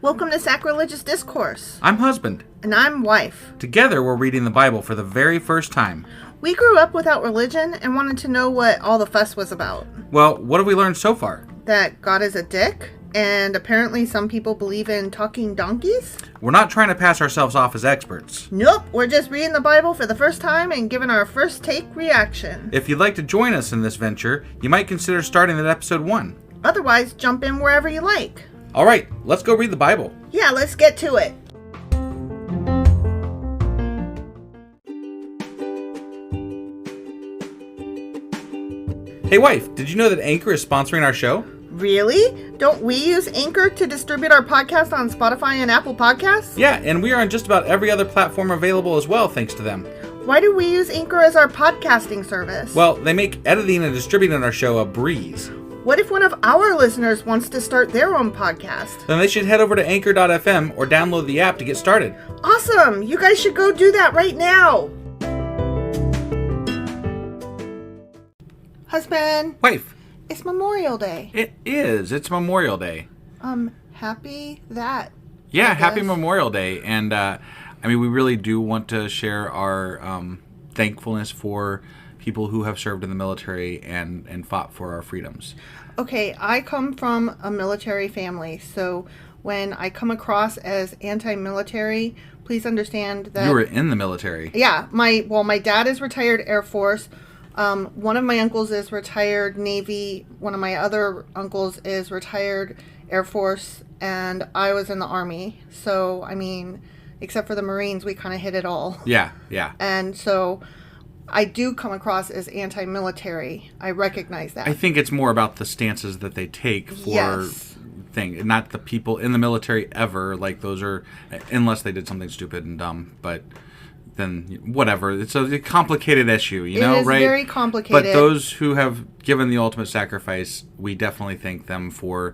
Welcome to Sacrilegious Discourse. I'm husband. And I'm wife. Together, we're reading the Bible for the very first time. We grew up without religion and wanted to know what all the fuss was about. Well, what have we learned so far? That God is a dick, and apparently some people believe in talking donkeys? We're not trying to pass ourselves off as experts. Nope, we're just reading the Bible for the first time and giving our first take reaction. If you'd like to join us in this venture, you might consider starting at episode 1. Otherwise, jump in wherever you like. All right, let's go read the Bible. Yeah, let's get to it. Hey wife, did you know that Anchor is sponsoring our show? Really? Don't we use Anchor to distribute our podcast on Spotify and Apple Podcasts? Yeah, and we are on just about every other platform available as well, thanks to them. Why do we use Anchor as our podcasting service? Well, they make editing and distributing our show a breeze. What if one of our listeners wants to start their own podcast? Then they should head over to anchor.fm or download the app to get started. Awesome! You guys should go do that right now! Husband. Wife. It's Memorial Day. It is. It's Memorial Day. Happy that. Yeah, happy Memorial Day. And, we really do want to share our thankfulness for people who have served in the military and fought for our freedoms. Okay, I come from a military family, so when I come across as anti-military, please understand that... You were in the military. Yeah, my dad is retired Air Force. One of my uncles is retired Navy. One of my other uncles is retired Air Force, and I was in the Army. So, except for the Marines, we kind of hit it all. Yeah. And so I do come across as anti-military. I recognize that. I think it's more about the stances that they take for yes. not the people in the military ever. Like, those are, unless they did something stupid and dumb, but then whatever. It's a complicated issue, right? It is very complicated. But those who have given the ultimate sacrifice, we definitely thank them for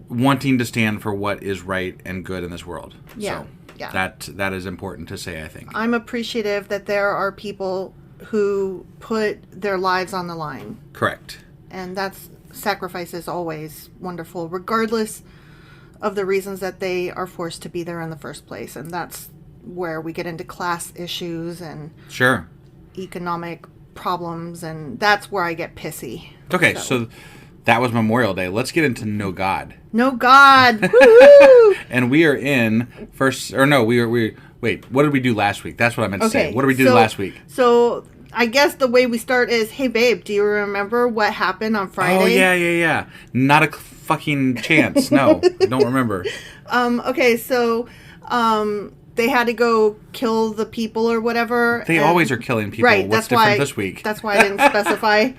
wanting to stand for what is right and good in this world. Yeah. So yeah. That is important to say, I think. I'm appreciative that there are people who put their lives on the line. Correct. And sacrifice is always wonderful, regardless of the reasons that they are forced to be there in the first place. And that's where we get into class issues and sure economic problems, and that's where I get pissy. Okay, so that was Memorial Day. Let's get into Know God. Know God. Woo-hoo! And we are in wait, what did we do last week? That's what I meant to say. What did we do last week? So I guess the way we start is, hey babe, do you remember what happened on Friday? Oh, yeah. Not a fucking chance. No, I don't remember. Okay, so they had to go kill the people or whatever. They always are killing people. Right. What's different this week? That's why I didn't specify.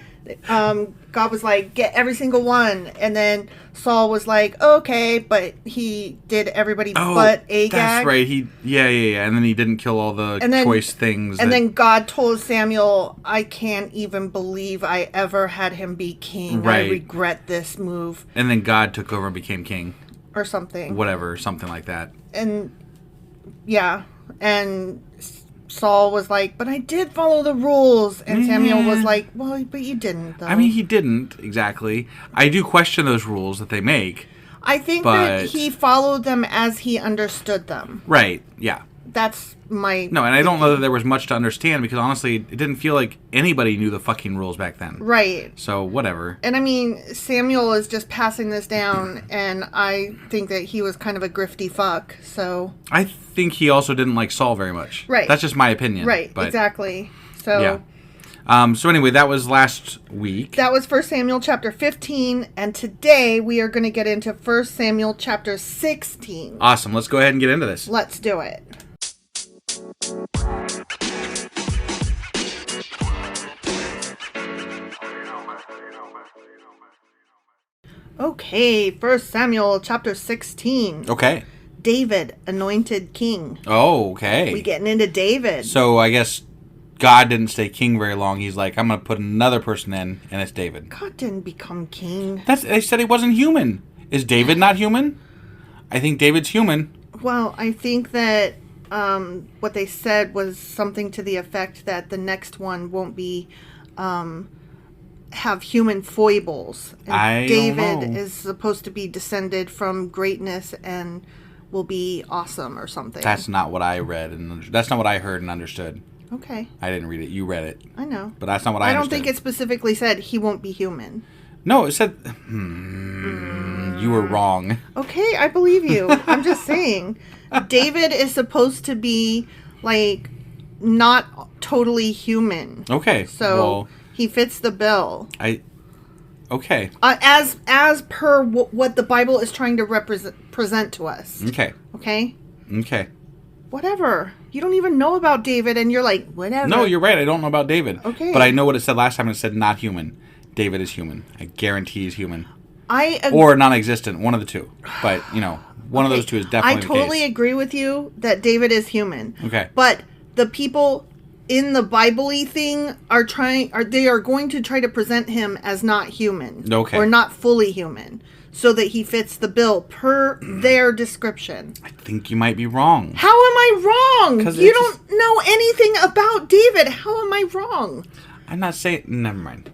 God was like, get every single one. And then Saul was like, okay, but he did everybody but Agag. That's right. Yeah. And then he didn't kill all the choice things. And then God told Samuel, I can't even believe I ever had him be king. Right. I regret this move. And then God took over and became king. Or something. Whatever, something like that. And yeah, and Saul was like, but I did follow the rules. And Samuel was like, well, but you didn't, though. He didn't, exactly. I do question those rules that they make. I think that he followed them as he understood them. Right, yeah. That's my... No, and I don't know that there was much to understand, because honestly, it didn't feel like anybody knew the fucking rules back then. Right. So, whatever. And Samuel is just passing this down, and I think that he was kind of a grifty fuck, so... I think he also didn't like Saul very much. Right. That's just my opinion. Right, exactly. So... Yeah. So anyway, that was last week. That was 1 Samuel chapter 15, and today we are going to get into 1 Samuel chapter 16. Awesome. Let's go ahead and get into this. Let's do it. Okay, 1 Samuel chapter 16. Okay. David, anointed king. Oh, okay. We getting into David. So I guess God didn't stay king very long. He's like, I'm going to put another person in, and it's David. God didn't become king. They said he wasn't human. Is David not human? I think David's human. Well, I think that what they said was something to the effect that the next one won't be have human foibles. And I don't David know. is supposed to be descended from greatness and will be awesome or something. That's not what I read, and that's not what I heard and understood. Okay. I didn't read it. You read it. I know. But that's not what I don't understood. think it specifically said he won't be human. No, it said... You were wrong. Okay, I believe you. I'm just saying. David is supposed to be, like, not totally human. Okay. So well, he fits the bill. Okay. As per what the Bible is trying to present to us. Okay. Okay? Okay. Whatever. You don't even know about David, and you're like, whatever. No, you're right. I don't know about David. Okay. But I know what it said last time. It said not human. David is human. I guarantee he's human. Or or non-existent. One of the two. But, one of those two is definitely I totally the case. agree with you that David is human. Okay. But the people in the Bible-y thing are going to try to present him as not human. Okay. Or not fully human. So that he fits the bill per their description. I think you might be wrong. How am I wrong? 'Cause You it's don't know anything about David. How am I wrong? I'm not saying... Never mind.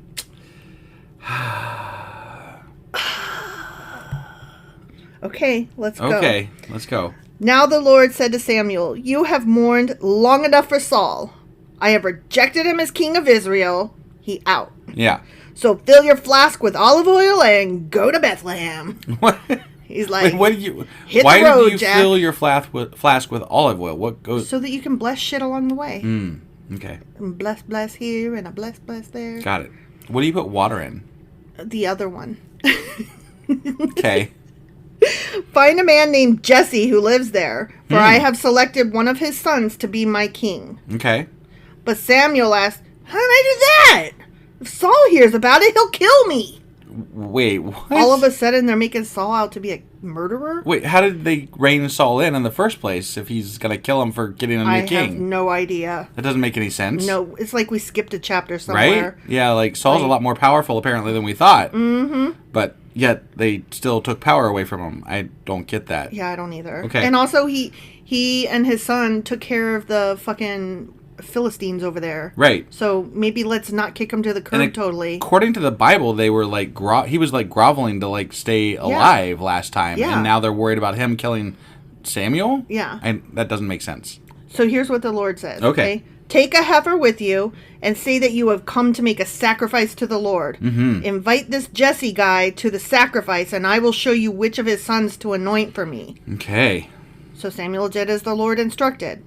Okay, let's go. Okay, let's go. Now the Lord said to Samuel, "You have mourned long enough for Saul. I have rejected him as king of Israel. He out. Yeah. So fill your flask with olive oil and go to Bethlehem." What? He's like, Wait, what did you... hit the Why road, did you Jack. fill your flask with olive oil? What goes... so that you can bless shit along the way. Okay. And bless here and a bless there. Got it. What do you put water in? The other one. Okay. Find a man named Jesse who lives there, for I have selected one of his sons to be my king. Okay. But Samuel asked, "How did I do that? If Saul hears about it, he'll kill me." Wait, what? All of a sudden, they're making Saul out to be a murderer? Wait, how did they rein Saul in the first place if he's going to kill him for getting a new I have king? no idea. That doesn't make any sense. No, it's like we skipped a chapter somewhere. Right? Yeah, like Saul's a lot more powerful apparently than we thought. Mm-hmm. But yet they still took power away from him. I don't get that. Yeah, I don't either. Okay. And also, he and his son took care of the fucking Philistines over there. Right. So maybe let's not kick him to the curb totally. According to the Bible, they were like he was like groveling to like stay alive last time, Yeah. and now they're worried about him killing Samuel. Yeah. And that doesn't make sense. So here's what the Lord says. Okay. Take a heifer with you and say that you have come to make a sacrifice to the Lord. Mm-hmm. Invite this Jesse guy to the sacrifice, and I will show you which of his sons to anoint for me. Okay. So Samuel did as the Lord instructed.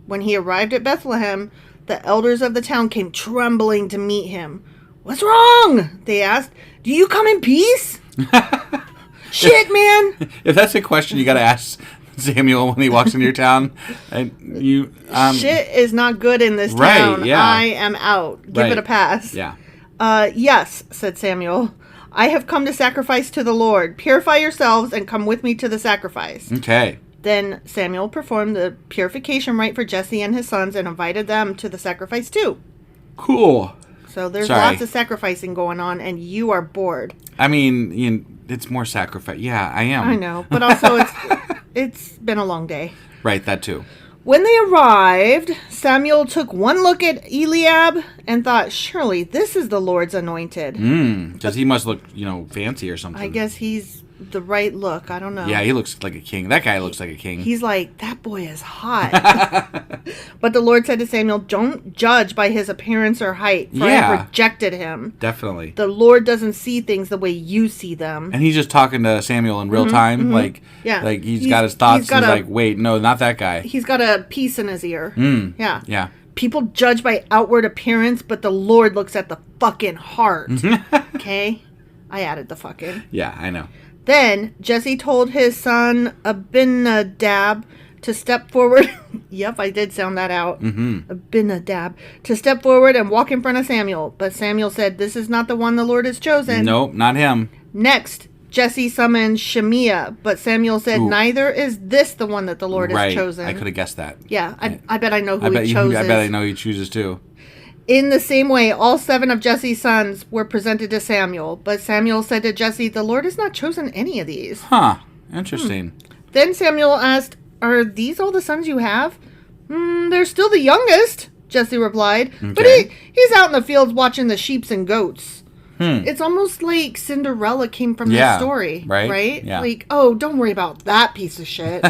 When he arrived at Bethlehem, the elders of the town came trembling to meet him. "What's wrong?" they asked. "Do you come in peace?" Shit, man. If that's a question you got to ask Samuel when he walks into your town, and you Shit is not good in this Right, town. yeah. I am out. Give Right. it a pass. Yeah. Yes, said Samuel. "I have come to sacrifice to the Lord. Purify yourselves and come with me to the sacrifice." Okay. Then Samuel performed the purification rite for Jesse and his sons and invited them to the sacrifice too. Cool. So there's Sorry. lots of sacrificing going on, and you are bored. I mean, it's more sacrifice. Yeah, I am. I know, but also it's been a long day. Right, that too. When they arrived, Samuel took one look at Eliab and thought, "Surely this is the Lord's anointed." Because he must look, fancy or something. I guess he's the right look. I don't know. Yeah, he looks like a king. That guy looks like a king. He's like, "That boy is hot." But the Lord said to Samuel, "Don't judge by his appearance or height, for I Yeah. have rejected him. Definitely. The Lord doesn't see things the way you see them." And he's just talking to Samuel in real time. Like, Yeah. like he's He's- got his thoughts. he's got and he's a- like, wait, no, not that guy. He's got a piece in his ear. Yeah. Yeah. People judge by outward appearance, but the Lord looks at the fucking heart. Okay? I added the fucking. Yeah, I know. Then Jesse told his son Abinadab to step forward. Yep, I did sound that out. Abinadab. To step forward and walk in front of Samuel. But Samuel said, "This is not the one the Lord has chosen." Nope, not him. Next, Jesse summoned Shemiah. But Samuel said, Ooh. "Neither is this the one that the Lord has chosen." I could have guessed that. Yeah, I bet I know who I bet he chooses. I bet I know he chooses too. In the same way, all 7 of Jesse's sons were presented to Samuel. But Samuel said to Jesse, "The Lord has not chosen any of these." Huh. Interesting. Then Samuel asked, "Are these all the sons you have?" "They're still the youngest," Jesse replied. "But Okay. he's out in the fields watching the sheep and goats." It's almost like Cinderella came from this story. Right? Yeah. Like, oh, don't worry about that piece of shit.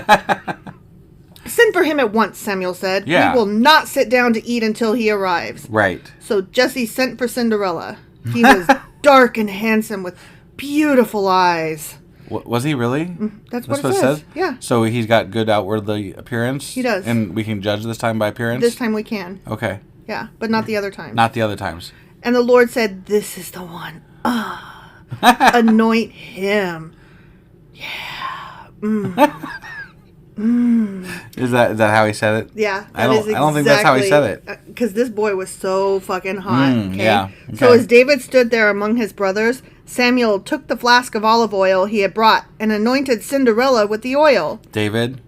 Send for him at once, Samuel said. Yeah. We will not sit down to eat until he arrives. Right. So Jesse sent for Cinderella. He was dark and handsome with beautiful eyes. Was he really? That's what it says. Yeah. So he's got good outwardly appearance? He does. And we can judge this time by appearance? This time we can. Okay. Yeah, but not the other time. Not the other times. And the Lord said, this is the one. Anoint him. Yeah. Is that how he said it? Yeah. I don't think that's how he said it. Because this boy was so fucking hot. Okay? Yeah. Okay. So as David stood there among his brothers, Samuel took the flask of olive oil he had brought and anointed Cinderella with the oil. David.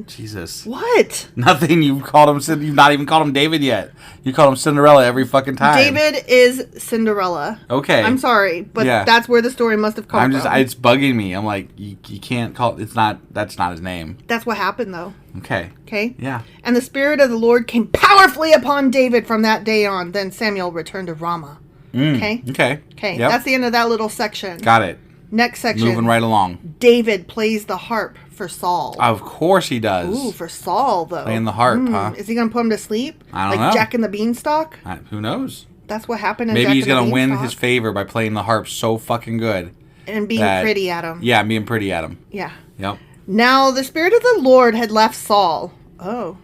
Jesus. What? What? Nothing. You've not even called him David yet. You called him Cinderella every fucking time. David is Cinderella. Okay. I'm sorry, but that's where the story must have come from. It's bugging me. I'm like, you can't call, that's not his name. That's what happened though. Okay. Okay? Yeah. And the Spirit of the Lord came powerfully upon David from that day on. Then Samuel returned to Ramah. Okay? Okay. Okay. Yep. That's the end of that little section. Got it. Next section. Moving right along. David plays the harp for Saul. Of course he does. Ooh, for Saul, though. Playing the harp, huh? Is he going to put him to sleep? I don't know. Like Jack and the Beanstalk? Who knows? That's what happened in Maybe Jack he's and the going to win Beanstalk. his favor by playing the harp so fucking good. And being pretty at him. Yeah, being pretty at him. Yeah. Yep. Now, the Spirit of the Lord had left Saul. Oh.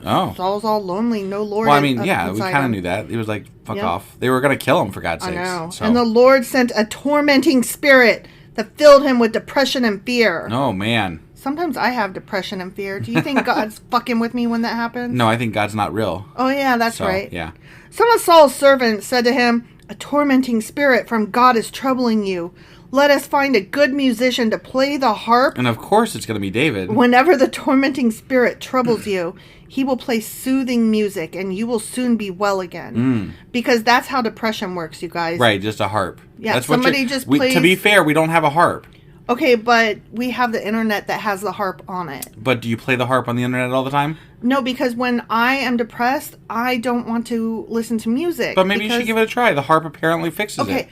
Saul's all lonely. No Lord. Well, I mean, yeah, we kind of him. knew that. He was like, fuck off. They were going to kill him, for God's sakes. I know. So. And the Lord sent a tormenting spirit that filled him with depression and fear. Oh, man. Sometimes I have depression and fear. Do you think God's fucking with me when that happens? No, I think God's not real. Oh, yeah, that's right. Yeah. Some of Saul's servants said to him, a tormenting spirit from God is troubling you. Let us find a good musician to play the harp. And of course it's going to be David. Whenever the tormenting spirit troubles you, he will play soothing music and you will soon be well again. Because that's how depression works, you guys. Right, just a harp. Yeah, that's somebody just plays... To be fair, we don't have a harp. Okay, but we have the internet that has the harp on it. But do you play the harp on the internet all the time? No, because when I am depressed, I don't want to listen to music. But maybe you should give it a try. The harp apparently fixes it. Okay,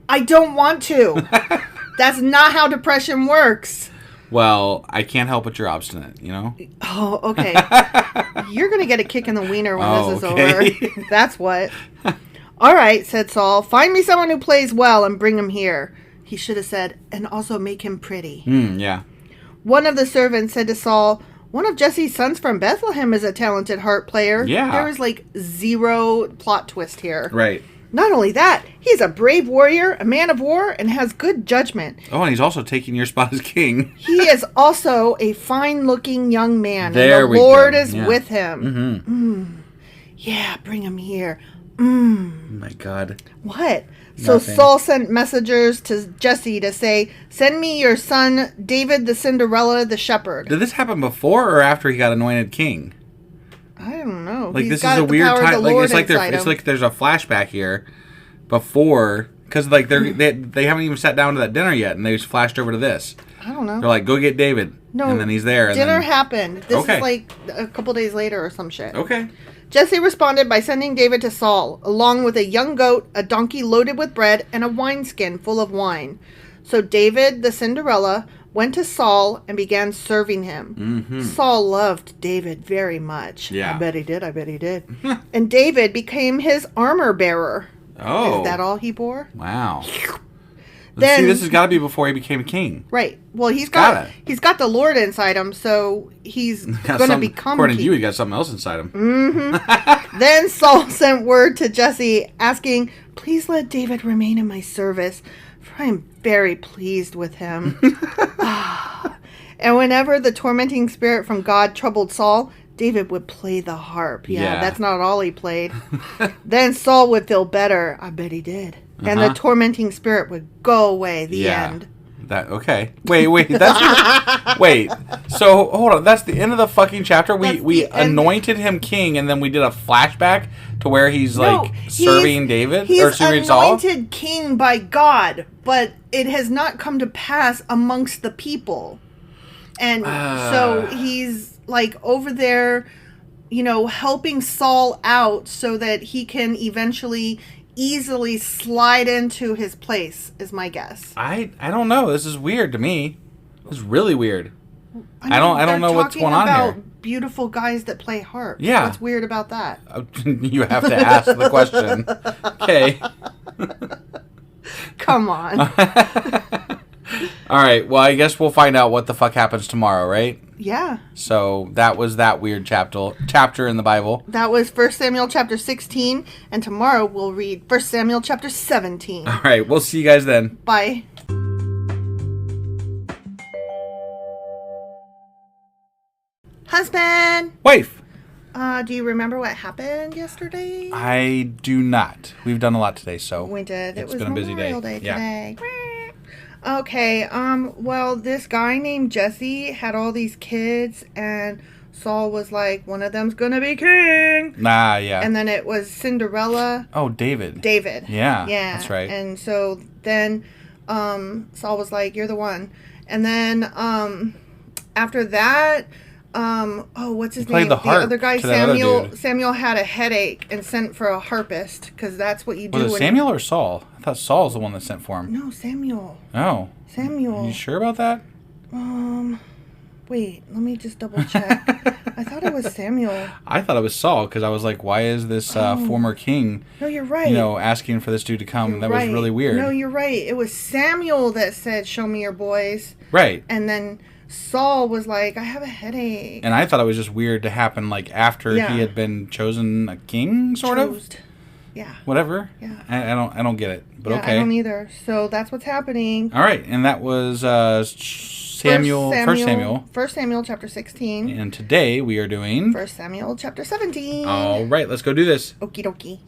I don't want to. That's not how depression works. Well, I can't help but you're obstinate, you know? Oh, okay. You're going to get a kick in the wiener when this is over. That's what. All right, said Saul. Find me someone who plays well and bring him here. He should have said, and also make him pretty. Yeah. One of the servants said to Saul, one of Jesse's sons from Bethlehem is a talented harp player. Yeah. There was like zero plot twist here. Right. Not only that, he's a brave warrior, a man of war, and has good judgment. Oh, and he's also taking your spot as king. He is also a fine-looking young man, there and the Lord is with him. Yeah, bring him here. Oh my God. What? So Saul sent messengers to Jesse to say, send me your son David the Cinderella the shepherd. Did this happen before or after he got anointed king? I don't know. Like, this is a weird time. Like, it's like there's a flashback here before, because like they haven't even sat down to that dinner yet, and they just flashed over to this. I don't know. They're like, go get David. No, and then he's there. And dinner then... happened. This is like a couple days later or some shit. Okay. Jesse responded by sending David to Saul, along with a young goat, a donkey loaded with bread, and a wineskin full of wine. So David, the Cinderella, went to Saul and began serving him. Saul loved David very much. Yeah. I bet he did. And David became his armor bearer. Oh. Is that all he bore? Wow. Then, see, this has got to be before he became king. Right. Well, he's got the Lord inside him, so he's going to become according king. to you, he got something else inside him. Then Saul sent word to Jesse, asking, please let David remain in my service, for I am very pleased with him. And whenever the tormenting spirit from God troubled Saul, David would play the harp. Yeah, that's not all he played. Then Saul would feel better. I bet he did. And the tormenting spirit would go away. The end. Okay. Wait. That's wait. So hold on. That's the end of the fucking chapter. We anointed him king, and then we did a flashback to where he's serving David or serving Saul. He's anointed king by God, but it has not come to pass amongst the people, and so he's like over there, helping Saul out so that he can eventually easily slide into his place, is my guess. I don't know. This is weird to me. It's really weird. I don't know what's going on here. Beautiful guys that play harps. Yeah. What's weird about that? You have to ask the question. Okay. Come on. All right. Well, I guess we'll find out what the fuck happens tomorrow, right? Yeah. So that was that weird chapter in the Bible. That was 1 Samuel chapter 16, and tomorrow we'll read 1 Samuel chapter 17. All right. We'll see you guys then. Bye. Husband! Wife! Do you remember what happened yesterday? I do not. We've done a lot today, so. We did. It's been a busy day. Today. Okay, well, this guy named Jesse had all these kids, and Saul was like, one of them's gonna be king! Nah, yeah. And then it was Cinderella. Oh, David. Yeah. Yeah, that's right. And so then, Saul was like, you're the one. And then, after that... what's his name? The other guy, Samuel. Samuel had a headache and sent for a harpist because that's what you do. Was it Samuel or Saul? I thought Saul's the one that sent for him. No, Samuel. Oh. Samuel. You sure about that? Wait. Let me just double check. I thought it was Samuel. I thought it was Saul because I was like, why is this former king? No, you're right. Asking for this dude to come? That was really weird. No, you're right. It was Samuel that said, "Show me your boys." Right. And then Saul was like, I have a headache. And I thought it was just weird to happen like after he had been chosen a king, sort of. Yeah. Whatever. Yeah. I don't get it. But okay. I don't either. So that's what's happening. All right. And that was 1 Samuel chapter 16. And today we are doing 1 Samuel chapter 17. All right, let's go do this. Okie dokie.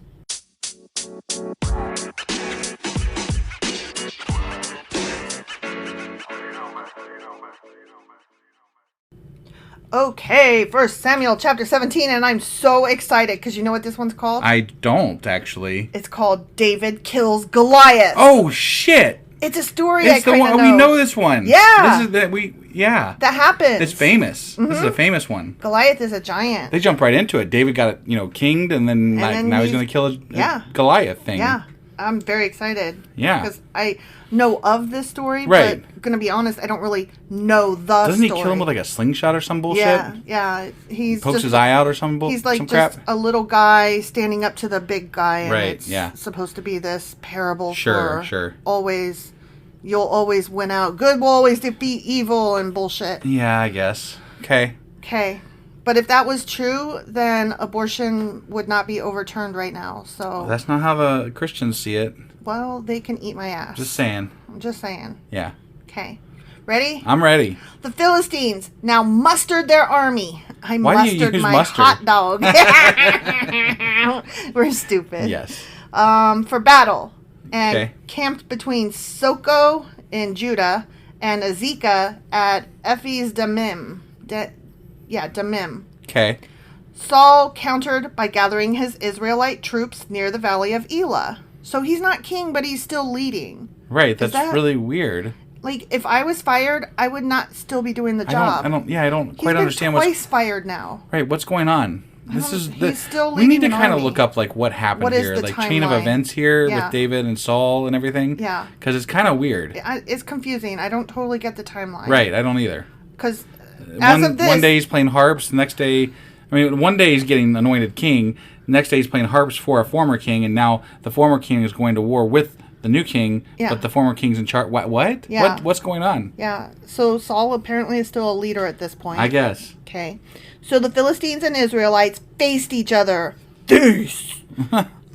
Okay, 1 Samuel chapter 17, and I'm so excited because you know what this one's called? I don't, actually. It's called David Kills Goliath. Oh, shit! It's a story it's I kind of know. We know this one. Yeah. That happens. It's famous. Mm-hmm. This is a famous one. Goliath is a giant. They jump right into it. David got it, kinged, and then now he's going to kill a Goliath thing. Yeah. I'm very excited. Yeah. Because I know of this story, right. but going to be honest, I don't really know the story. Doesn't he kill him with like a slingshot or some bullshit? Yeah. He pokes his eye out or some bullshit. He's like just a little guy standing up to the big guy. And it's supposed to be this parable for always, you'll always win out. Good will always defeat evil and bullshit. Yeah, I guess. Okay. But if that was true, then abortion would not be overturned right now. So that's not how the Christians see it. Well, they can eat my ass. Just saying. I'm just saying. Yeah. Okay. Ready? I'm ready. The Philistines now mustered their army. Why do you use my mustard? Hot dog. We're stupid. Yes. For battle. And camped between Soko in Judah and Azekah at Ephes Damim. Damim. Okay. Saul countered by gathering his Israelite troops near the valley of Elah. So he's not king, but he's still leading. Right, that's really weird. Like, if I was fired, I would not still be doing the job. I don't quite understand what's... He's twice fired now. Right, what's going on? He's still we need to kind of look up, like, what happened here. Like, chain of events here with David and Saul and everything. Yeah. Because it's kind of weird. It's confusing. I don't totally get the timeline. Right, I don't either. Because one day he's playing harps, the next day... one day he's getting anointed king, the next day he's playing harps for a former king, and now the former king is going to war with the new king, but the former king's in charge. What? Yeah. What's going on? Yeah. So Saul apparently is still a leader at this point. I guess. Okay. So the Philistines and Israelites faced each other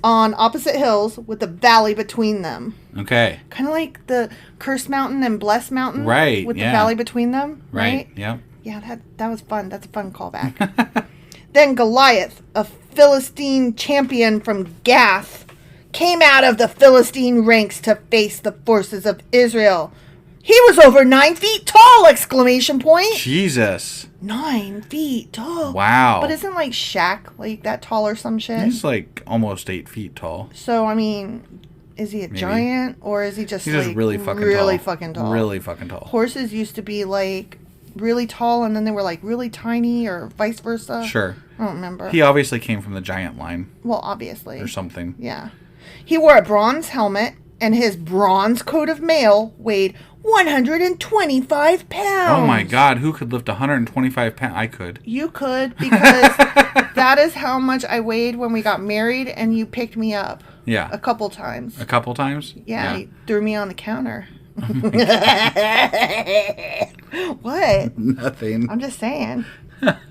on opposite hills with the valley between them. Okay. Kind of like the Cursed Mountain and Blessed Mountain. Right. With the valley between them. Right. Yep. Yeah, that was fun. That's a fun callback. Then Goliath, a Philistine champion from Gath, came out of the Philistine ranks to face the forces of Israel. He was over 9 feet tall! Exclamation point. Jesus. 9 feet tall. Wow. But isn't like Shaq like that tall or some shit? He's like almost 8 feet tall. So, I mean, is he a giant or is he just He's just really fucking tall. Really fucking tall. Horses used to be like really tall and then they were like really tiny or vice versa. Sure. I don't remember. He obviously came from the giant line. Well, obviously. Or something. Yeah. He wore a bronze helmet, and his bronze coat of mail weighed 125 pounds. Oh my God, who could lift 125 pounds? I could. You could, because that is how much I weighed when we got married, and you picked me up. Yeah. A couple times. A couple times? Yeah. You threw me on the counter. What? Nothing. I'm just saying.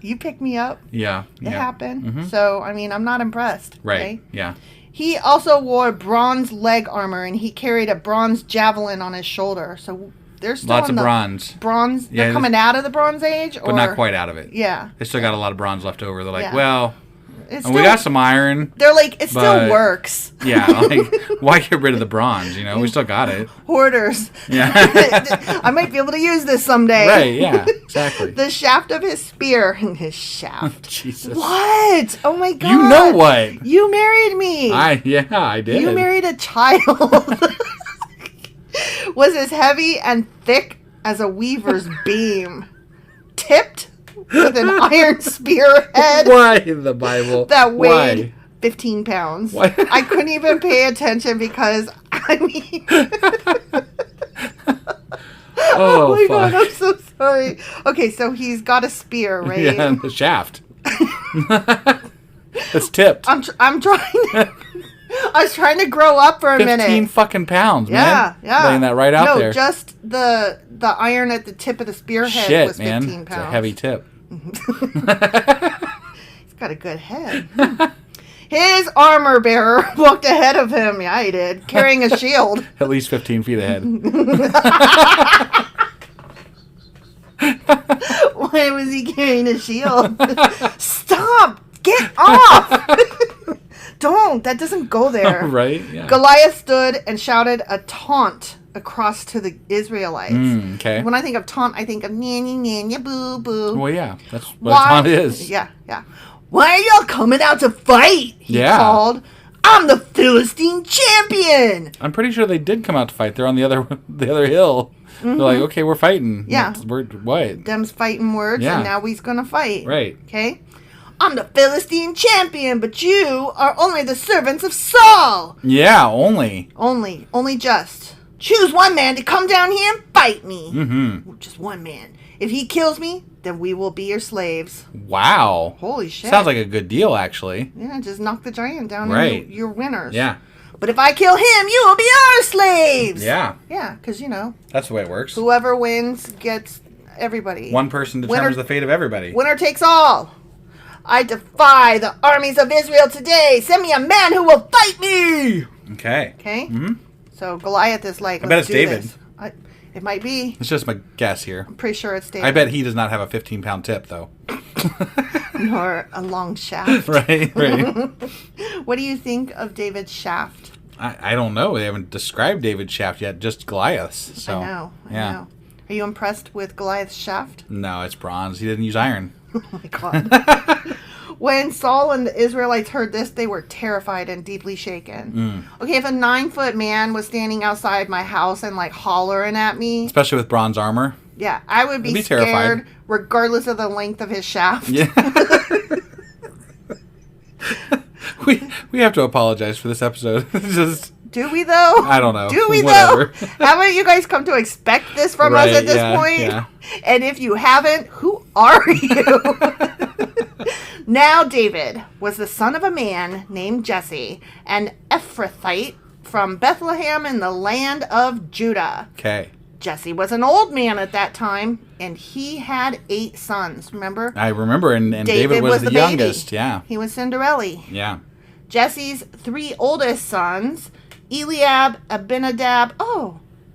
You picked me up. Yeah. It happened. Mm-hmm. So, I mean, I'm not impressed. Right. Okay? Yeah. He also wore bronze leg armor, and he carried a bronze javelin on his shoulder. So there's still lots of bronze. Bronze. They're coming out of the Bronze Age, but not quite out of it. Yeah. They still got a lot of bronze left over. They're like, well, still, we got some iron. They're like, it still works. Yeah. Like, why get rid of the bronze? You know, we still got it. Hoarders. Yeah. I might be able to use this someday. Right. Yeah. Exactly. The shaft of his spear. His shaft. Jesus. What? Oh my God. You know what? You married me. I did. You married a child. Was as heavy and thick as a weaver's beam, tipped with an iron spearhead. Why in the Bible? That weighed 15 pounds. Why? I couldn't even pay attention because, I mean... Oh my God, I'm so sorry. Okay, so he's got a spear, right? Yeah, the shaft. It's tipped. I'm trying to... I was trying to grow up for a 15 minute. 15 fucking pounds, man. Yeah. Laying that right out there. No, just the iron at the tip of the spearhead was 15 pounds. It's a heavy tip. He's got a good head. His armor bearer walked ahead of him. Yeah, he did. Carrying a shield. At least 15 feet ahead. Why was he carrying a shield? Stop! Get off! Don't. That doesn't go there. Right? Yeah. Goliath stood and shouted a taunt across to the Israelites. Okay. When I think of taunt, I think of nanny, nanny, boo, boo. Well, yeah. That's what a taunt is. Yeah. Why are y'all coming out to fight? He called. I'm the Philistine champion. I'm pretty sure they did come out to fight. They're on the other hill. Mm-hmm. They're like, okay, we're fighting. Yeah. We're what? Them's fighting words, and now we's gonna fight. Right. Okay. I'm the Philistine champion, but you are only the servants of Saul. Yeah, only. Only just. Choose one man to come down here and fight me. Mm-hmm. Just one man. If he kills me, then we will be your slaves. Wow. Holy shit. Sounds like a good deal, actually. Yeah, just knock the giant down and you're winners. Yeah. But if I kill him, you will be our slaves. Yeah. Yeah, because, that's the way it works. Whoever wins gets everybody. One person determines the fate of everybody. Winner takes all. I defy the armies of Israel today. Send me a man who will fight me. Okay. Mm-hmm. So Goliath is like, I bet it's David. It might be. It's just my guess here. I'm pretty sure it's David. I bet he does not have a 15-pound tip, though. Nor a long shaft. Right. What do you think of David's shaft? I don't know. They haven't described David's shaft yet, just Goliath's. So, I know. Are you impressed with Goliath's shaft? No, it's bronze. He didn't use iron. Oh my God. When Saul and the Israelites heard this, they were terrified and deeply shaken. Okay, if a 9-foot man was standing outside my house and hollering at me, especially with bronze armor, yeah, I would be scared terrified, regardless of the length of his shaft. Yeah. we have to apologize for this episode. Do we though? I don't know. Do we Whatever. though? Haven't you guys come to expect this from us at this point? Yeah. And if you haven't, who are you? Now David was the son of a man named Jesse, an Ephrathite from Bethlehem in the land of Judah. Okay. Jesse was an old man at that time, and he had 8 sons, remember? I remember, and David was the youngest, yeah. He was Cinderella. Yeah. Jesse's 3 oldest sons, Eliab, Abinadab,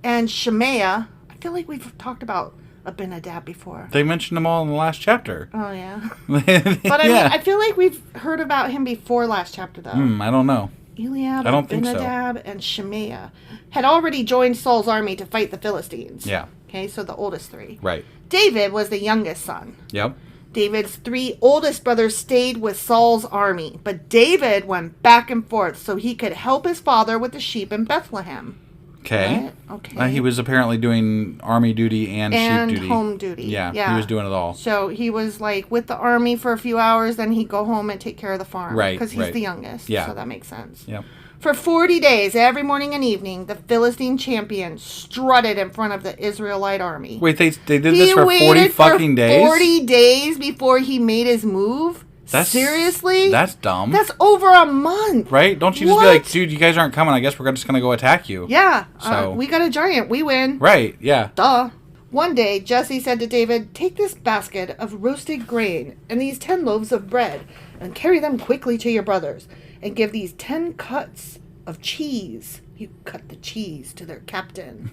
and Shemaiah. I feel like we've talked about Abinadab before. They mentioned them all in the last chapter. Oh, yeah. But I mean, I feel like we've heard about him before last chapter, though. I don't know. Eliab, I don't think so. Abinadab, and Shemaiah had already joined Saul's army to fight the Philistines. Yeah. Okay, so the oldest 3. Right. David was the youngest son. Yep. David's 3 oldest brothers stayed with Saul's army, but David went back and forth so he could help his father with the sheep in Bethlehem. Okay. Right? Okay. He was apparently doing army duty and sheep duty. And home duty. Yeah, he was doing it all. So he was with the army for a few hours, then he'd go home and take care of the farm. Right. Because he's the youngest. Yeah. So that makes sense. Yep. For 40 days, every morning and evening, the Philistine champion strutted in front of the Israelite army. Wait, they did this for 40 fucking days? 40 days before he made his move? Seriously? That's dumb. That's over a month. Right? Don't you just be like, dude, you guys aren't coming. I guess we're just going to go attack you. Yeah. So we got a giant. We win. Right, yeah. Duh. One day, Jesse said to David, take this basket of roasted grain and these 10 loaves of bread and carry them quickly to your brothers and give these 10 cuts of cheese. You cut the cheese to their captain.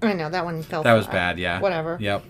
I know, that one fell That flat. was bad, yeah. Whatever. Yep.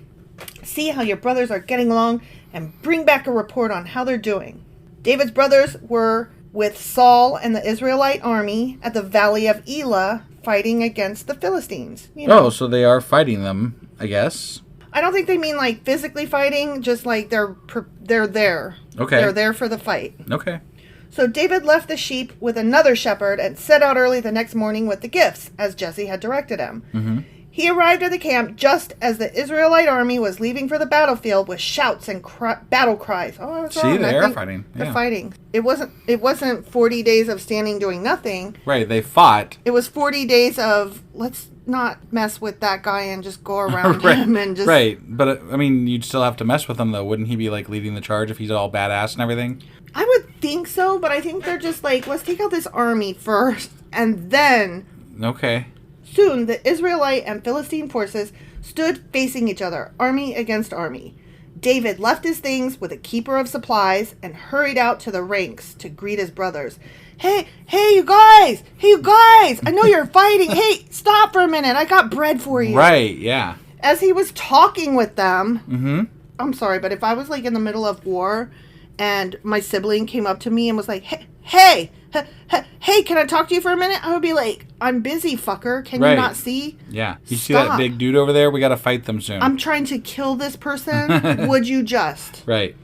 See how your brothers are getting along and bring back a report on how they're doing. David's brothers were with Saul and the Israelite army at the Valley of Elah fighting against the Philistines. You know. Oh, so they are fighting them, I guess. I don't think they mean like physically fighting, just like they're there. Okay. They're there for the fight. Okay. So David left the sheep with another shepherd and set out early the next morning with the gifts, as Jesse had directed him. Mm-hmm. He arrived at the camp just as the Israelite army was leaving for the battlefield with shouts and battle cries. Oh, I was wrong. See, they are fighting. They're fighting. It wasn't 40 days of standing doing nothing. Right, they fought. It was 40 days of let's not mess with that guy and just go around him and just... Right, but I mean, you'd still have to mess with him, though. Wouldn't he be, like, leading the charge if he's all badass and everything? I would think so, but I think they're just like, let's take out this army first, and then... Okay. Soon, the Israelite and Philistine forces stood facing each other, army against army. David left his things with a keeper of supplies and hurried out to the ranks to greet his brothers. Hey, you guys! I know you're fighting! Hey, stop for a minute! I got bread for you! Right, yeah. As he was talking with them... Mm-hmm. I'm sorry, but if I was, like, in the middle of war and my sibling came up to me and was like, hey, can I talk to you for a minute? I would be like, I'm busy, fucker. Can you not see? Yeah. You see that big dude over there? We got to fight them soon. I'm trying to kill this person. Would you just? Right.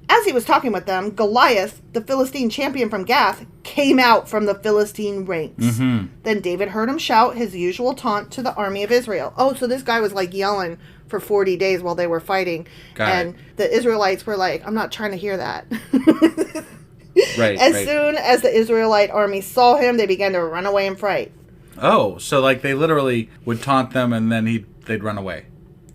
As he was talking with them, Goliath, the Philistine champion from Gath, came out from the Philistine ranks. Mm-hmm. Then David heard him shout his usual taunt to the army of Israel. Oh, so this guy was like yelling for 40 days while they were fighting. And the Israelites were like, I'm not trying to hear that. Right. As soon as the Israelite army saw him, they began to run away in fright. Oh, so like they literally would taunt them and then they'd run away.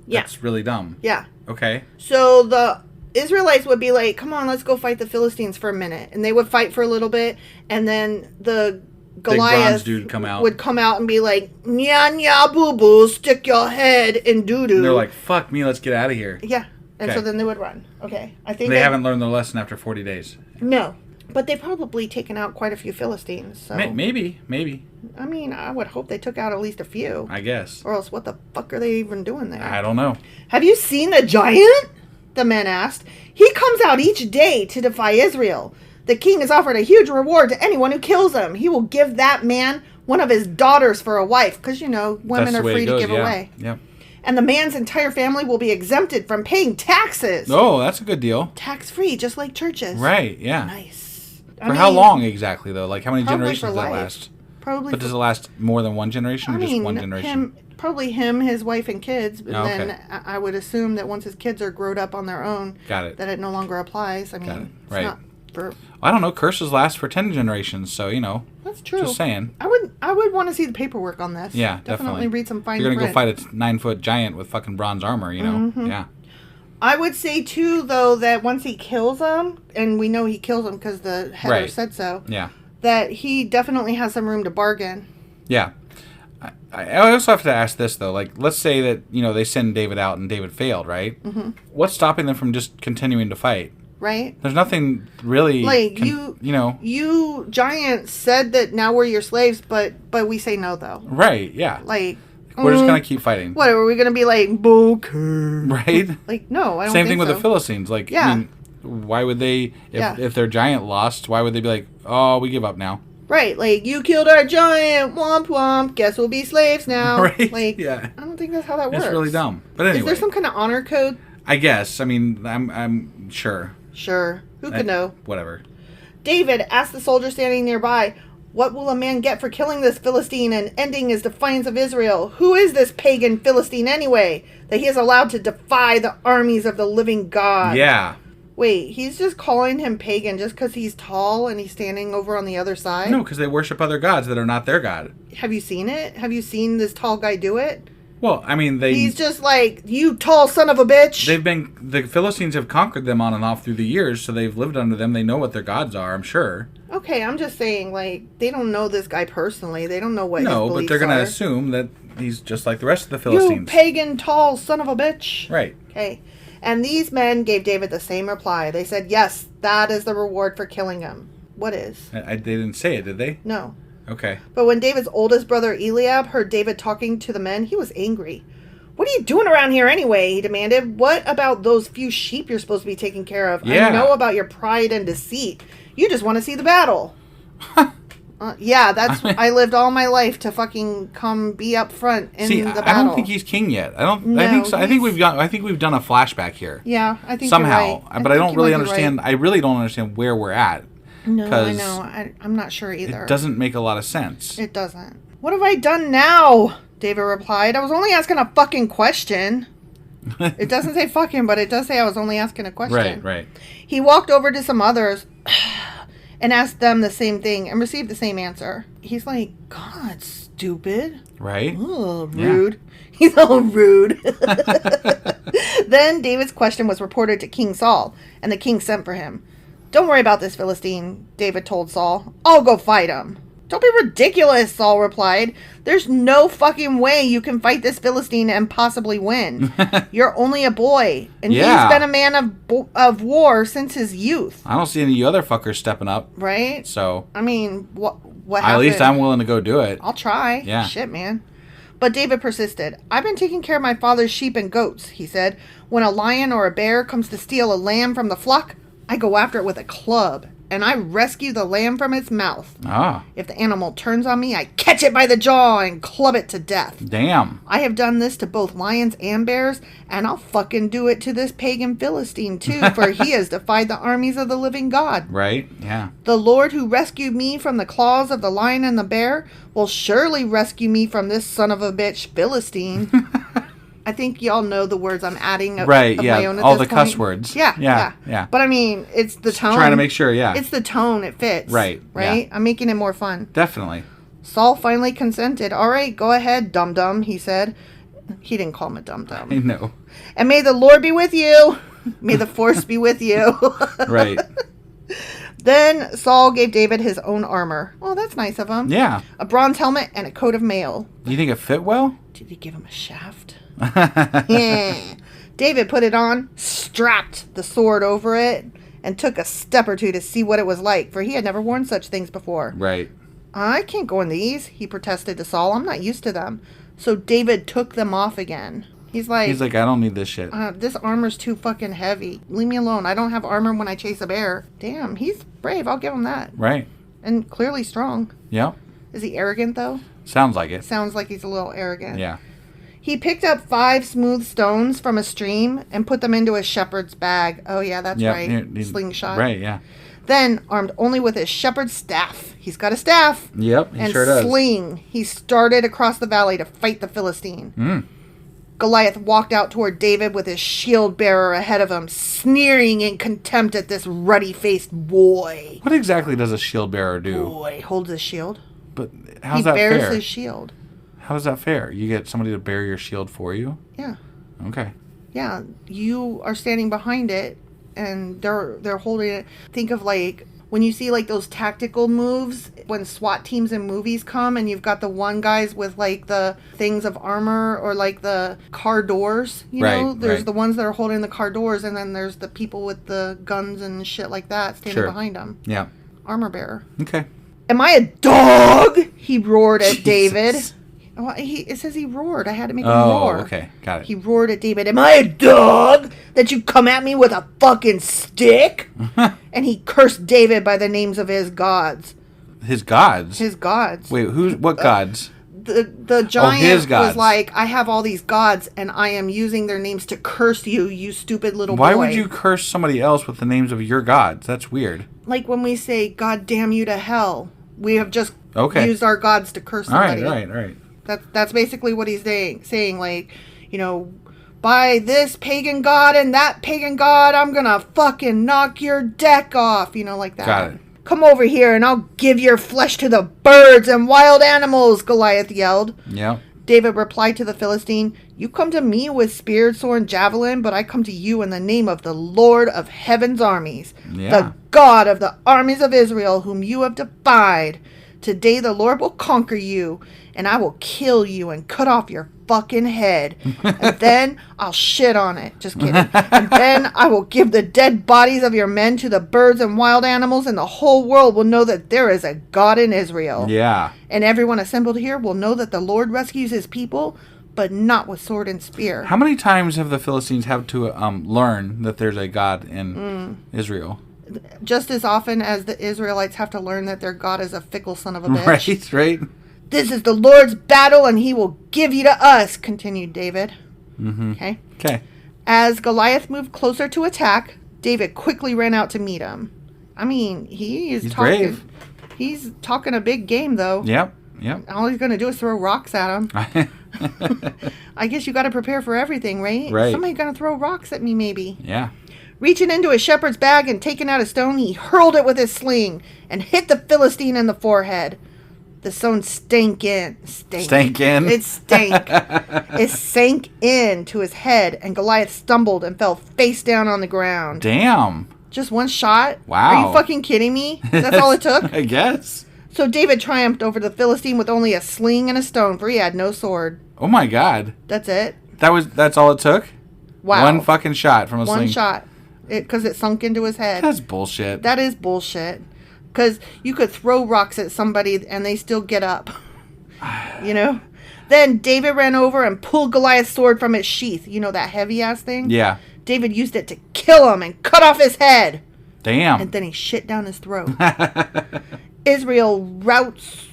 Yeah. That's really dumb. Yeah. Okay. So the Israelites would be like, come on, let's go fight the Philistines for a minute. And they would fight for a little bit. And then the Goliath dude would come out and be like, nya, nya, boo-boo, stick your head in doo-doo. And they're like, fuck me, let's get out of here. Yeah. And so then they would run. Okay. I think they haven't learned their lesson after 40 days. No. But they've probably taken out quite a few Philistines. So. Maybe. I mean, I would hope they took out at least a few. I guess. Or else what the fuck are they even doing there? I don't know. Have you seen the giant? The men asked. He comes out each day to defy Israel. The king has offered a huge reward to anyone who kills him. He will give that man one of his daughters for a wife. Because, women are free to give away. Yep. And the man's entire family will be exempted from paying taxes. Oh, that's a good deal. Tax-free, just like churches. Right, yeah. Nice. For how long exactly, though? Like, how many generations does that last? Probably. But does it last more than one generation or just one generation? Probably him, his wife, and kids. But then I would assume that once his kids are grown up on their own, that it no longer applies. I mean, it's not for... I don't know. Curses last for 10 generations, so, That's true. Just saying. I would want to see the paperwork on this. Yeah, definitely. Read some fine print. You're going to go fight a 9-foot giant with fucking bronze armor, Mm-hmm. Yeah. I would say, too, though, that once he kills them, and we know he kills them because the header said so, that he definitely has some room to bargain. Yeah. I also have to ask this, though. Like, let's say that, they send David out and David failed, right? Mm-hmm. What's stopping them from just continuing to fight? Right? There's nothing really... Like, you giants said that now we're your slaves, but we say no, though. Right, yeah. Like... We're just going to keep fighting. What, are we going to be like, okay? Right? Like, no, I don't Same think thing with so. the Philistines. Like, I mean, why would they, if their giant lost, why would they be like, oh, we give up now? Right, like, you killed our giant, womp womp, guess we'll be slaves now. Right? Like, I don't think that's how that works. It's really dumb. But anyway. Is there some kind of honor code? I guess. I mean, I'm sure. Sure. Who could know? Whatever. David asked the soldier standing nearby, what will a man get for killing this Philistine and ending his defiance of Israel? Who is this pagan Philistine anyway, that he is allowed to defy the armies of the living God? Yeah. Wait, he's just calling him pagan just because he's tall and he's standing over on the other side? No, because they worship other gods that are not their god. Have you seen it? Have you seen this tall guy do it? Well, I mean, He's just like, you tall son of a bitch. The Philistines have conquered them on and off through the years, so they've lived under them. They know what their gods are, I'm sure. Okay, I'm just saying, like, they don't know this guy personally. They don't know what his beliefs but they're going to are. assume that he's just like the rest of the Philistines. You pagan tall son of a bitch. Right. Okay. And these men gave David the same reply. They said, yes, that is the reward for killing him. What is? They didn't say it, did they? No. Okay. But when David's oldest brother Eliab heard David talking to the men, he was angry. What are you doing around here anyway? He demanded. What about those few sheep you're supposed to be taking care of? Yeah. I know about your pride and deceit. You just want to see the battle. Yeah, I lived all my life to fucking come be up front in the battle. I don't think he's king yet. I think so. I think we've done a flashback here. Yeah, I think somehow, you're right. but I don't really understand. Right. I really don't understand where we're at. No, I know. I'm not sure either. It doesn't make a lot of sense. It doesn't. What have I done now? David replied. I was only asking a fucking question. It doesn't say fucking, but it does say I was only asking a question. Right. He walked over to some others and asked them the same thing and received the same answer. He's like, God, stupid. Right? Oh, rude. Yeah. He's all rude. Then David's question was reported to King Saul, and the king sent for him. Don't worry about this Philistine, David told Saul. I'll go fight him. Don't be ridiculous, Saul replied. There's no fucking way you can fight this Philistine and possibly win. You're only a boy, and he's been a man of war since his youth. I don't see any other fuckers stepping up. Right? So, I mean, what happened? At least I'm willing to go do it. I'll try. Yeah. Shit, man. But David persisted. I've been taking care of my father's sheep and goats, he said. When a lion or a bear comes to steal a lamb from the flock, I go after it with a club, and I rescue the lamb from its mouth. Ah. If the animal turns on me, I catch it by the jaw and club it to death. Damn. I have done this to both lions and bears, and I'll fucking do it to this pagan Philistine too, for he has defied the armies of the living God. Right, yeah. The Lord who rescued me from the claws of the lion and the bear will surely rescue me from this son of a bitch Philistine. I think y'all know the words I'm adding of my own at all this the point. cuss words. Yeah. But I mean, it's the tone. Trying to make sure, yeah. It's the tone, it fits. Right. Yeah. I'm making it more fun. Definitely. Saul finally consented. All right, go ahead, dum-dum, he said. He didn't call him a dum-dum. I know. And may the Lord be with you. May the force be with you. Right. Then Saul gave David his own armor. Oh, that's nice of him. Yeah. A bronze helmet and a coat of mail. Do you think it fit well? Did he give him a shaft? Yeah. David put it on, strapped the sword over it, and took a step or two to see what it was like, for he had never worn such things before. Right. I can't go in these, he protested to Saul. I'm not used to them. So David took them off again. He's like, I don't need this shit. This armor's too fucking heavy. Leave me alone. I don't have armor when I chase a bear. Damn, he's brave. I'll give him that. Right. And clearly strong. Yep. Is he arrogant, though? Sounds like it. Sounds like he's a little arrogant. Yeah. He picked up 5 smooth stones from a stream and put them into a shepherd's bag. Oh, yeah, that's right. Slingshot. Right, yeah. Then, armed only with his shepherd's staff. He's got a staff. Yep, he sure does. And sling. He started across the valley to fight the Philistine. Goliath walked out toward David with his shield bearer ahead of him, sneering in contempt at this ruddy-faced boy. What exactly does a shield bearer do? Boy holds his shield. But how's that fair? He bears his shield. How is that fair? You get somebody to bear your shield for you? Yeah. Okay. Yeah, you are standing behind it, and they're holding it. Think of like when you see like those tactical moves when SWAT teams in movies come, and you've got the one guys with like the things of armor or like the car doors. You know, there's the ones that are holding the car doors, and then there's the people with the guns and shit like that standing behind them. Yeah. Armor bearer. Okay. Am I a dog? He roared at David. Oh, it says he roared. I had to make him roar. Oh, okay. Got it. He roared at David. Am I a dog that you come at me with a fucking stick? And he cursed David by the names of his gods. His gods? His gods. Wait, what gods? The giant gods. was like, I have all these gods, and I am using their names to curse you, you stupid little boy. Why would you curse somebody else with the names of your gods? That's weird. Like when we say, God damn you to hell. We have just used our gods to curse somebody. All right. That's basically what he's saying. Like, you know, by this pagan god and that pagan god, I'm gonna fucking knock your deck off. Like that. Got it. Come over here and I'll give your flesh to the birds and wild animals, Goliath yelled. Yeah. David replied to the Philistine, you come to me with spear, sword, and javelin, but I come to you in the name of the Lord of heaven's armies, the God of the armies of Israel, whom you have defied. Today the Lord will conquer you, and I will kill you and cut off your fucking head. And then I'll shit on it. Just kidding. And then I will give the dead bodies of your men to the birds and wild animals, and the whole world will know that there is a God in Israel. Yeah. And everyone assembled here will know that the Lord rescues his people, but not with sword and spear. How many times have the Philistines had to learn that there's a God in Israel? Just as often as the Israelites have to learn that their God is a fickle son of a bitch. Right. This is the Lord's battle, and he will give you to us, continued David. Mm-hmm. Okay. As Goliath moved closer to attack, David quickly ran out to meet him. I mean, he's talking. Brave. He's talking a big game, though. Yep. All he's going to do is throw rocks at him. I guess you got to prepare for everything, right? Right. Somebody's going to throw rocks at me, maybe. Yeah. Reaching into his shepherd's bag and taking out a stone, he hurled it with his sling and hit the Philistine in the forehead. The stone stank in. Stank in? It stank. It sank in to his head, and Goliath stumbled and fell face down on the ground. Damn. Just one shot? Wow. Are you fucking kidding me? That's all it took? I guess. So David triumphed over the Philistine with only a sling and a stone, for he had no sword. Oh my God. That's it? That's all it took? Wow. One fucking shot from a sling. One shot. Because it sunk into his head. That's bullshit. That is bullshit. Because you could throw rocks at somebody and they still get up. Then David ran over and pulled Goliath's sword from its sheath. That heavy-ass thing? Yeah. David used it to kill him and cut off his head. Damn. And then he shit down his throat. Israel routs...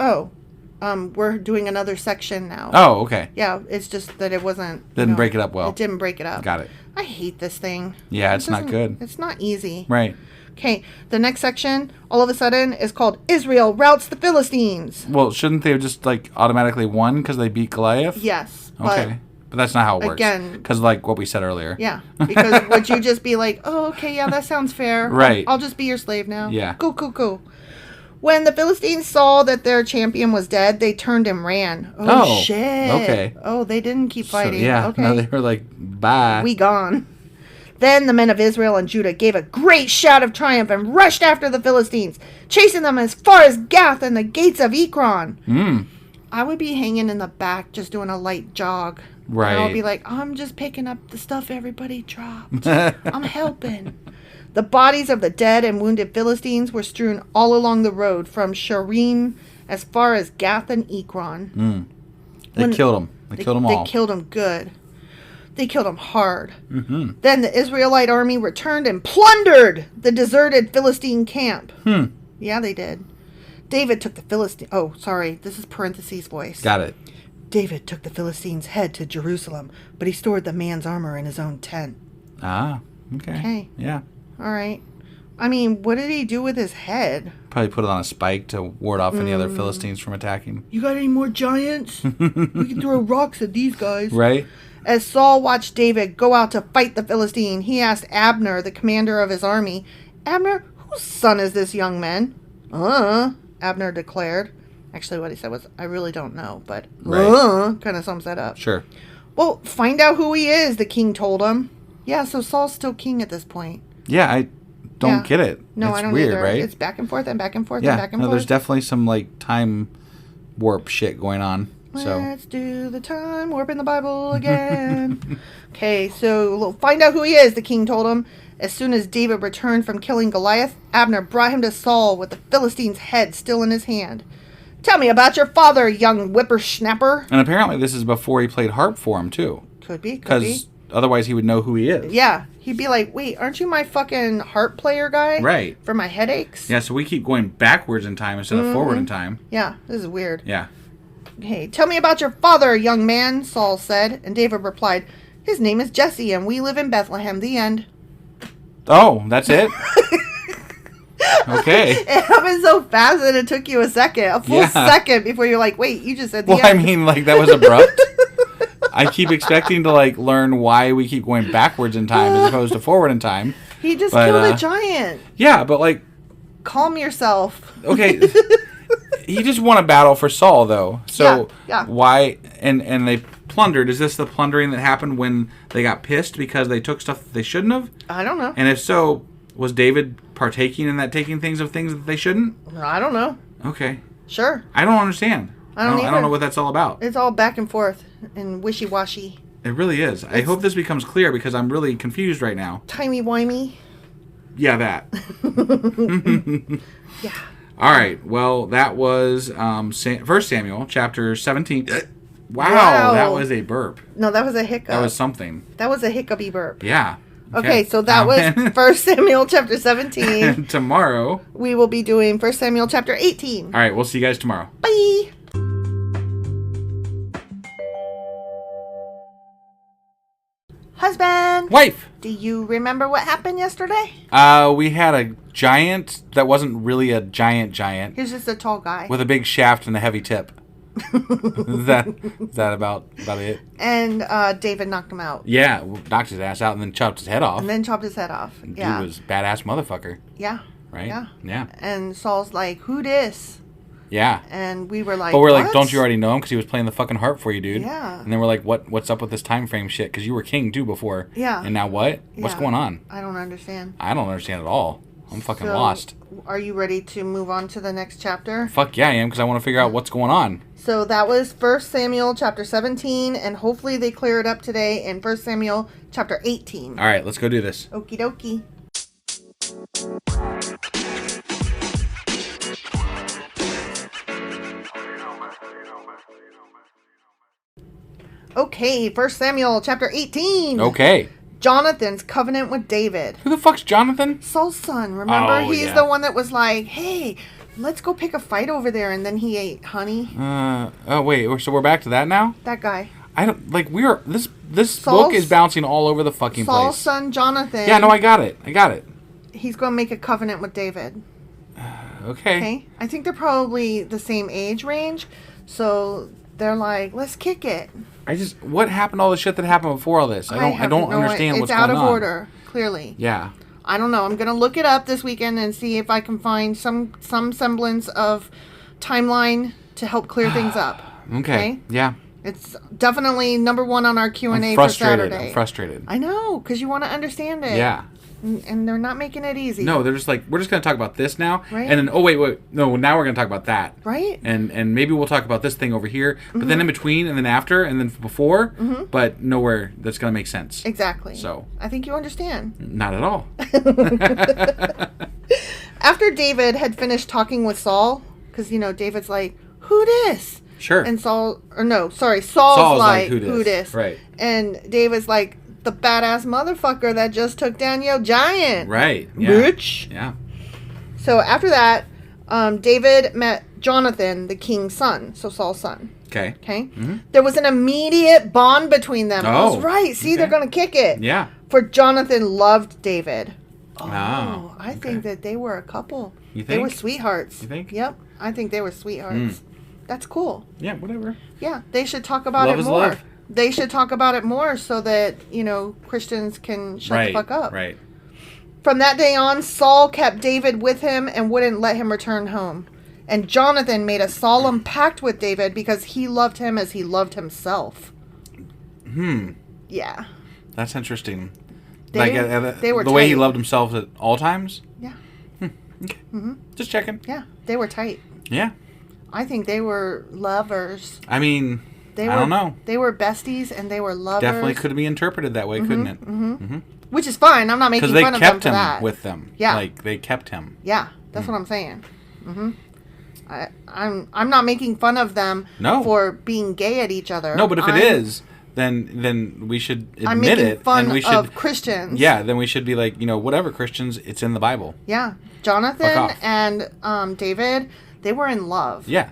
we're doing another section now. Oh, okay. Yeah, it's just that it wasn't... Didn't break it up well. It didn't break it up. Got it. I hate this thing. Yeah, it's not good. It's not easy. Right. Okay, the next section, all of a sudden, is called Israel Routs the Philistines. Well, shouldn't they have just, automatically won because they beat Goliath? Yes. Okay. But that's not how it works. Again. Because, what we said earlier. Yeah. Because would you just be like, oh, okay, yeah, that sounds fair. Right. I'll just be your slave now. Yeah. Cool. When the Philistines saw that their champion was dead, they turned and ran. Oh, shit. Okay. Oh, they didn't keep fighting. So, yeah. Okay. No, they were like, bye. We gone. Then the men of Israel and Judah gave a great shout of triumph and rushed after the Philistines, chasing them as far as Gath and the gates of Ekron. I would be hanging in the back just doing a light jog. Right. And I would be like, I'm just picking up the stuff everybody dropped. I'm helping. The bodies of the dead and wounded Philistines were strewn all along the road from Sharim as far as Gath and Ekron. They killed them. They killed them all. They killed them good. They killed them hard. Mm-hmm. Then the Israelite army returned and plundered the deserted Philistine camp. Yeah, they did. David took the Philistine... Oh, sorry. This is parentheses voice. Got it. David took the Philistine's head to Jerusalem, but he stored the man's armor in his own tent. Ah, okay. Okay. Yeah. All right. I mean, what did he do with his head? Probably put it on a spike to ward off any other Philistines from attacking. You got any more giants? We can throw rocks at these guys. Right. As Saul watched David go out to fight the Philistine, he asked Abner, the commander of his army, Abner, whose son is this young man? Abner declared. Actually, what he said was, I really don't know, but kind of sums that up. Sure. Well, find out who he is, the king told him. Yeah, so Saul's still king at this point. Yeah, I don't get it. No, it's I don't weird, either. right? It's back and forth and back and forth yeah, and back and forth. There's definitely some time warp shit going on. So let's do the time warp in the Bible again. Okay, so we'll find out who he is, the king told him. As soon as David returned from killing Goliath, Abner brought him to Saul with the Philistine's head still in his hand. Tell me about your father, young whippersnapper. And apparently this is before he played harp for him, too. Could be. Because otherwise he would know who he is. Yeah. He'd be like, wait, aren't you my fucking harp player guy? Right. For my headaches? Yeah, so we keep going backwards in time instead of forward in time. Yeah, this is weird. Yeah. Hey, tell me about your father, young man, Saul said. And David replied, his name is Jesse, and we live in Bethlehem. The end. Oh, that's it? Okay. It happened so fast that it took you a full second before you're like, wait, you just said the end. I mean, that was abrupt. I keep expecting to like learn why we keep going backwards in time as opposed to forward in time. He just killed a giant. Yeah, but like, calm yourself. Okay, he just won a battle for Saul though. So why? And they plundered. Is this the plundering that happened when they got pissed because they took stuff that they shouldn't have? I don't know. And if so, was David partaking in that taking things that they shouldn't? I don't know. Okay. Sure. I don't understand. I don't know what that's all about. It's all back and forth and wishy-washy. It really is. I hope this becomes clear because I'm really confused right now. Timey-wimey. Yeah, that. Yeah. All right. Well, that was 1 Samuel chapter 17. Wow, that was a burp. No, that was a hiccup. That was something. That was a hiccupy burp. Yeah. Okay, so that was 1 Samuel chapter 17. Tomorrow, we will be doing 1 Samuel chapter 18. All right, we'll see you guys tomorrow. Bye. Husband. Wife. Do you remember what happened yesterday? We had a giant that wasn't really a giant. He was just a tall guy. With a big shaft and a heavy tip. is that about it? And David knocked him out. Yeah, knocked his ass out and then chopped his head off. Dude was badass motherfucker. Yeah. Right? Yeah. And Saul's like, who dis? Yeah. And we were like, but we're what? like, don't you already know him? Because he was playing the fucking harp for you, dude. Yeah. And then we're like, what's up with this time frame shit? Because you were king, too, before. Yeah. And now what? Yeah. What's going on? I don't understand. I don't understand at all. I'm fucking lost. Are you ready to move on to the next chapter? Fuck yeah, I am, because I want to figure out what's going on. So that was 1 Samuel chapter 17, and hopefully they clear it up today in 1 Samuel chapter 18. All right, let's go do this. Okie dokie. Okay, 1 Samuel chapter 18. Okay. Jonathan's covenant with David. Who the fuck's Jonathan? Saul's son. Remember? Oh, He's the one that was like, hey, let's go pick a fight over there. And then he ate honey. Wait. So we're back to that now? That guy. I don't, like, this book is bouncing all over the fucking place. Saul's son, Jonathan. Yeah, no, I got it. He's going to make a covenant with David. Okay. I think they're probably the same age range. So they're like, let's kick it. What happened to all the shit that happened before all this? I don't understand what's going on. It's out of order, clearly. Yeah. I don't know. I'm going to look it up this weekend and see if I can find some semblance of timeline to help clear things up. Okay. Yeah. It's definitely number one on our Q&A for Saturday. I'm frustrated. I know, because you want to understand it. Yeah. And they're not making it easy. No, they're just like, we're just going to talk about this now. Right. And then, wait. No, now we're going to talk about that. Right. And maybe we'll talk about this thing over here. But then in between, and then after, and then before. But nowhere that's going to make sense. Exactly. So. I think you understand. Not at all. After David had finished talking with Saul, because, David's like, who dis? Sure. And Saul's like, who dis? Right. And David's like, the badass motherfucker that just took down your giant. Right. Yeah. Bitch. Yeah. So after that, David met Jonathan, the king's son. So Saul's son. Okay. Mm-hmm. There was an immediate bond between them. Oh. That's right. See, they're going to kick it. Yeah. For Jonathan loved David. Oh. I think that they were a couple. You think? They were sweethearts. You think? Yep. I think they were sweethearts. That's cool. Yeah, whatever. Yeah. They should talk about love it is more. Love. They should talk about it more so that, Christians can shut the fuck up. Right. From that day on, Saul kept David with him and wouldn't let him return home. And Jonathan made a solemn pact with David because he loved him as he loved himself. Yeah. That's interesting. They were the tight. way he loved himself at all times? Yeah. Okay. Mm-hmm. Just checking. Yeah. They were tight. Yeah. I think they were lovers. I mean, I don't know. They were besties and they were lovers. Definitely could be interpreted that way, couldn't it? Mm-hmm. Which is fine. I'm not making fun of them for that. Because they kept him with them. Yeah. Like, they kept him. Yeah. That's what I'm saying. Mm-hmm. I'm not making fun of them for being gay at each other. No, but if it is, then we should admit I'm making it. fun and we should, of Christians. Yeah, then we should be like, whatever, Christians, it's in the Bible. Yeah. Jonathan and David, they were in love. Yeah.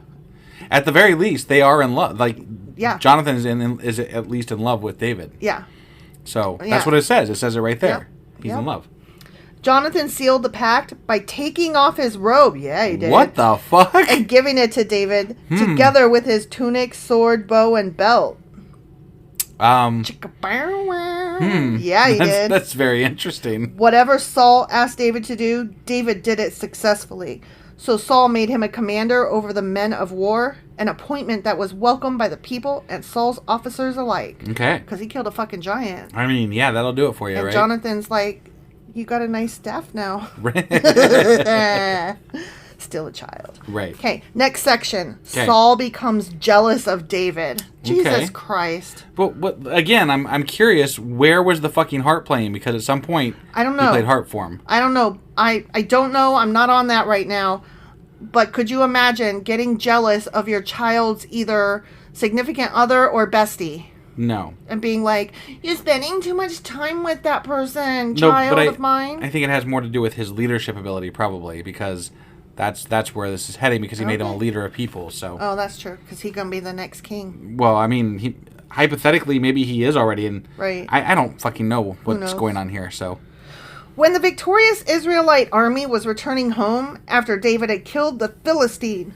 At the very least, they are in love. Like, yeah. Jonathan is at least in love with David. Yeah. So that's what it says. It says it right there. Yep. He's in love. Jonathan sealed the pact by taking off his robe. Yeah, he did. What the fuck? And giving it to David together with his tunic, sword, bow, and belt. Yeah, he did. That's very interesting. Whatever Saul asked David to do, David did it successfully. So Saul made him a commander over the men of war, an appointment that was welcomed by the people and Saul's officers alike. Okay. Because he killed a fucking giant. I mean, yeah, that'll do it for you, and right? Jonathan's like, you got a nice staff now. Still a child. Right. Okay, next section. Okay. Saul becomes jealous of David. Jesus Christ. But again, I'm curious, where was the fucking harp playing? Because at some point, I don't know. He played harp for him. I don't know. I don't know. I'm not on that right now. But could you imagine getting jealous of your child's either significant other or bestie? No. And being like, you're spending too much time with that person, child of mine? I think it has more to do with his leadership ability, probably, because that's where this is heading, because he made him a leader of people. So. Oh, that's true, because he's going to be the next king. Well, I mean, hypothetically, maybe he is already in. Right. I don't fucking know what's going on here, so. When the victorious Israelite army was returning home after David had killed the Philistine.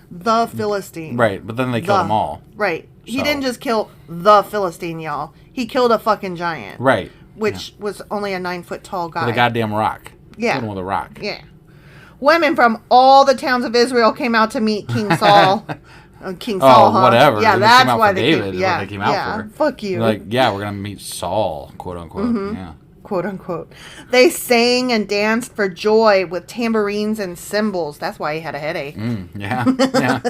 Right, but then they killed them all. Right. So. He didn't just kill the Philistine, y'all. He killed a fucking giant. Right. Which was only a 9-foot tall guy. With a goddamn rock. Yeah. Killed him with a rock. Yeah. Women from all the towns of Israel came out to meet King Saul. King Saul, huh? Whatever. Yeah, that's why they came. Yeah, what they came out for. Fuck you. They're like, yeah, we're gonna meet Saul, quote unquote. Mm-hmm. Yeah. Quote unquote. They sang and danced for joy with tambourines and cymbals. That's why he had a headache. Yeah.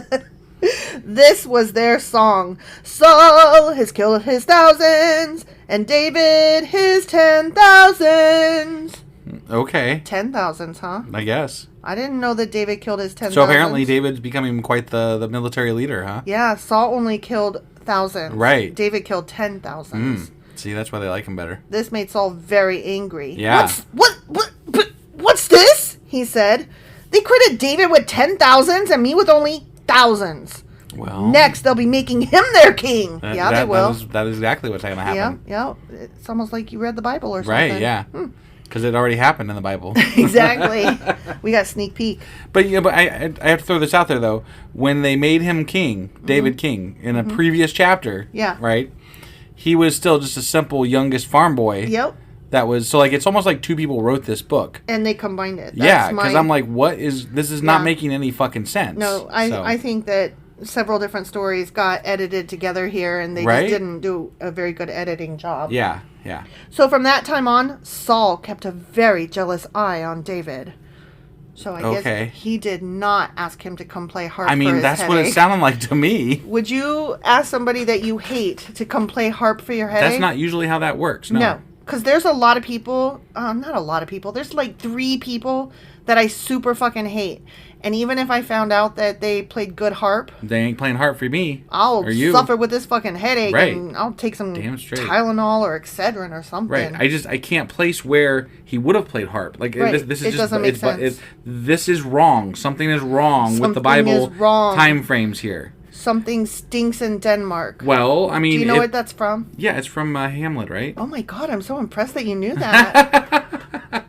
This was their song. Saul has killed his thousands, and David his 10,000s. Okay. 10,000s, huh? I guess. I didn't know that David killed his 10,000s. So apparently David's becoming quite the military leader, huh? Yeah, Saul only killed thousands. Right. David killed 10,000s. See, that's why they like him better. This made Saul very angry. Yeah. What's this? He said. They credit David with 10,000s and me with only thousands. Well, next, they'll be making him their king. They will. That is exactly what's going to happen. Yeah. It's almost like you read the Bible or something. Right, yeah. Because it already happened in the Bible. Exactly. We got a sneak peek. But I have to throw this out there, though. When they made him king, David king, in a previous chapter, right, he was still just a simple youngest farm boy. Yep. That was, so, like, it's almost like two people wrote this book. And they combined it. Because I'm like, this is not making any fucking sense. No, I think that several different stories got edited together here, and they just didn't do a very good editing job. Yeah. So from that time on, Saul kept a very jealous eye on David. So I guess he did not ask him to come play harp. I mean, that's what it sounded like to me. Would you ask somebody that you hate to come play harp for your headache? That's not usually how that works. No. Because there's a lot of people, not a lot of people, there's like 3 people that I super fucking hate. And even if I found out that they played good harp, they ain't playing harp for me. I'll suffer with this fucking headache, and I'll take some Tylenol or Excedrin or something. Right. I can't place where he would have played harp. Like this is doesn't make sense. This is wrong. Something is wrong with the Bible time frames here. Something stinks in Denmark. Well, I mean, do you know what that's from? Yeah, it's from Hamlet, right? Oh my God, I'm so impressed that you knew that.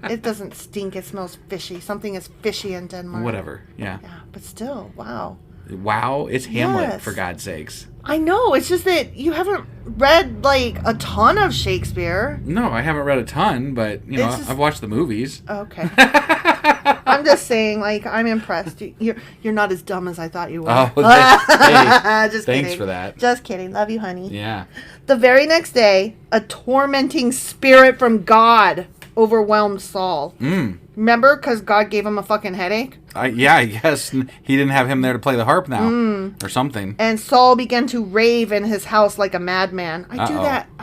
It doesn't stink. It smells fishy. Something is fishy in Denmark. Whatever. Yeah. Yeah, but still, wow. Wow, it's Hamlet, for God's sakes. I know. It's just that you haven't read, like, a ton of Shakespeare. No, I haven't read a ton, but, I've watched the movies. Okay. I'm just saying, like, I'm impressed. You're not as dumb as I thought you were. Oh, just thanks kidding. for that. Just kidding. Love you, honey. Yeah. The very next day, a tormenting spirit from God overwhelmed Saul. Remember? Because God gave him a fucking headache? I guess. He didn't have him there to play the harp now. Or something. And Saul began to rave in his house like a madman. I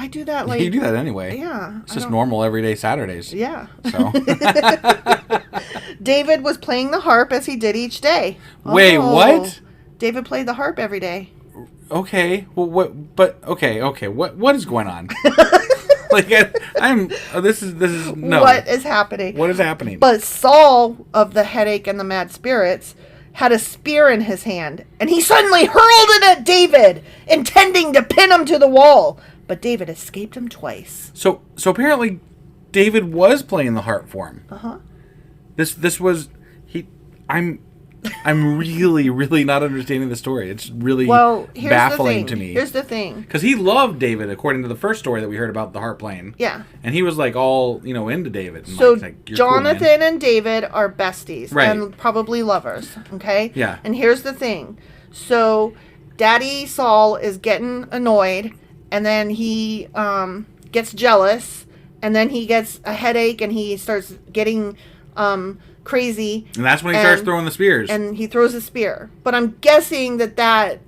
do that like... You do that anyway. Yeah. It's just normal everyday Saturdays. Yeah. So... David was playing the harp as he did each day. Wait, what? David played the harp every day. Okay. Well, what? But okay. What is going on? Like this is no. What is happening? What is happening? But Saul of the headache and the mad spirits had a spear in his hand, and he suddenly hurled it at David, intending to pin him to the wall. But David escaped him twice. So apparently, David was playing the harp for him. Uh-huh. This was he. I'm really, really not understanding the story. It's really baffling to me. Here's the thing. Because he loved David, according to the first story that we heard about the harp playing. Yeah. And he was like all, into David. And so Jonathan cool, and David are besties. Right. And probably lovers. Okay? Yeah. And here's the thing. So Daddy Saul is getting annoyed. And then he gets jealous. And then he gets a headache. And he starts getting... crazy. And that's when he starts throwing the spears. And he throws a spear. But I'm guessing that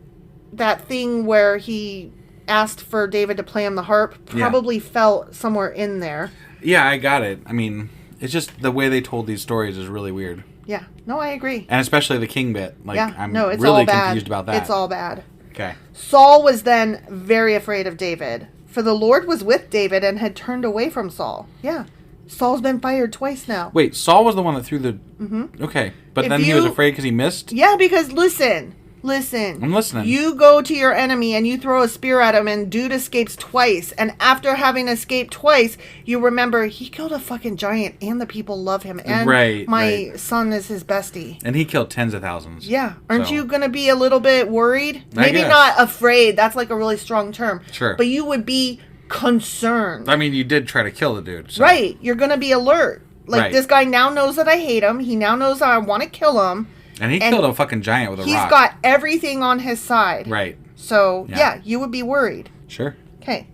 thing where he asked for David to play him the harp probably fell somewhere in there. Yeah, I got it. I mean, it's just the way they told these stories is really weird. Yeah. No, I agree. And especially the king bit. I'm it's really all bad. confused about that. It's all bad. Okay. Saul was then very afraid of David. For the Lord was with David and had turned away from Saul. Yeah. Saul's been fired twice now. Wait, Saul was the one that threw the... Mm-hmm. Okay, but then he was afraid because he missed? Yeah, because listen. I'm listening. You go to your enemy and you throw a spear at him and dude escapes twice. And after having escaped twice, you remember he killed a fucking giant and the people love him. And my son is his bestie. And he killed tens of thousands. Yeah. Aren't you going to be a little bit worried? Maybe not afraid. That's like a really strong term. Sure. But you would be... concerned. I mean, you did try to kill the dude. So. Right. You're going to be alert. This guy now knows that I hate him. He now knows I want to kill him. And he killed a fucking giant with a rock. He's got everything on his side. Right. So, you would be worried. Sure. Okay.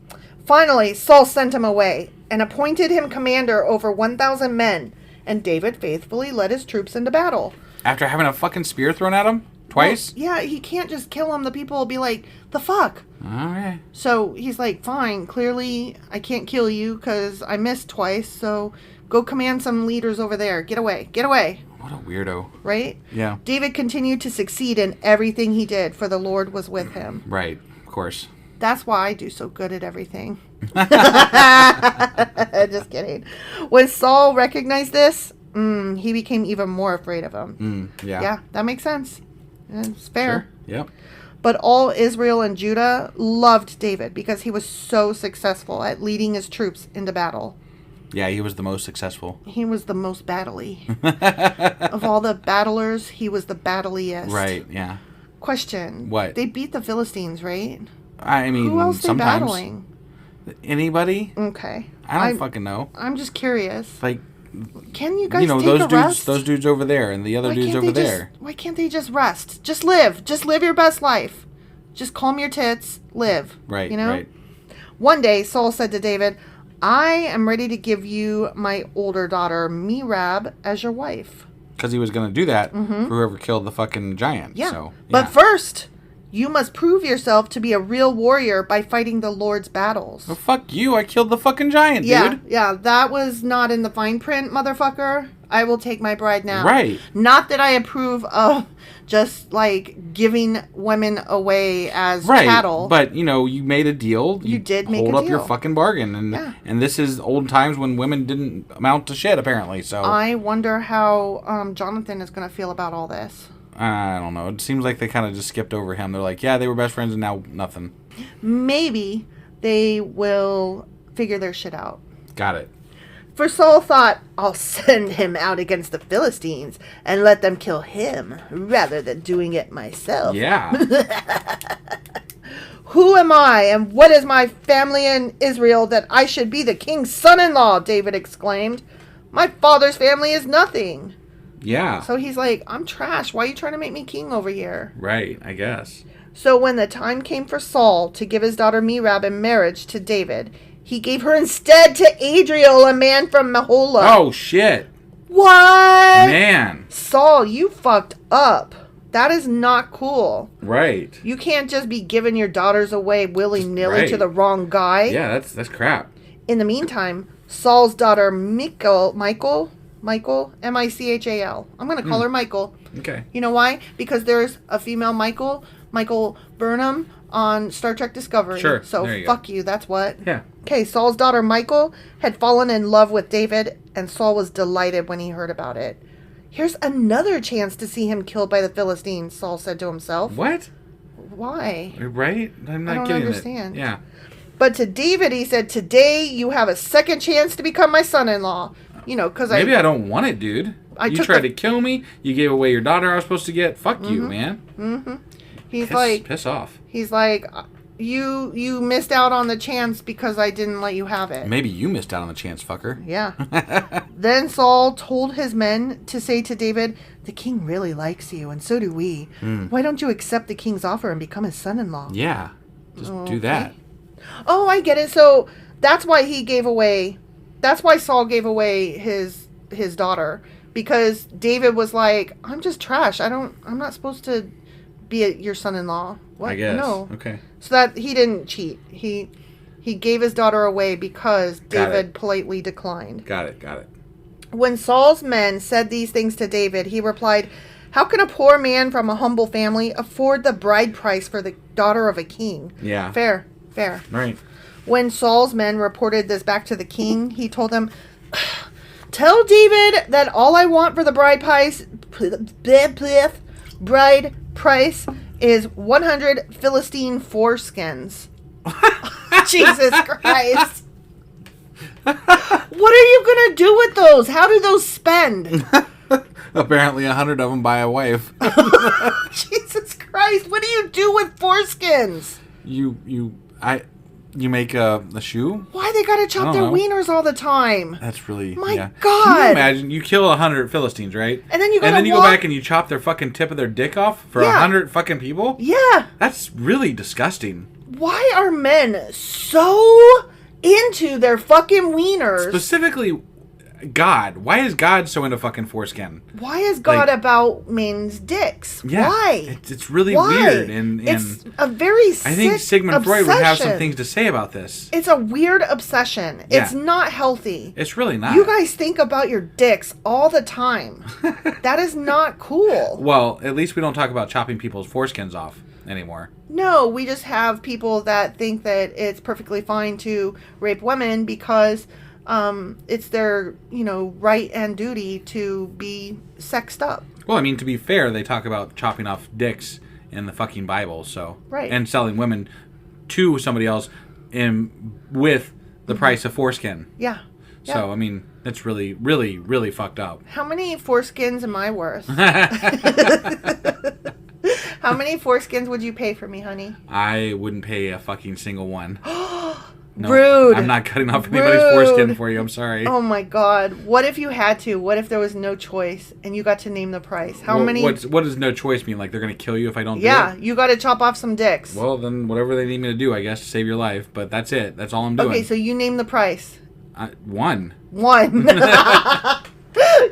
Finally, Saul sent him away and appointed him commander over 1,000 men. And David faithfully led his troops into battle. After having a fucking spear thrown at him? Twice? Well, yeah, he can't just kill him. The people will be like, the fuck? All right. So he's like, fine, clearly I can't kill you because I missed twice, so go command some leaders over there. Get away. Get away. What a weirdo. Right? Yeah. David continued to succeed in everything he did, for the Lord was with him. Right. Of course. That's why I do so good at everything. Just kidding. When Saul recognized this, he became even more afraid of him. Yeah. Yeah, that makes sense. It's fair. Sure. Yep. But all Israel and Judah loved David because he was so successful at leading his troops into battle. Yeah, he was the most successful. He was the most battley. Of all the battlers, he was the battleliest. Right, yeah. Question. What? They beat the Philistines, right? I mean, who else sometimes. They battling? Anybody? Okay. I don't fucking know. I'm just curious. Like... Can you guys take those a rest? Those dudes over there and the other dudes over there. Why can't they just rest? Just live. Just live your best life. Just calm your tits. Live. Right, right. One day, Saul said to David, I am ready to give you my older daughter, Merab, as your wife. Because he was going to do that for whoever killed the fucking giant. Yeah. So, But first... you must prove yourself to be a real warrior by fighting the Lord's battles. Well, fuck you. I killed the fucking giant, dude. Yeah, that was not in the fine print, motherfucker. I will take my bride now. Right. Not that I approve of just, giving women away as cattle. But, you made a deal. You did make a deal. Hold up your fucking bargain. And this is old times when women didn't amount to shit, apparently. So I wonder how Jonathan is going to feel about all this. I don't know. It seems like they kind of just skipped over him. They're like, yeah, they were best friends and now nothing. Maybe they will figure their shit out. Got it. For Saul thought, I'll send him out against the Philistines and let them kill him rather than doing it myself. Yeah. Who am I and what is my family in Israel that I should be the king's son-in-law? David exclaimed. My father's family is nothing. Yeah. So he's like, I'm trash. Why are you trying to make me king over here? Right, I guess. So when the time came for Saul to give his daughter Merab in marriage to David, he gave her instead to Adriel, a man from Meholah. Oh, shit. What? Man. Saul, you fucked up. That is not cool. Right. You can't just be giving your daughters away willy-nilly to the wrong guy. Yeah, that's crap. In the meantime, Saul's daughter Michal, M-I-C-H-A-L. I'm going to call her Michael. Okay. You know why? Because there's a female Michael Burnham on Star Trek Discovery. Sure. So fuck you, that's what. Yeah. Okay, Saul's daughter Michael had fallen in love with David, and Saul was delighted when he heard about it. Here's another chance to see him killed by the Philistines, Saul said to himself. What? Why? Right? I'm not I don't getting understand. it. Yeah. But to David, he said, today you have a second chance to become my son-in-law. Because maybe I don't want it, dude. You tried to kill me. You gave away your daughter I was supposed to get. Fuck you, man. Mm-hmm. Piss off. He's like, you missed out on the chance because I didn't let you have it. Maybe you missed out on the chance, fucker. Yeah. Then Saul told his men to say to David, the king really likes you, and so do we. Why don't you accept the king's offer and become his son-in-law? Yeah. Just do that. Oh, I get it. So that's why Saul gave away his daughter, because David was like, I'm just trash. I'm not supposed to be your son-in-law. What? I guess. No. Okay. So that he didn't cheat. He gave his daughter away because David politely declined. Got it. When Saul's men said these things to David, he replied, how can a poor man from a humble family afford the bride price for the daughter of a king? Yeah. Fair. Right. When Saul's men reported this back to the king, he told them, tell David that all I want for the bride price is 100 Philistine foreskins. Jesus Christ. What are you going to do with those? How do those spend? Apparently 100 of them buy a wife. Jesus Christ. What do you do with foreskins? You make a shoe? Why they gotta chop their wieners all the time? That's really... My God. Can you imagine? You kill 100 Philistines, right? And then you go back and you chop their fucking tip of their dick off for 100 fucking people? Yeah. That's really disgusting. Why are men so into their fucking wieners? Specifically, God. Why is God so into fucking foreskin? Why is God about men's dicks? Yeah, why? It's really weird. And it's a very sick I think Sigmund obsession. Freud would have some things to say about this. It's a weird obsession. Yeah. It's not healthy. It's really not. You guys think about your dicks all the time. That is not cool. Well, at least we don't talk about chopping people's foreskins off anymore. No, we just have people that think that it's perfectly fine to rape women because it's their, right and duty to be sexed up. Well, I mean, to be fair, they talk about chopping off dicks in the fucking Bible, so... Right. And selling women to somebody else with the price of foreskin. Yeah. So, I mean, that's really, really, really fucked up. How many foreskins am I worth? How many foreskins would you pay for me, honey? I wouldn't pay a fucking single one. No, rude. I'm not cutting off anybody's foreskin for you. I'm sorry. Oh my God. What if you had to? What if there was no choice and you got to name the price? How many? What does no choice mean? Like they're going to kill you if I don't do it? Yeah, you got to chop off some dicks. Well, then whatever they need me to do, I guess, to save your life. But that's it. That's all I'm doing. Okay, so you name the price. One.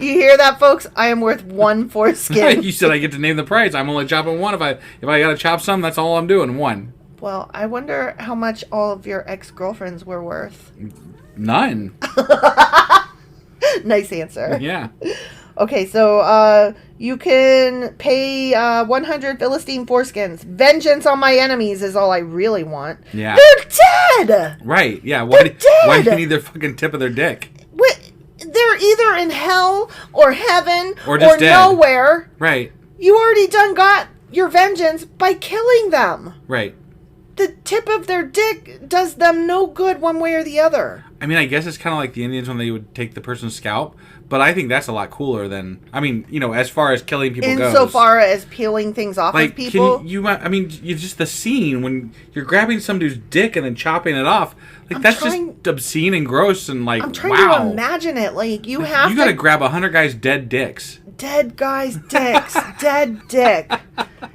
You hear that, folks? I am worth one foreskin. You said I get to name the price. I'm only chopping one. If I got to chop some, that's all I'm doing. One. Well, I wonder how much all of your ex-girlfriends were worth. None. Nice answer. Yeah. Okay, so you can pay 100 Philistine foreskins. Vengeance on my enemies is all I really want. Yeah. They're dead! Right, yeah. They're dead! Why do you need their fucking tip of their dick? They're either in hell or heaven or just dead. Nowhere. Right. You already got your vengeance by killing them. Right. The tip of their dick does them no good one way or the other. I mean, I guess it's kind of like the Indians when they would take the person's scalp, but I think that's a lot cooler than, I mean, as far as killing people goes. Insofar as peeling things off of people? You just the scene when you're grabbing some dude's dick and then chopping it off, just obscene and gross and I'm trying to imagine it. You got to grab 100 guys' dead dicks. Dead guys' dicks. Dead dick.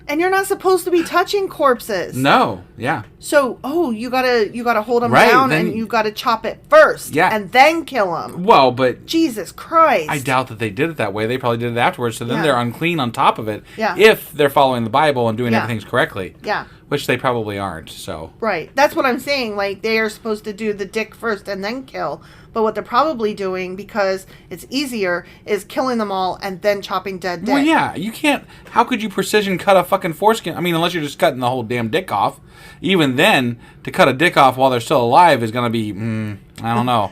And you're not supposed to be touching corpses. No, yeah. So, you gotta hold them down and you gotta chop it first. Yeah. And then kill them. Well, but... Jesus Christ. I doubt that they did it that way. They probably did it afterwards, so then they're unclean on top of it. Yeah. If they're following the Bible and doing everything correctly. Yeah. Which they probably aren't, so... Right. That's what I'm saying. They are supposed to do the dick first and then kill. But what they're probably doing, because it's easier, is killing them all and then chopping dead dick. Well, yeah. You can't... How could you precision cut a fucking foreskin? I mean, unless you're just cutting the whole damn dick off. Even then, to cut a dick off while they're still alive is going to be... I don't know.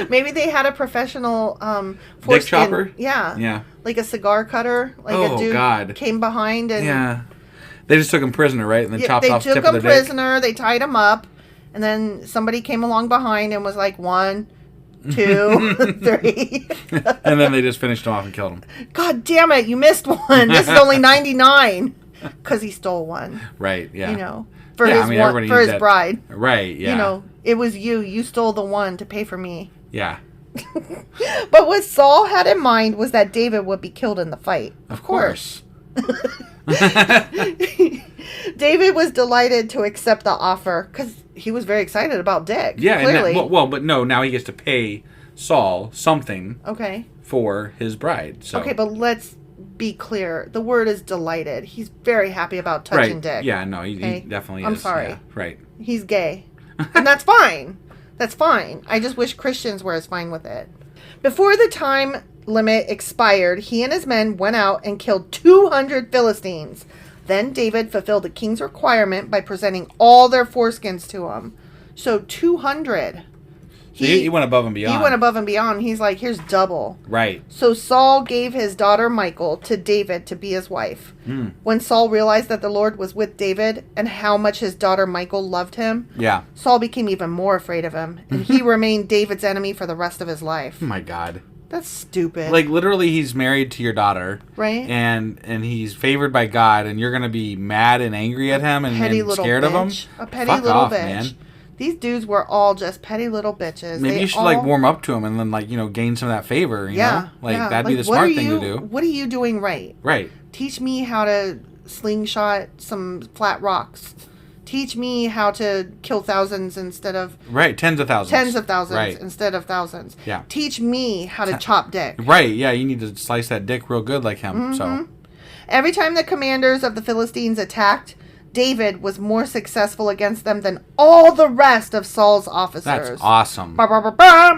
Maybe they had a professional foreskin. Dick chopper? Yeah. Yeah. Like a cigar cutter. A dude came behind and... Yeah. They just took him prisoner, right? And then chopped off the tip of their dick. They took him prisoner. They tied him up. And then somebody came along behind and was like, 1, 2, 3. And then they just finished him off and killed him. God damn it, you missed one. This is only 99. Because he stole one. Right, yeah. You know, for his bride. Right, yeah. You know, it was you. You stole the one to pay for me. Yeah. But what Saul had in mind was that David would be killed in the fight. Of course. David was delighted to accept the offer because he was very excited about Dick. Yeah, clearly. But no, now he gets to pay Saul something. Okay. For his bride. So. Okay, but let's be clear. The word is delighted. He's very happy about touching Dick. Yeah, no, he definitely is. I'm sorry. Yeah, right. He's gay. And that's fine. That's fine. I just wish Christians were as fine with it. Before the time limit expired, he and his men went out and killed 200 Philistines. Then David fulfilled the king's requirement by presenting all their foreskins to him. So 200. So he went above and beyond. He went above and beyond. He's like, here's double. Right. So Saul gave his daughter Michal to David to be his wife. When Saul realized that the Lord was with David and how much his daughter Michal loved him, Saul became even more afraid of him. And he remained David's enemy for the rest of his life. Oh my God. That's stupid. Like, literally, he's married to your daughter. Right. And he's favored by God, and you're going to be mad and angry at him and scared of him? A petty Fuck little off, bitch. Man. These dudes were all just petty little bitches. Maybe you should, warm up to him and then, gain some of that favor, you know? That'd be the smart thing to do. What are you doing right? Right. Teach me how to slingshot some flat rocks. Teach me how to kill thousands instead of... Right, tens of thousands. Instead of thousands. Yeah. Teach me how to chop dick. Right, yeah, you need to slice that dick real good like him, so... Every time the commanders of the Philistines attacked, David was more successful against them than all the rest of Saul's officers. That's awesome.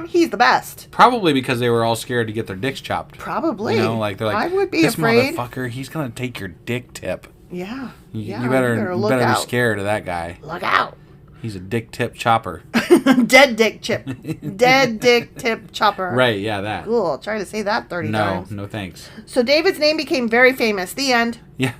He's the best. Probably because they were all scared to get their dicks chopped. Probably. You know, they're like, I would be this afraid. motherfucker, he's going to take your dick tip. Yeah. You better be scared of that guy. Look out. He's a dick tip chopper. Dead dick tip chopper. Right, yeah, that. Cool. I'll try to say that 30 times. No thanks. So David's name became very famous. The end. Yeah.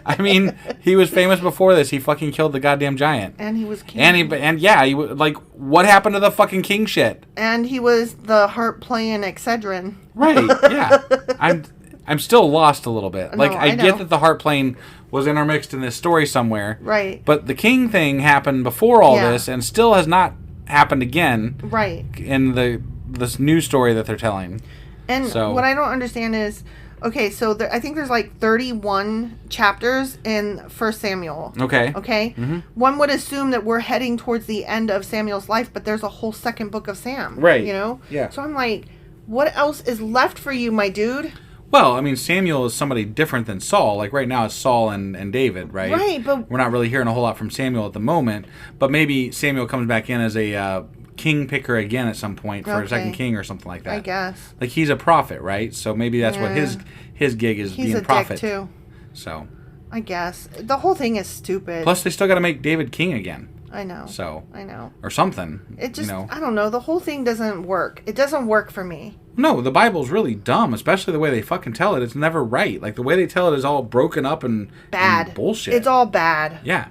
I mean, he was famous before this. He fucking killed the goddamn giant. And he was king. What happened to the fucking king shit? And he was the harp playing Excedrin. Right, yeah. I'm still lost a little bit. I get that the harp playing was intermixed in this story somewhere. Right. But the king thing happened before all this and still has not happened again. Right. In this new story that they're telling. And what I don't understand is, okay, so I think there's 31 chapters in 1 Samuel. Okay. Okay? Mm-hmm. One would assume that we're heading towards the end of Samuel's life, but there's a whole second book of Sam. Right. You know? Yeah. So I'm like, what else is left for you, my dude? Well, I mean, Samuel is somebody different than Saul. Right now it's Saul and David, right? Right, but... We're not really hearing a whole lot from Samuel at the moment, but maybe Samuel comes back in as a king picker again at some point for a second king or something like that. I guess. He's a prophet, right? So maybe that's what his gig is, being a prophet. He's a dick, too. So... I guess. The whole thing is stupid. Plus, they still got to make David king again. I know. So... I know. Or something. It just... I don't know. The whole thing doesn't work. It doesn't work for me. No, the Bible's really dumb, especially the way they fucking tell it. It's never right. The way they tell it is all broken up and bad. And bullshit. It's all bad. Yeah.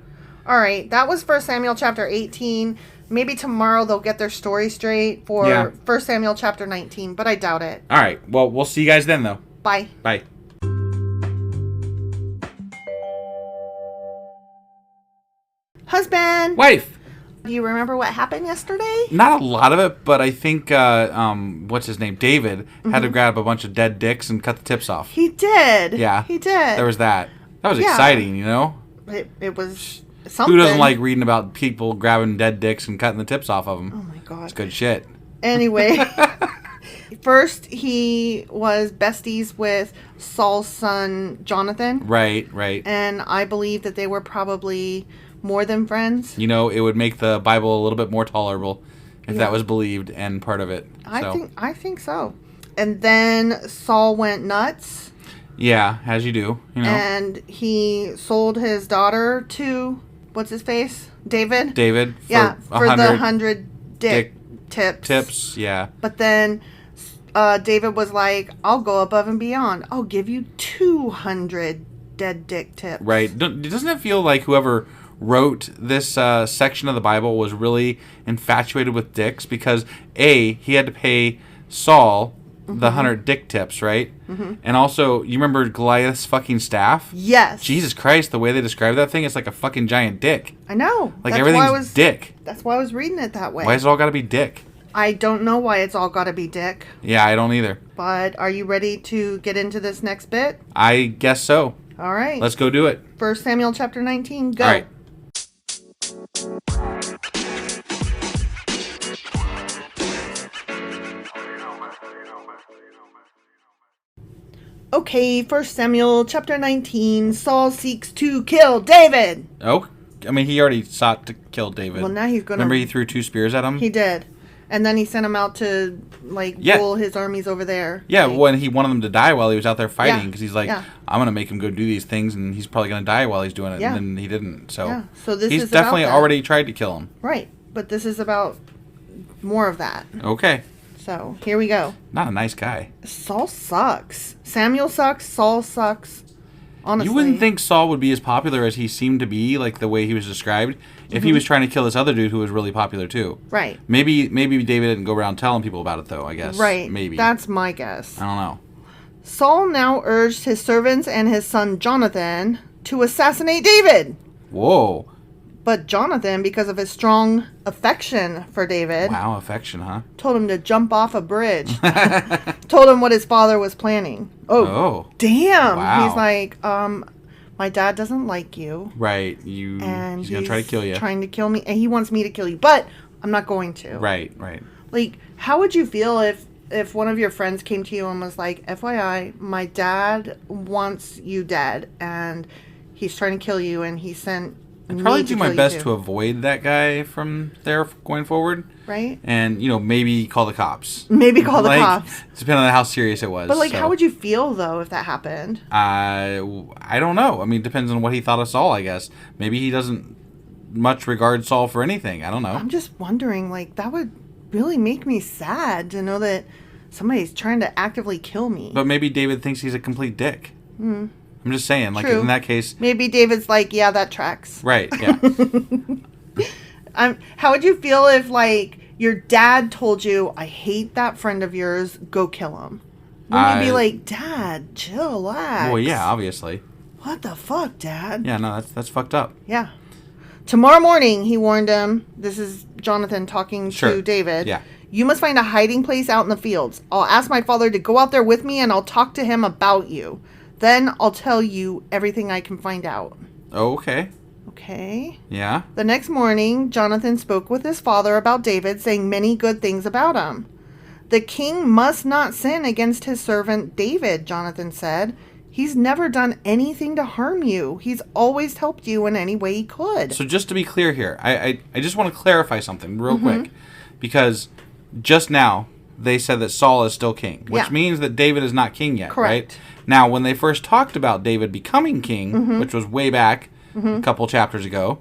All right. That was 1 Samuel chapter 18. Maybe tomorrow they'll get their story straight for 1 Samuel chapter 19, but I doubt it. All right. Well, we'll see you guys then, though. Bye. Bye. Husband. Wife. Do you remember what happened yesterday? Not a lot of it, but I think, what's his name? David had to grab a bunch of dead dicks and cut the tips off. He did. Yeah. He did. There was that. That was exciting, you know? It was something. Who doesn't like reading about people grabbing dead dicks and cutting the tips off of them? Oh, my God. It's good shit. Anyway. First, he was besties with Saul's son, Jonathan. Right. And I believe that they were probably... more than friends. You know, it would make the Bible a little bit more tolerable if that was believed and part of it. I think so. And then Saul went nuts. Yeah, as you do. You know. And he sold his daughter to what's his face? David. For the 100 dick tips. Tips, yeah. But then David was like, "I'll go above and beyond. I'll give you 200 dead dick tips." Right. Doesn't it feel like whoever wrote this section of the Bible was really infatuated with dicks because he had to pay Saul the 100 dick tips, right? Mm-hmm. And also, you remember Goliath's fucking staff? Yes. Jesus Christ, the way they describe that thing, it's like a fucking giant dick. I know. Like everything's dick. That's why I was reading it that way. Why has it all got to be dick? I don't know why it's all got to be dick. Yeah, I don't either. But are you ready to get into this next bit? I guess so. All right. Let's go do it. 1 Samuel chapter 19, go. All right. Okay, 1 Samuel chapter 19, Saul seeks to kill David. Oh, I mean, he already sought to kill David. Well, now he's going to... Remember he threw 2 spears at him? He did. And then he sent him out to, rule his armies over there. Yeah, when he wanted them to die while he was out there fighting, because he's like, I'm going to make him go do these things, and he's probably going to die while he's doing it, and then he didn't. So, he's definitely already tried to kill him. Right, but this is about more of that. Okay. So, here we go. Not a nice guy. Saul sucks. Samuel sucks. Saul sucks. Honestly. You wouldn't think Saul would be as popular as he seemed to be, like the way he was described, if he was trying to kill this other dude who was really popular too. Right. Maybe David didn't go around telling people about it though, I guess. Right. Maybe. That's my guess. I don't know. Saul now urged his servants and his son Jonathan to assassinate David. Whoa. But Jonathan, because of his strong affection for David... Wow, affection, huh? Told him to jump off a bridge. Told him what his father was planning. Oh. Damn. Wow. He's like, my dad doesn't like you. Right. He's going to try to kill you. Trying to kill me. And he wants me to kill you. But I'm not going to. Right. Like, how would you feel if one of your friends came to you and was like, FYI, my dad wants you dead. And he's trying to kill you. And he sent... I'd probably do my best to avoid that guy from there going forward. Right. And, maybe call the cops. Maybe call the cops. Depending on how serious it was. But, how would you feel, though, if that happened? I don't know. I mean, it depends on what he thought of Saul, I guess. Maybe he doesn't much regard Saul for anything. I don't know. I'm just wondering, that would really make me sad to know that somebody's trying to actively kill me. But maybe David thinks he's a complete dick. Hmm. I'm just saying, True. In that case... Maybe David's like, yeah, that tracks. Right, yeah. How would you feel if, your dad told you, I hate that friend of yours, go kill him? Wouldn't you be like, Dad, chillax? Well, yeah, obviously. What the fuck, Dad? Yeah, no, that's fucked up. Yeah. Tomorrow morning, he warned him, this is Jonathan talking to David. Yeah. You must find a hiding place out in the fields. I'll ask my father to go out there with me, and I'll talk to him about you. Then I'll tell you everything I can find out. Okay. Okay. Yeah. The next morning, Jonathan spoke with his father about David, saying many good things about him. The king must not sin against his servant David, Jonathan said. He's never done anything to harm you. He's always helped you in any way he could. So just to be clear here, I just want to clarify something real quick. Because just now, they said that Saul is still king, which means that David is not king yet, Correct. Right? Now, when they first talked about David becoming king, which was way back a couple chapters ago,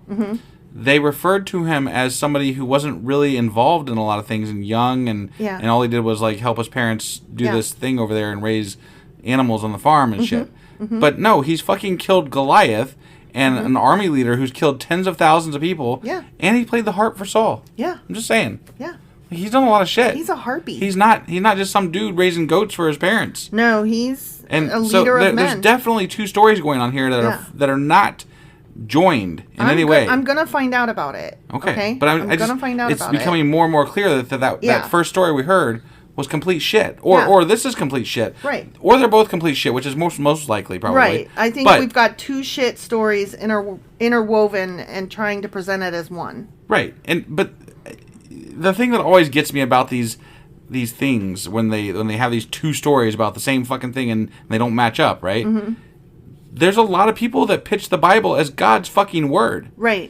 they referred to him as somebody who wasn't really involved in a lot of things and young, and all he did was help his parents do this thing over there and raise animals on the farm and shit. But no, he's fucking killed Goliath and an army leader who's killed tens of thousands of people, and he played the harp for Saul. Yeah. I'm just saying. Yeah. He's done a lot of shit. He's a harpy. He's not just some dude raising goats for his parents. No, he's a leader so of men. There's definitely 2 stories going on here that are not joined in any way. I'm gonna find out about it. Okay. But I'm gonna find out about it. It's becoming more and more clear that first story we heard was complete shit, or this is complete shit, right? Or they're both complete shit, which is most likely probably. Right. I think we've got 2 shit stories interwoven and trying to present it as one. Right. But the thing that always gets me about these things when they have these 2 stories about the same fucking thing and they don't match up, right? There's a lot of people that pitch the Bible as God's fucking word. Right.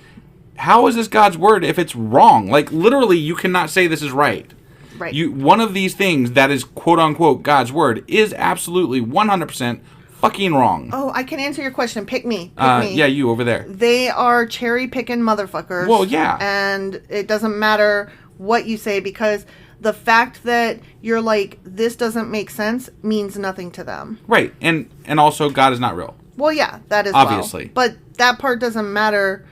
How is this God's word if it's wrong? Literally, you cannot say this is right. Right. One of these things that is quote unquote God's word is absolutely 100% fucking wrong. Oh, I can answer your question. Pick me. Yeah, you over there. They are cherry picking motherfuckers. Well, yeah. And it doesn't matter what you say, because the fact that you're like, this doesn't make sense, means nothing to them. Right. And also God is not real. Well, yeah, that is obviously. But that part doesn't matter.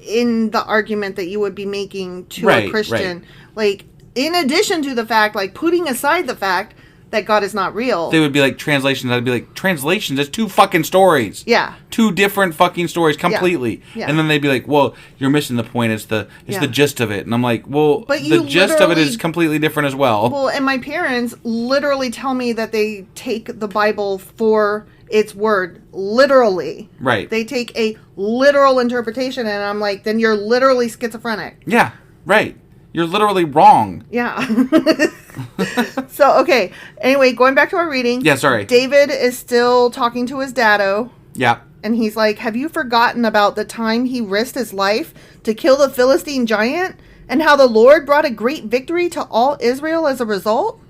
in the argument that you would be making to a Christian. Right. Like, in addition to the fact, like, putting aside the fact that God is not real. They would be like, translations. I'd be like, translations? That's 2 fucking stories. Yeah. 2 different fucking stories completely. Yeah. And then they'd be like, well, you're missing the point. It's the gist of it. And I'm like, well, the gist of it is completely different as well. Well, and my parents literally tell me that they take the Bible for its word literally. Right. They take a literal interpretation, and I'm like, then you're literally schizophrenic. Yeah, right. You're literally wrong. Yeah. So, okay. Anyway, going back to our reading. Yeah, sorry. David is still talking to his daddo. Yeah. And he's like, have you forgotten about the time he risked his life to kill the Philistine giant? And how the Lord brought a great victory to all Israel as a result?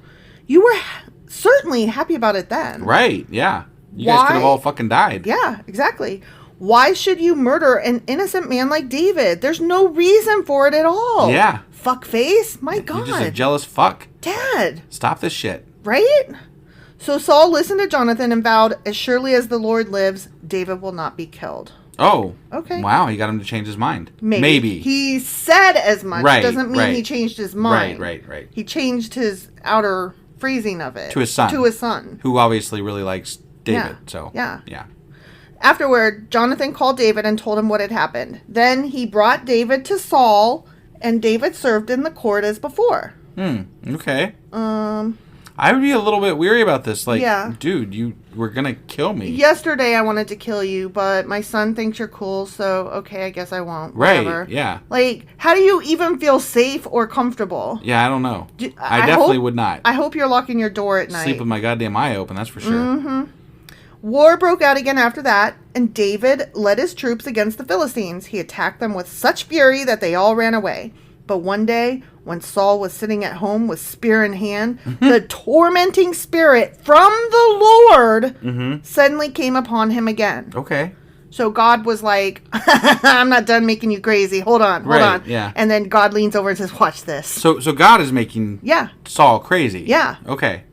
You were certainly happy about it then. Right, yeah. You guys could have all fucking died. Yeah, exactly. Why should you murder an innocent man like David? There's no reason for it at all. Yeah. Fuckface? My God. You're just a jealous fuck. Dad. Stop this shit. Right? So Saul listened to Jonathan and vowed, as surely as the Lord lives, David will not be killed. Oh. Okay. Wow, he got him to change his mind. Maybe. He said as much. Right, Doesn't mean he changed his mind. Right. He changed his outer phrasing of it. To his son. Who obviously really likes David. Yeah. Yeah. Afterward, Jonathan called David and told him what had happened. Then he brought David to Saul, and David served in the court as before. Okay. I would be a little bit weary about this. Like, dude, you were going to kill me. Yesterday I wanted to kill you, but my son thinks you're cool, so okay, I guess I won't. Whatever. Right, yeah. Like, how do you even feel safe or comfortable? Yeah, I don't know. I definitely would not. I hope you're locking your door at night. Sleep with my goddamn eye open, that's for sure. Mm-hmm. War broke out again after that, and David led his troops against the Philistines. He attacked them with such fury that they all ran away. But one day, when Saul was sitting at home with spear in hand, the tormenting spirit from the Lord suddenly came upon him again. Okay. So God was like, I'm not done making you crazy. Hold on. Yeah. And then God leans over and says, watch this. So God is making Saul crazy. Yeah. Okay.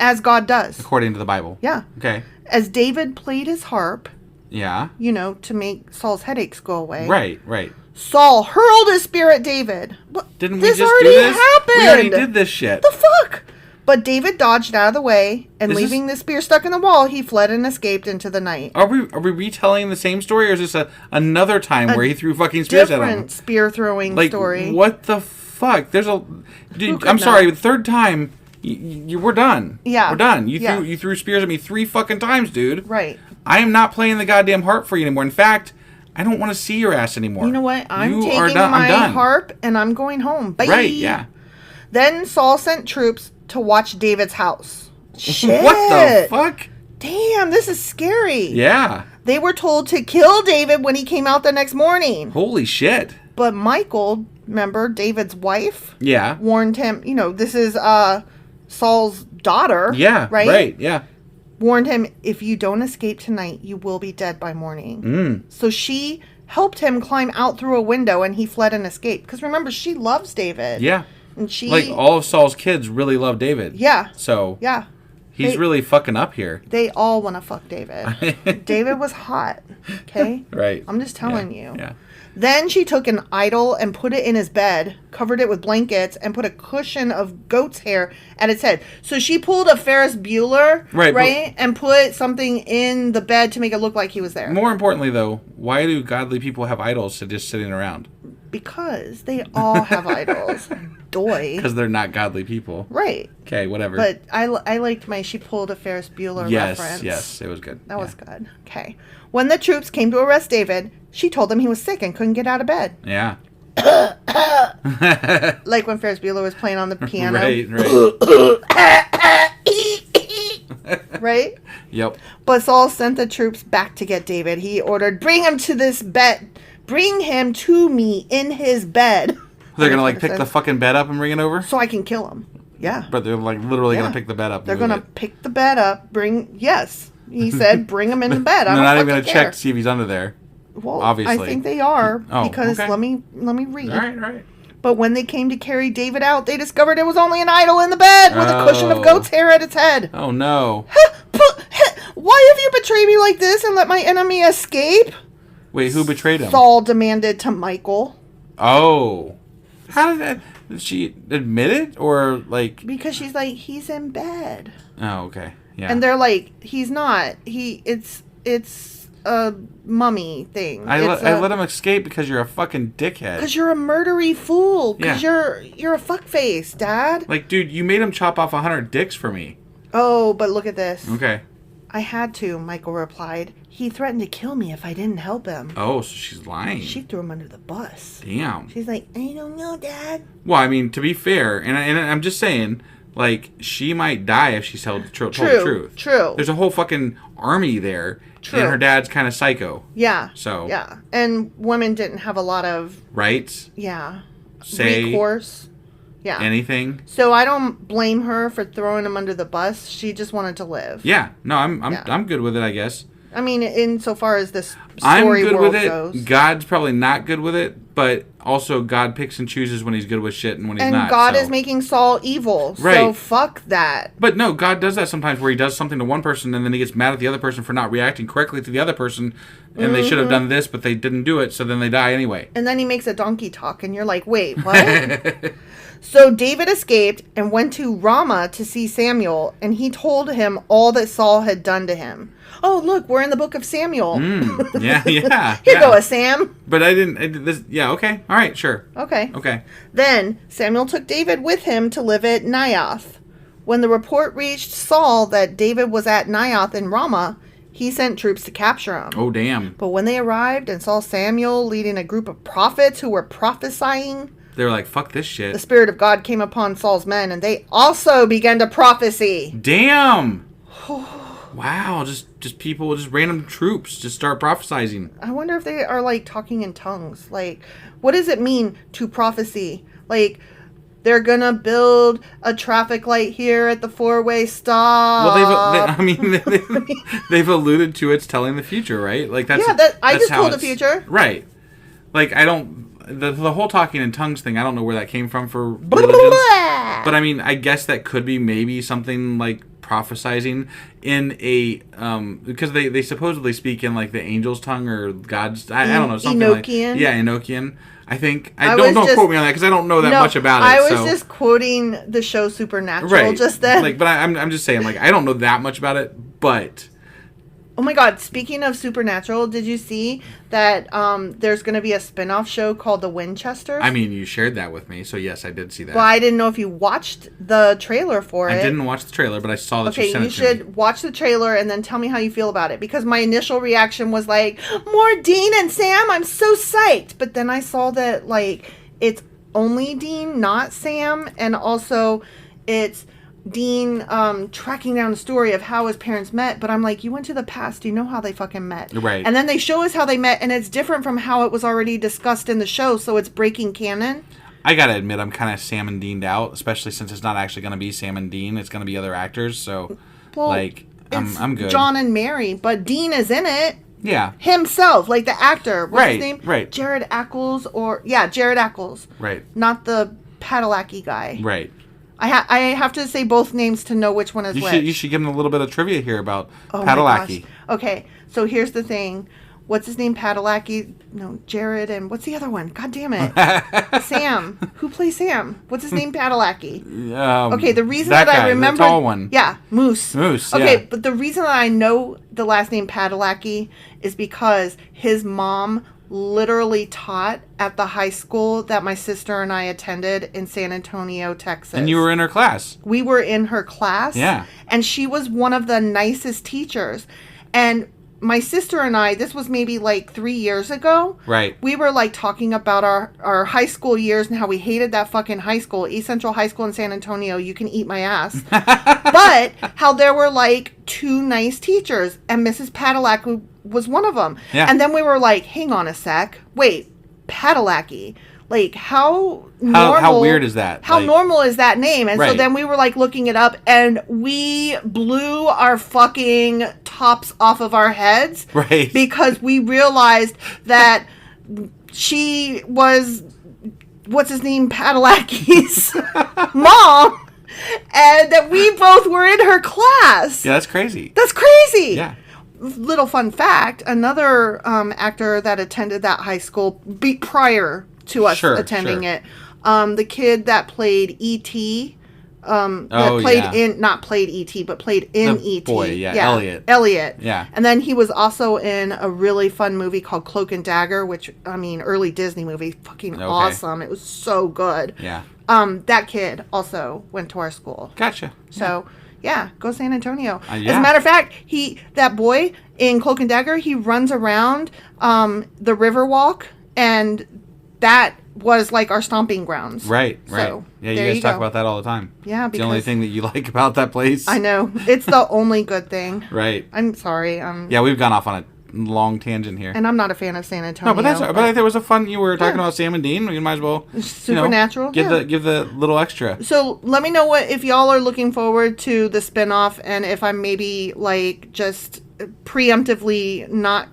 As God does. According to the Bible. Yeah. Okay. As David played his harp. Yeah. To make Saul's headaches go away. Right. Saul hurled his spear at David. Didn't we just do this? Happened. We already did this shit. The fuck? But David dodged out of the way, and leaving the spear stuck in the wall, he fled and escaped into the night. Are we retelling the same story, or is this another time where he threw fucking spears at him? Different spear throwing story. What the fuck? I'm sorry, the third time, we're done. Yeah. We're done. You threw spears at me 3 fucking times, dude. Right. I am not playing the goddamn harp for you anymore. In fact, I don't want to see your ass anymore. You know what? I'm taking my harp and I'm going home. Bye. Right, yeah. Then Saul sent troops to watch David's house. Shit. What the fuck? Damn, this is scary. Yeah. They were told to kill David when he came out the next morning. Holy shit. But Michal, remember, David's wife? Yeah. Warned him, this is Saul's daughter. Yeah, right, yeah. Warned him, if you don't escape tonight, you will be dead by morning. So she helped him climb out through a window, and he fled and escaped. Because remember, she loves David. Yeah. And she... Like, all of Saul's kids really love David. Yeah. So... Yeah. He's really fucking up here. They all want to fuck David. David was hot. Okay? Right. I'm just telling you. Yeah. Then she took an idol and put it in his bed, covered it with blankets, and put a cushion of goat's hair at its head. So she pulled a Ferris Bueller, right? And put something in the bed to make it look like he was there. More importantly, though, why do godly people have idols just sitting around? Because they all have idols. Doy. Because they're not godly people. Right. Okay, whatever. But I liked she pulled a Ferris Bueller reference. Yes, it was good. That was good. Okay. When the troops came to arrest David, she told them he was sick and couldn't get out of bed. Yeah. Like when Ferris Bueller was playing on the piano. Right. Right? Yep. But Saul sent the troops back to get David. He ordered, bring him to this bed. Bring him to me in his bed. They're going to pick the fucking bed up and bring it over? So I can kill him. Yeah. But they're literally going to pick the bed up. They're going to pick the bed up. Yes. He said, bring him in the bed. They're not even going to check to see if he's under there. Well, obviously. I think they are. Because let me read. All right. But when they came to carry David out, they discovered it was only an idol in the bed with a cushion of goat's hair at its head. Oh, no. Why have you betrayed me like this and let my enemy escape? Wait, who betrayed him? Saul demanded to Michael. Oh. How did that... Did she admit it? Or, like... Because she's like, he's in bed. Oh, okay. Yeah. And they're like, he's not. It's a mummy thing. I let him escape because you're a fucking dickhead. Because you're a murdery fool. Because Yeah. you're a fuckface, Dad. Like, dude, you made him chop off 100 dicks for me. Oh, but look at this. Okay. I had to, Michael replied. He threatened to kill me if I didn't help him. Oh, so she's lying. She threw him under the bus. Damn. She's like, I don't know, Dad. Well, I mean, to be fair, and I'm just saying, like, she might die if she told the truth. True. There's a whole fucking army there. True. And her dad's kind of psycho. Yeah. So. Yeah. And women didn't have a lot of... Rights? Yeah. Say... recourse. Yeah. Anything? So I don't blame her for throwing him under the bus. She just wanted to live. Yeah. No, I'm good with it, I guess. I mean, insofar as this I'm story good world with it. goes. God's probably not good with it, but also God picks and chooses when he's good with shit and when he's not. And God is making Saul evil. Right. So fuck that. But no, God does that sometimes where he does something to one person and then he gets mad at the other person for not reacting correctly to the other person and they should have done this, but they didn't do it, so then they die anyway. And then he makes a donkey talk and you're like, wait, what? So David escaped and went to Ramah to see Samuel, and he told him all that Saul had done to him. Oh, look, we're in the book of Samuel. Yeah. Here goes Sam. But I didn't. Yeah, okay. All right, sure. Okay. Then Samuel took David with him to live at Naioth. When the report reached Saul that David was at Naioth in Ramah, he sent troops to capture him. Oh, damn. But when they arrived and saw Samuel leading a group of prophets who were prophesying... They were like, fuck this shit. The Spirit of God came upon Saul's men, and they also began to prophesy. Damn! Wow, just people, just random troops just start prophesizing. I wonder if they are, like, talking in tongues. Like, what does it mean to prophecy? Like, they're gonna build a traffic light here at the four-way stop. Well, they've alluded to it's telling the future, right? Like, that's... Yeah, I just told the future. Right. Like, I don't... The whole talking in tongues thing, I don't know where that came from for religions. But I mean, I guess that could be maybe something like prophesizing in a because they supposedly speak in like the angel's tongue or God's I don't know, something Enochian. Like Enochian. I think don't quote me on that because I don't know that much about it. I was just quoting the show Supernatural just then. Like, but I'm just saying, like, I don't know that much about it, but. Oh my God, speaking of Supernatural, did you see that there's going to be a spin-off show called The Winchesters? I mean, you shared that with me, so yes, I did see that. Well, I didn't know if you watched the trailer for it. I didn't watch the trailer, but I saw that you sent it to me. Okay, you should watch the trailer and then tell me how you feel about it. Because my initial reaction was like, more Dean and Sam, I'm so psyched. But then I saw that, like, it's only Dean, not Sam. And also, it's... Dean tracking down the story of how his parents met, but I'm like, you went to the past, you know how they fucking met. Right. And then they show us how they met, and it's different from how it was already discussed in the show, so it's breaking canon. I gotta admit, I'm kind of Sam and Dean'd out, especially since it's not actually going to be Sam and Dean, it's going to be other actors, so, well, like, I'm good. John and Mary, but Dean is in it. Yeah. Himself, like the actor. What's his name? Right. Jared Ackles, Jared Ackles. Right. Not the Padalecki guy. Right. I have to say both names to know which one is which. You should give him a little bit of trivia here about Padalecki. Okay, so here's the thing. What's his name? Padalecki? No, Jared, and what's the other one? God damn it. Sam. Who plays Sam? What's his name? Padalecki. Okay, the reason that I remember... the tall one. Yeah, Moose. Okay, yeah. But the reason that I know the last name Padalecki is because his mom literally taught at the high school that my sister and I attended in San Antonio, Texas. And you were in her class. We were in her class. Yeah. And she was one of the nicest teachers. And my sister and I, this was maybe like 3 years ago. Right. We were like talking about our high school years and how we hated that fucking high school. East Central High School in San Antonio, you can eat my ass. But how there were like two nice teachers. And Mrs. Padalecki was one of them. Yeah. And then we were like, hang on a sec. Wait, Padalecki. Like, how normal... How weird is that? How normal is that name? And so right. then we were, like, looking it up, and we blew our fucking tops off of our heads. Right. Because we realized that she was, what's his name, Padalecki's mom, and that we both were in her class. Yeah, that's crazy. That's crazy. Yeah. little fun fact, another actor that attended that high school prior to us attending it, the kid that played E.T., not played E.T., but played in E.T. Boy, Elliot. Elliot. Yeah. And then he was also in a really fun movie called Cloak and Dagger, which, I mean, early Disney movie. Fucking awesome. It was so good. Yeah. That kid also went to our school. Gotcha. So, yeah, go San Antonio. Yeah. As a matter of fact, that boy in Cloak and Dagger, he runs around the Riverwalk, and that was like our stomping grounds. Right. So, yeah, you guys talk about that all the time. Yeah, it's the only thing that you like about that place. I know. It's the only good thing. Right. I'm sorry. Yeah, we've gone off on a long tangent here. And I'm not a fan of San Antonio. No, but I think it was a fun. You were talking about Sam and Dean. You might as well Supernatural. Give the little extra. So let me know if y'all are looking forward to the spinoff, and if I'm maybe like just preemptively not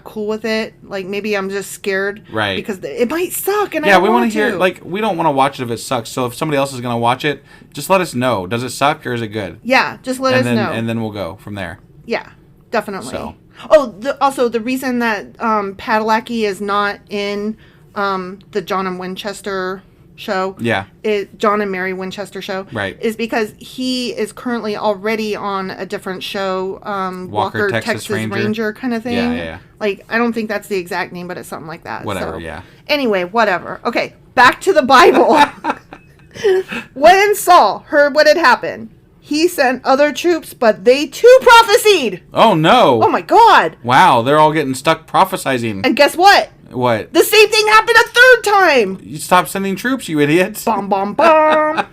cool with it. Like maybe I'm just scared, right? Because it might suck, and we want to hear. Like we don't want to watch it if it sucks. So if somebody else is going to watch it, just let us know. Does it suck or is it good? Yeah, just let us know, and then we'll go from there. Yeah, definitely. So. Oh, also the reason that Padalecki is not in the John and Winchester show, John and Mary Winchester show, right, is because he is currently already on a different show, Walker Texas Ranger kind of thing. Yeah. Like I don't think that's the exact name, but it's something like that. Whatever. So. Yeah. Anyway, whatever. Okay, back to the Bible. When Saul heard what had happened, he sent other troops, but they too prophesied. Oh, no. Oh, my God. Wow, they're all getting stuck prophesizing. And guess what? What? The same thing happened a third time. You stop sending troops, you idiots. Bom, bom, bom.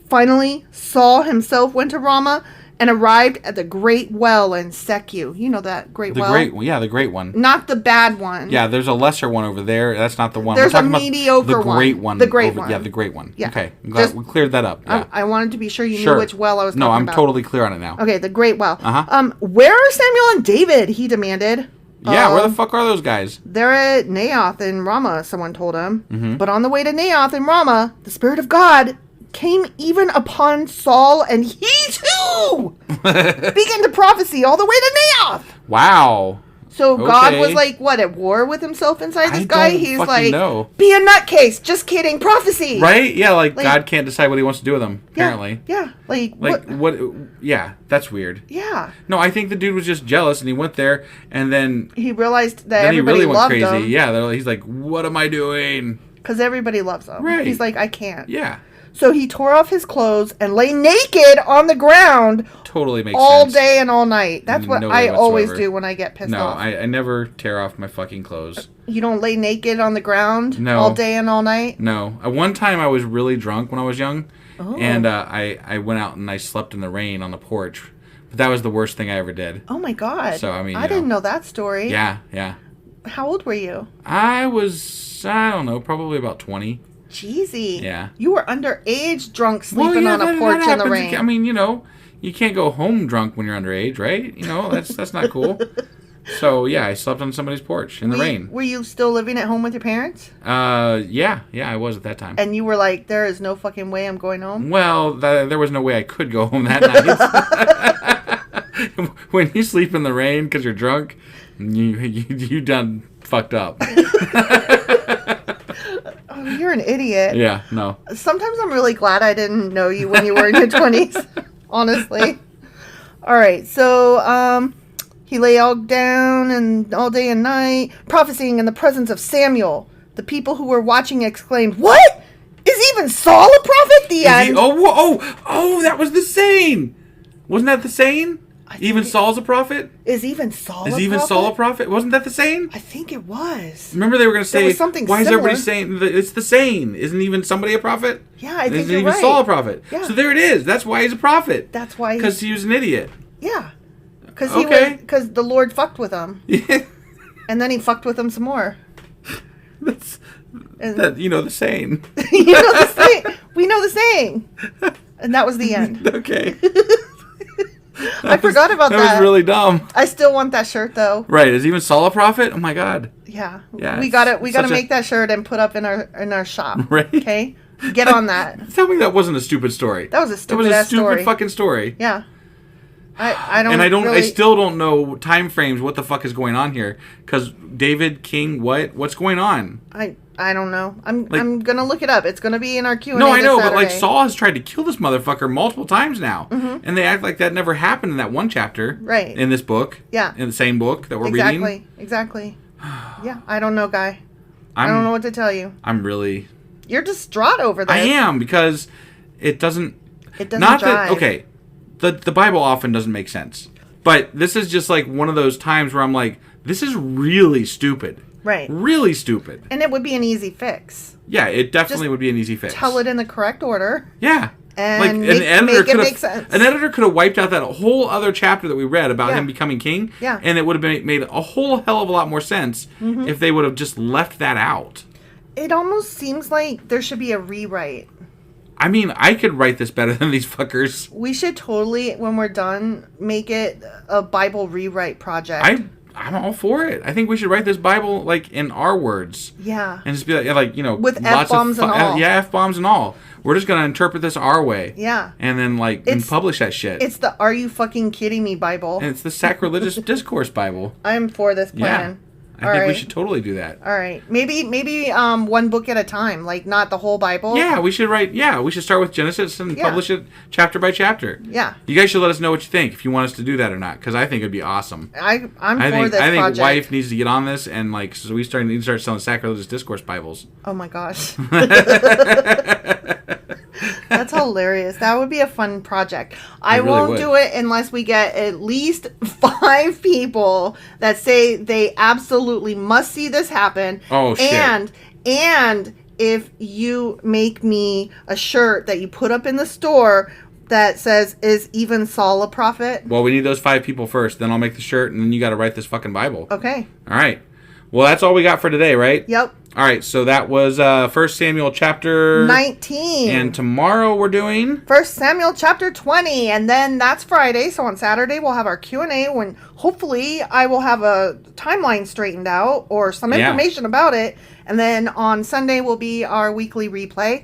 Finally, Saul himself went to Ramah and arrived at the great well in Secu. You know that great well? The great one. Not the bad one. Yeah, there's a lesser one over there. That's not the one. There's a mediocre one. The great one. The great one. Yeah, the great one. Yeah. Okay, I'm glad we cleared that up. Yeah. I wanted to be sure you knew which well I was talking about. No, I'm totally clear on it now. Okay, the great well. Uh-huh. Where are Samuel and David? He demanded. Yeah, where the fuck are those guys? They're at Naioth in Ramah, someone told him. Mm-hmm. But on the way to Naioth in Ramah, the Spirit of God came even upon Saul, and he too began to prophecy all the way to Naioth. Wow. So God was like, what, at war with himself inside this guy? He's like, be a nutcase. Just kidding. Prophecy. Right? Yeah, like God can't decide what he wants to do with him, apparently. Yeah. Like what? Yeah, that's weird. Yeah. No, I think the dude was just jealous, and he went there, and then he realized that everybody really went loved crazy. him. Yeah, he's like, what am I doing? Because everybody loves him. Right. He's like, I can't. Yeah. So he tore off his clothes and lay naked on the ground. Totally makes all sense. Day and all night. That's what I always do when I get pissed off. No, I never tear off my fucking clothes. You don't lay naked on the ground all day and all night? No. One time I was really drunk when I was young. Oh. And I went out and I slept in the rain on the porch. But that was the worst thing I ever did. Oh my God. So, I mean, I didn't know that story. Yeah. How old were you? I was, I don't know, probably about 20. Jeezy. Yeah. You were underage drunk sleeping on a porch in the rain. I mean, you can't go home drunk when you're underage, right? That's not cool. So, yeah, I slept on somebody's porch in the rain. Were you still living at home with your parents? Yeah, I was at that time. And you were like, there is no fucking way I'm going home? Well, there was no way I could go home that night. When you sleep in the rain because you're drunk, you done fucked up. Oh, you're an idiot. Yeah, no. Sometimes I'm really glad I didn't know you when you were in your 20s, honestly. All right, so he lay all down and all day and night, prophesying in the presence of Samuel. The people who were watching exclaimed, "What? Is even Saul a prophet?" The end. Oh, that was the saying. Wasn't that the saying? Even Saul's a prophet? Is even Saul a prophet? Is even Saul a prophet? Wasn't that the saying? I think it was. Remember they were going to say, something why similar. is everybody saying, it's the saying. Isn't even somebody a prophet? Yeah, I think Isn't you're even right. Saul a prophet? Yeah. So there it is. That's why he's a prophet. That's why. Because he was an idiot. Yeah. Because the Lord fucked with him. Yeah. And then he fucked with him some more. The saying. You know the saying. We know the saying. And that was the end. Okay. I forgot about that. That was really dumb. I still want that shirt though. Right. Is even Saul a prophet? Oh my God. Yeah. Yeah. We gotta make that shirt and put up in our shop. Right. Okay? Get on that. Tell me that wasn't a stupid story. That was a stupid stupid story. Fucking story. Yeah. I don't. And really... I still don't know time frames. What the fuck is going on here? Because David King, what's going on? I don't know. I'm gonna look it up. It's gonna be in our Q&A. No, I know, Saturday. but Saul has tried to kill this motherfucker multiple times now, and they act like that never happened in that one chapter, right? In this book, yeah, in the same book that we're reading. Exactly. Yeah, I don't know, Guy. I don't know what to tell you. You're distraught over this. I am, because it doesn't. It doesn't jive. That okay. The Bible often doesn't make sense, but this is just like one of those times where I'm like, this is really stupid. Right. Really stupid. And it would be an easy fix. Yeah, it definitely would be an easy fix. Tell it in the correct order. Yeah. And make it make sense. An editor could have wiped out that whole other chapter that we read about him becoming king. Yeah. And it would have made a whole hell of a lot more sense if they would have just left that out. It almost seems like there should be a rewrite. I mean, I could write this better than these fuckers. We should totally, when we're done, make it a Bible rewrite project. I'm all for it. I think we should write this Bible in our words. Yeah. And just be with F-bombs and all. Yeah, F-bombs and all. We're just going to interpret this our way. Yeah. And then and publish that shit. It's the Are You Fucking Kidding Me Bible. And it's the Sacrilegious Discourse Bible. I'm for this plan. Yeah. I think we should totally do that. All right. Maybe one book at a time, not the whole Bible. Yeah, we should start with Genesis and publish it chapter by chapter. Yeah. You guys should let us know what you think, if you want us to do that or not, because I think it'd be awesome. I'm for this project. I think Wife needs to get on this, and so we need to start selling Sacrilegious Discourse Bibles. Oh my gosh. That's hilarious. That would be a fun project. I won't do it unless we get at least 5 people that say they absolutely must see this happen. Oh, shit. And if you make me a shirt that you put up in the store that says, "Is even Saul a prophet?" Well, we need those 5 people first. Then I'll make the shirt, and then you got to write this fucking Bible. Okay. All right. Well, that's all we got for today, right? Yep. All right, so that was 1 Samuel chapter 19. And tomorrow we're doing 1 Samuel chapter 20. And then that's Friday. So on Saturday we'll have our Q&A when hopefully I will have a timeline straightened out or some information about it. And then on Sunday will be our weekly replay.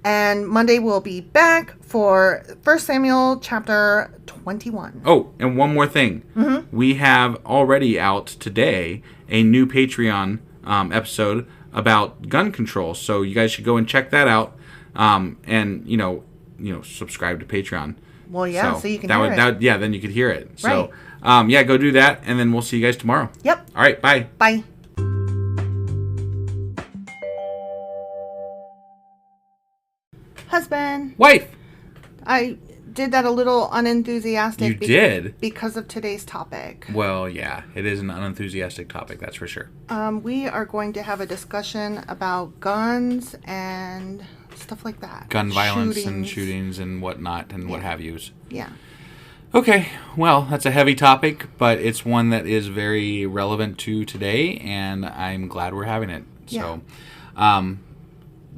And Monday we'll be back for 1 Samuel chapter 21. Oh, and one more thing. Mm-hmm. We have already out today a new Patreon episode about gun control, so you guys should go and check that out, and subscribe to Patreon. Well, yeah, so you can hear it. Yeah, then you could hear it. Right. So, go do that, and then we'll see you guys tomorrow. Yep. All right, bye. Bye. Husband. Wife. I did that a little unenthusiastic. You did? Because of today's topic. Well, yeah, it is an unenthusiastic topic, that's for sure. We are going to have a discussion about guns and stuff like that. Gun violence and shootings and whatnot and what have yous. Yeah. Okay, well, that's a heavy topic, but it's one that is very relevant to today, and I'm glad we're having it. Yeah. So,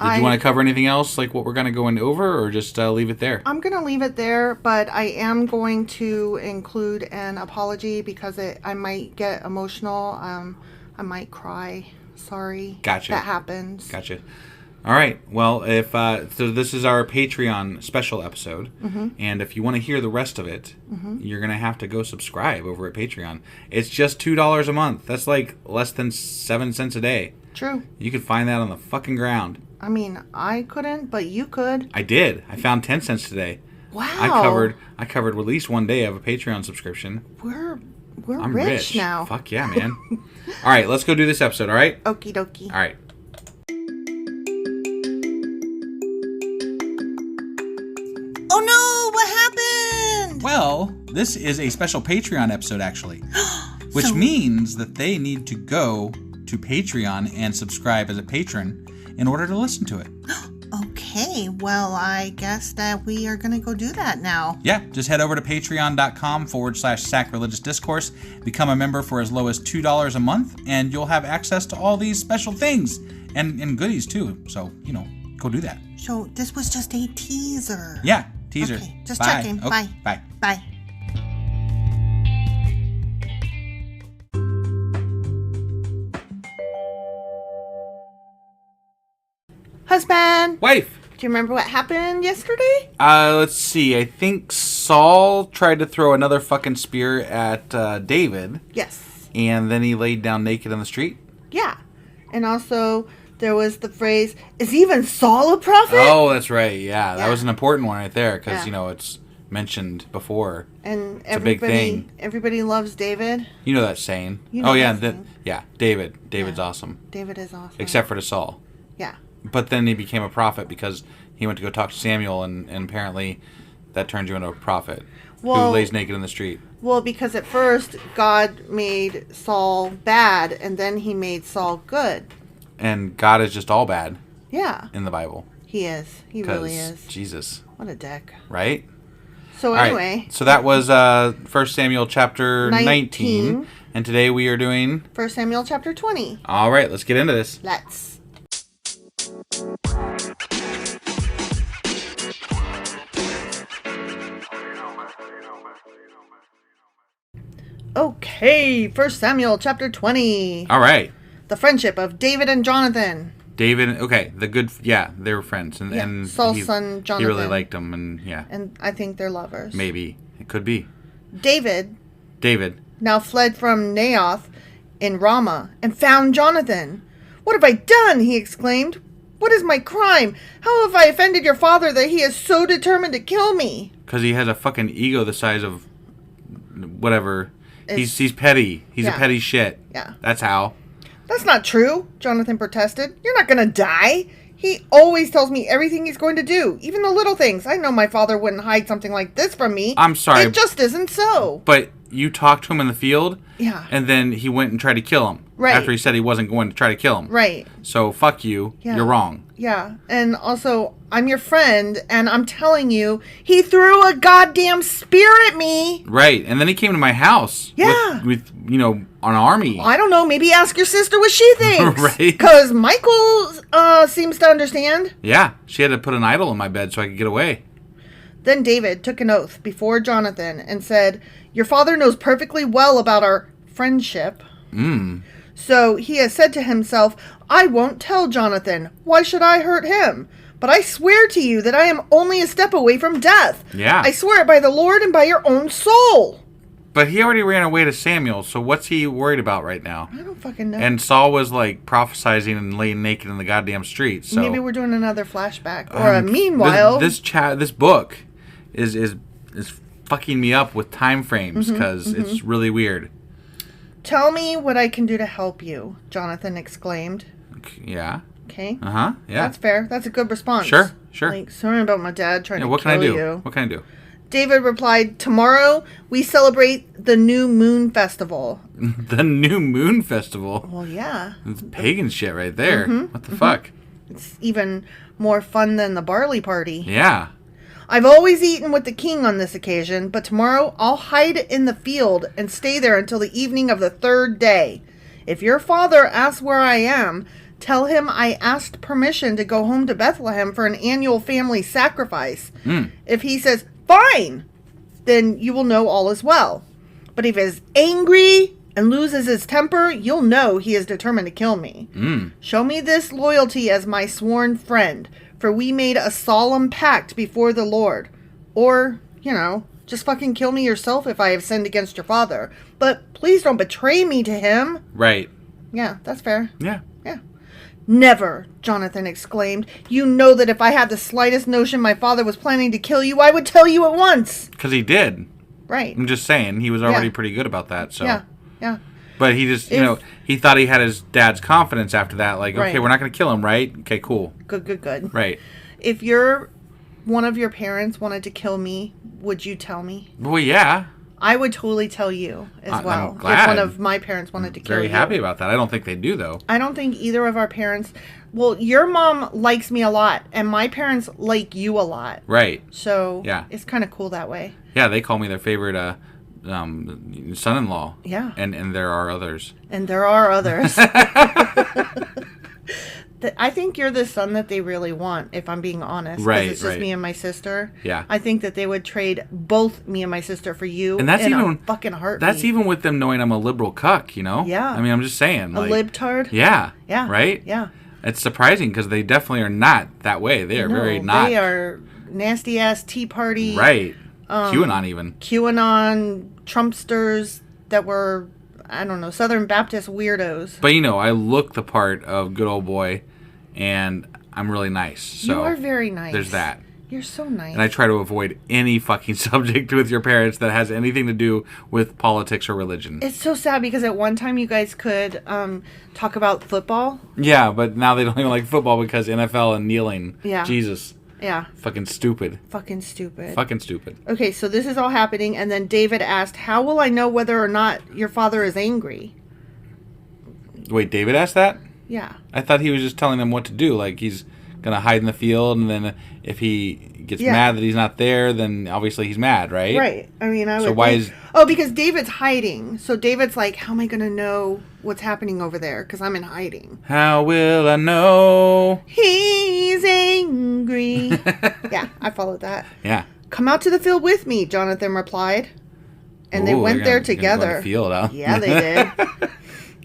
did you want to cover anything else, like what we're going to go over, or just leave it there? I'm going to leave it there, but I am going to include an apology because I might get emotional. I might cry. Sorry. Gotcha. That happens. Gotcha. All right. Well, if so this is our Patreon special episode, and if you want to hear the rest of it, you're going to have to go subscribe over at Patreon. It's just $2 a month. That's like less than 7 cents a day. True. You could find that on the fucking ground. I mean, I couldn't, but you could. I did. I found 10 cents today. Wow. I covered at least one day of a Patreon subscription. I'm rich now. Fuck yeah, man. All right, let's go do this episode, all right? Okie dokie. All right. Oh no, what happened? Well, this is a special Patreon episode, actually. Which means that they need to go to Patreon and subscribe as a patron in order to listen to it. Okay, well, I guess that we are going to go do that now. Yeah, just head over to patreon.com/sacrilegious discourse, become a member for as low as $2 a month, and you'll have access to all these special things and goodies too. So, go do that. So this was just a teaser. Yeah, teaser. Okay, just Bye. checking. Okay, Bye. Bye. Bye. Husband. Wife. Do Do you remember what happened yesterday? Let's see. I think Saul tried to throw another fucking spear at David. Yes. And then he laid down naked on the street? Yeah. And also, there was the phrase, is even Saul a prophet? Oh, that's right. Yeah, that was an important one right there because, it's mentioned before. And it's a big thing. Everybody loves David. You know that saying. David. David's awesome. David is awesome. Except for to Saul. Yeah. But then he became a prophet because he went to go talk to Samuel, and apparently that turns you into a prophet who lays naked in the street. Well, because at first God made Saul bad, and then he made Saul good. And God is just all bad. Yeah. In the Bible. He is. He really is. Jesus. What a dick. Right? So anyway. Right. So that was 1 Samuel chapter 19. And today we are doing 1 Samuel chapter 20. All right, let's get into this. Let's. Okay, 1 Samuel chapter 20. All right. The friendship of David and Jonathan. David, okay, they were friends. And Saul's son, Jonathan. He really liked him, and And I think they're lovers. Maybe. It could be. David now fled from Naioth in Ramah and found Jonathan. What have I done? He exclaimed. What is my crime? How have I offended your father that he is so determined to kill me? Because he has a fucking ego the size of whatever. He's petty. He's a petty shit. Yeah. That's how. That's not true, Jonathan protested. You're not going to die. He always tells me everything he's going to do, even the little things. I know my father wouldn't hide something like this from me. I'm sorry. It just isn't so. But you talked to him in the field? Yeah. And then he went and tried to kill him. Right. After he said he wasn't going to try to kill him. Right. So, fuck you. Yeah. You're wrong. Yeah. And also, I'm your friend, and I'm telling you, he threw a goddamn spear at me. Right. And then he came to my house. Yeah. With an army. I don't know. Maybe ask your sister what she thinks. Right. Because Michael seems to understand. Yeah. She had to put an idol in my bed so I could get away. Then David took an oath before Jonathan and said, your father knows perfectly well about our friendship. So he has said to himself, I won't tell Jonathan. Why should I hurt him? But I swear to you that I am only a step away from death. Yeah. I swear it by the Lord and by your own soul. But he already ran away to Samuel, so what's he worried about right now? I don't fucking know. And Saul was like prophesizing and laying naked in the goddamn street. So maybe we're doing another flashback. Or meanwhile. This book is fucking me up with time frames because it's really weird. Tell me what I can do to help you, Jonathan exclaimed. Yeah. Okay. Yeah. That's fair. That's a good response. Sure. Like, sorry about my dad trying to what kill can I do? you. What can I do? David replied, tomorrow we celebrate the New Moon Festival. The New Moon Festival? Well, yeah. It's pagan shit right there. What the fuck? It's even more fun than the barley party. Yeah. I've always eaten with the king on this occasion, but tomorrow I'll hide in the field and stay there until the evening of the third day. If your father asks where I am, tell him I asked permission to go home to Bethlehem for an annual family sacrifice. If he says, fine, then you will know all is well. But if he is angry and loses his temper, you'll know he is determined to kill me. Show me this loyalty as my sworn friend, for we made a solemn pact before the Lord. Or, just fucking kill me yourself if I have sinned against your father. But please don't betray me to him. Right. Yeah, that's fair. Yeah. Never, Jonathan exclaimed. You know that if I had the slightest notion my father was planning to kill you, I would tell you at once. Because he did. Right. I'm just saying, he was already pretty good about that, so. Yeah. But he just, he thought he had his dad's confidence after that. Like, okay, we're not going to kill him, right? Okay, cool. Good. Right. If one of your parents wanted to kill me, would you tell me? Well, yeah. I would totally tell you as well. I'm glad. If one of my parents wanted to kill you. Very happy about that. I don't think they do, though. I don't think either of our parents... Well, your mom likes me a lot, and my parents like you a lot. Right. So, it's kind of cool that way. Yeah, they call me their favorite son-in-law. Yeah. And there are others. And there are others. I think you're the son that they really want, if I'm being honest. Right, because it's just me and my sister. Yeah. I think that they would trade both me and my sister for you. And that's in even a fucking heartbeat. That's even with them knowing I'm a liberal cuck, Yeah. I mean, I'm just saying. A libtard? Yeah. Yeah. Right? Yeah. It's surprising because they definitely are not that way. They are very not. They are nasty ass Tea Party. Right. QAnon even. QAnon Trumpsters that were, I don't know, Southern Baptist weirdos. But I look the part of good old boy, and I'm really nice. So you are very nice. There's that. You're so nice. And I try to avoid any fucking subject with your parents that has anything to do with politics or religion. It's so sad because at one time you guys could talk about football. Yeah, but now they don't even like football because NFL and kneeling. Yeah. Jesus. Yeah. Fucking stupid. Fucking stupid. Fucking stupid. Okay, so this is all happening, and then David asked, how will I know whether or not your father is angry? Wait, David asked that? Yeah. I thought he was just telling them what to do. Like, he's going to hide in the field, and then if he gets mad that he's not there, then obviously he's mad, right? Right. I mean, I would. So why is... Oh, because David's hiding. So David's like, how am I going to know what's happening over there? Because I'm in hiding. How will I know? He's angry. Yeah, I followed that. Yeah. Come out to the field with me, Jonathan replied. And they went there together. Go to the field, huh? Yeah, they did.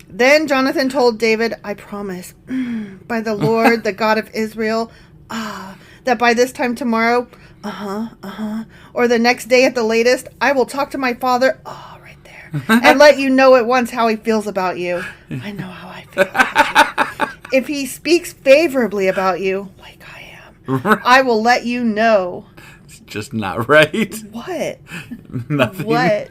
Then Jonathan told David, I promise, by the Lord, the God of Israel, that by this time tomorrow, or the next day at the latest, I will talk to my father, right there, and let you know at once how he feels about you. I know how I feel about you. If he speaks favorably about you, like I am, I will let you know. It's just not right. What? Nothing. What?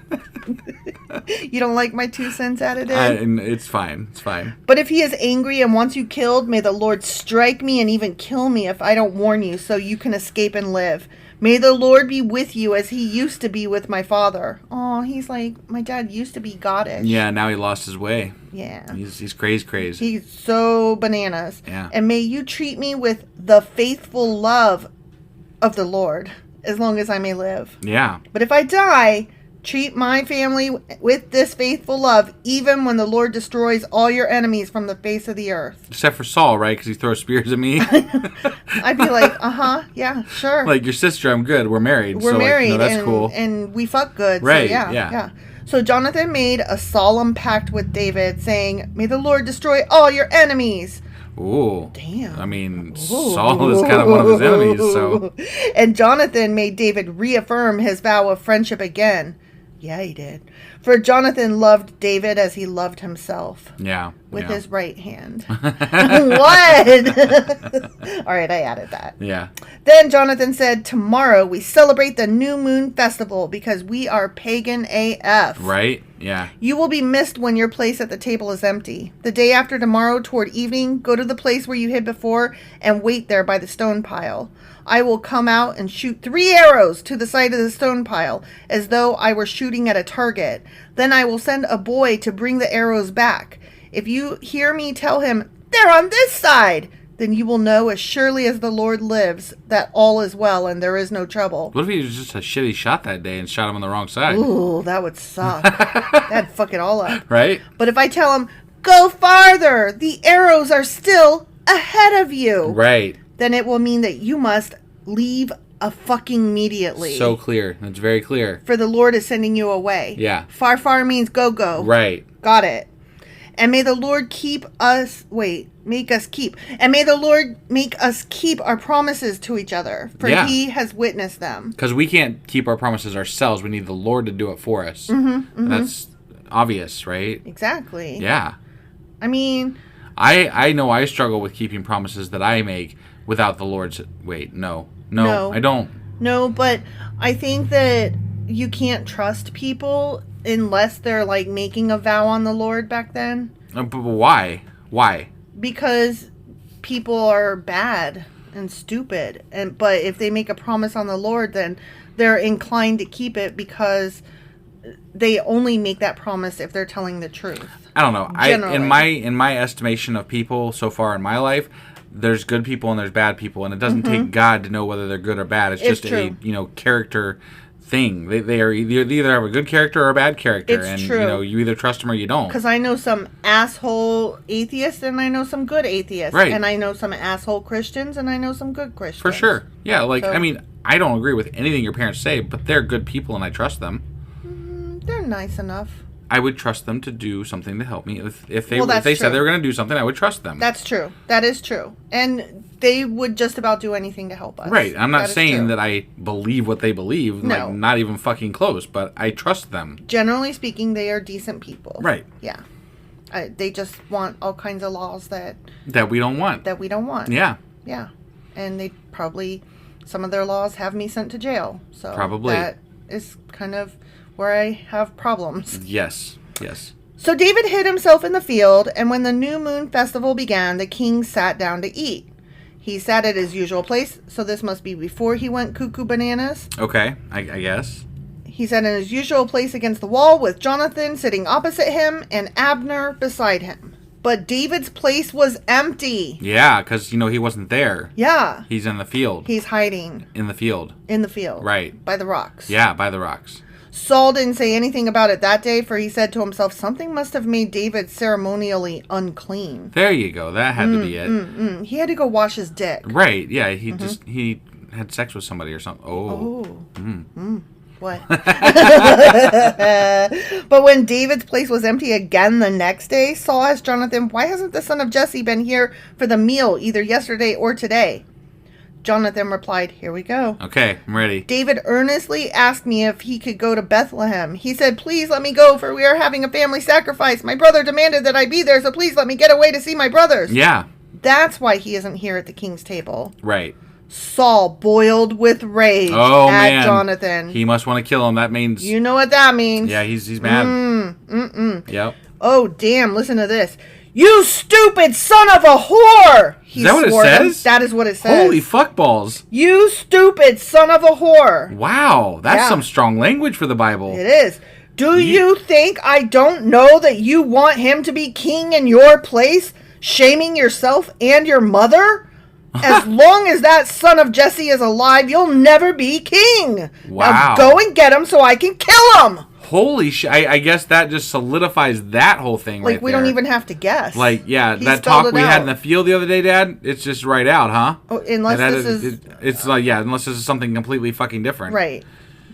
You don't like my 2 cents added in? It's fine. It's fine. But if he is angry and wants you killed, may the Lord strike me and even kill me if I don't warn you, so you can escape and live. May the Lord be with you as he used to be with my father. Oh, he's like, my dad used to be goddish. Yeah, now he lost his way. Yeah. He's crazy. He's so bananas. Yeah. And may you treat me with the faithful love of the Lord, as long as I may live. Yeah. But if I die, treat my family with this faithful love, even when the Lord destroys all your enemies from the face of the earth. Except for Saul, right? Because he throws spears at me. I'd be like, yeah, sure. Like, your sister, I'm good. We're married. We're married. Like, that's and, cool. And we fuck good. Right, So yeah. So Jonathan made a solemn pact with David, saying, may the Lord destroy all your enemies. Ooh. Damn. I mean, Saul is kind of one of his enemies, so. And Jonathan made David reaffirm his vow of friendship again. Yeah, he did. For Jonathan loved David as he loved himself. Yeah. With yeah. his right hand. What? All right, I added that. Yeah. Then Jonathan said, tomorrow we celebrate the New Moon Festival because we are pagan AF. Right? Yeah. You will be missed when your place at the table is empty. The day after tomorrow, toward evening, go to the place where you hid before and wait there by the stone pile. I will come out and shoot 3 arrows to the side of the stone pile, as though I were shooting at a target. Then I will send a boy to bring the arrows back. If you hear me tell him, they're on this side, then you will know as surely as the Lord lives that all is well and there is no trouble. What if he was just a shitty shot that day and shot him on the wrong side? Ooh, that would suck. That'd fuck it all up. Right? But if I tell him, go farther, the arrows are still ahead of you. Right. Then it will mean that you must leave a fucking immediately. So clear. That's very clear. For the Lord is sending you away. Yeah. Far, far means go, go. Right. Got it. And may the Lord make us keep. And may the Lord make us keep our promises to each other, for he has witnessed them. Because we can't keep our promises ourselves. We need the Lord to do it for us. Mm-hmm. That's obvious, right? Exactly. Yeah. I mean... I know I struggle with keeping promises that I make without the Lord's... Wait, no, I don't. No, but I think that you can't trust people unless they're, like, making a vow on the Lord back then. But why? Why? Because people are bad and stupid. But if they make a promise on the Lord, then they're inclined to keep it because they only make that promise if they're telling the truth. I don't know. In my estimation of people so far in my life, there's good people and there's bad people, and it doesn't take God to know whether they're good or bad. It's just true. a character thing. They either have a good character or a bad character, It's true. You either trust them or you don't. Because I know some asshole atheists and I know some good atheists, right? And I know some asshole Christians and I know some good Christians. For sure, yeah. I don't agree with anything your parents say, but they're good people and I trust them. They're nice enough. I would trust them to do something to help me. If they true. said they were going to do something, I would trust them. That's true. That is true. And they would just about do anything to help us. Right. I'm not saying that I believe what they believe. No. Like, not even fucking close, but I trust them. Generally speaking, they are decent people. Right. Yeah. They just want all kinds of laws that we don't want. Yeah. Yeah. And they probably, some of their laws have me sent to jail. So probably. That is kind of where I have problems. Yes. So David hid himself in the field, and when the new moon festival began, the king sat down to eat. He sat at his usual place, so this must be before he went cuckoo bananas. Okay, I guess. He sat in his usual place against the wall with Jonathan sitting opposite him and Abner beside him. But David's place was empty. Yeah, because, he wasn't there. Yeah. He's in the field. He's hiding. In the field. Right. By the rocks. Yeah, by the rocks. Saul didn't say anything about it that day, for he said to himself, something must have made David ceremonially unclean. There you go. That had to be it. He had to go wash his dick. Right. Yeah, he had sex with somebody or something. What? But when David's place was empty again the next day, Saul asked Jonathan, why hasn't the son of Jesse been here for the meal either yesterday or today? Jonathan replied, here we go. Okay, I'm ready. David earnestly asked me if he could go to Bethlehem. He said, please let me go, for we are having a family sacrifice. My brother demanded that I be there, so please let me get away to see my brothers. Yeah. That's why he isn't here at the king's table. Right. Saul boiled with rage at Jonathan. He must want to kill him. That means... You know what that means. Yeah, he's mad. Yep. Oh, damn, listen to this. You stupid son of a whore! Is that what it says? That is what it says. Holy fuckballs. You stupid son of a whore. Wow, that's some strong language for the Bible. It is. Do you think I don't know that you want him to be king in your place, shaming yourself and your mother? As long as that son of Jesse is alive, you'll never be king. Wow. Now go and get him so I can kill him. Holy shit. I guess that just solidifies that whole thing right there. Like, we don't even have to guess. Like, yeah, that talk we had in the field the other day, Dad, it's just right out, huh? Oh, unless it's like, unless this is something completely fucking different. Right.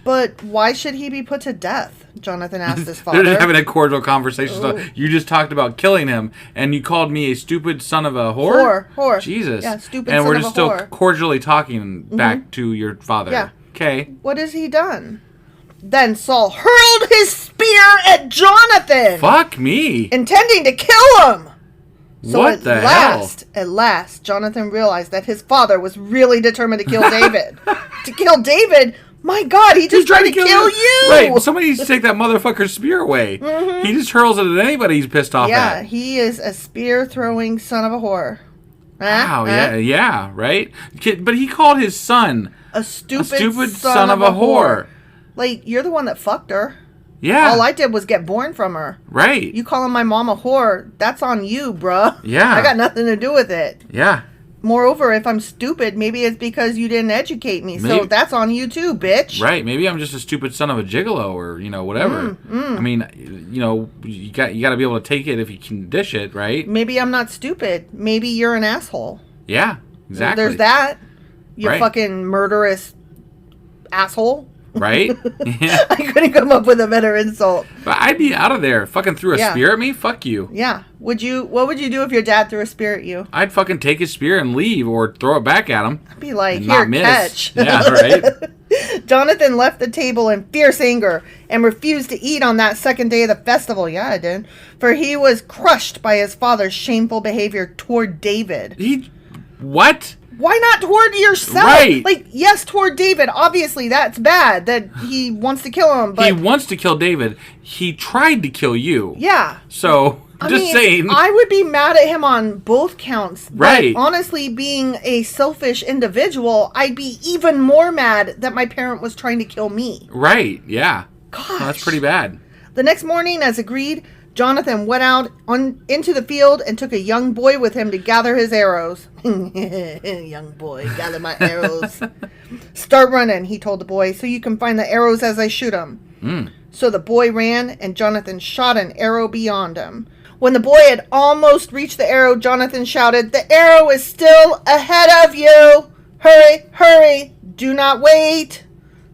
But why should he be put to death? Jonathan asked his father. They're just having a cordial conversation. So you just talked about killing him, and you called me a stupid son of a whore? Whore. Jesus. Yeah, stupid and son we're of just a still whore. cordially talking back to your father. Yeah. Okay. What has he done? Then Saul hurled his spear at Jonathan. Fuck me. Intending to kill him. So what the hell? At last, Jonathan realized that his father was really determined to kill David. To kill David? My God, he just tried to kill you. Right, somebody needs to take that motherfucker's spear away. He just hurls it at anybody he's pissed off at. Yeah, he is a spear-throwing son of a whore. Wow, yeah, right? But he called his son a stupid son of a whore. Like, you're the one that fucked her. Yeah. All I did was get born from her. Right. You calling my mom a whore, that's on you, bruh. Yeah. I got nothing to do with it. Yeah. Moreover, if I'm stupid, maybe it's because you didn't educate me. So that's on you too, bitch. Right. Maybe I'm just a stupid son of a gigolo or, whatever. I mean, you got to be able to take it if you can dish it, right? Maybe I'm not stupid. Maybe you're an asshole. Yeah, exactly. There's that. You fucking murderous asshole. Right? Yeah. I couldn't come up with a better insult. But I'd be out of there. Fucking threw a spear at me? Fuck you. Yeah. What would you do if your dad threw a spear at you? I'd fucking take his spear and leave or throw it back at him. I'd be like, here, catch. Yeah, right? Jonathan left the table in fierce anger and refused to eat on that second day of the festival. Yeah, I did. For he was crushed by his father's shameful behavior toward David. What? Why not toward yourself? Right. Like, yes, toward David. Obviously, that's bad that he wants to kill him. But he wants to kill David. He tried to kill you. Yeah. So, saying. I would be mad at him on both counts. Right. But honestly, being a selfish individual, I'd be even more mad that my parent was trying to kill me. Right. Yeah. Gosh. Well, that's pretty bad. The next morning, as agreed, Jonathan went out into the field and took a young boy with him to gather his arrows. Young boy, gather my arrows. Start running, he told the boy, so you can find the arrows as I shoot them. So the boy ran, and Jonathan shot an arrow beyond him. When the boy had almost reached the arrow, Jonathan shouted, "The arrow is still ahead of you! Hurry, hurry! Do not wait!"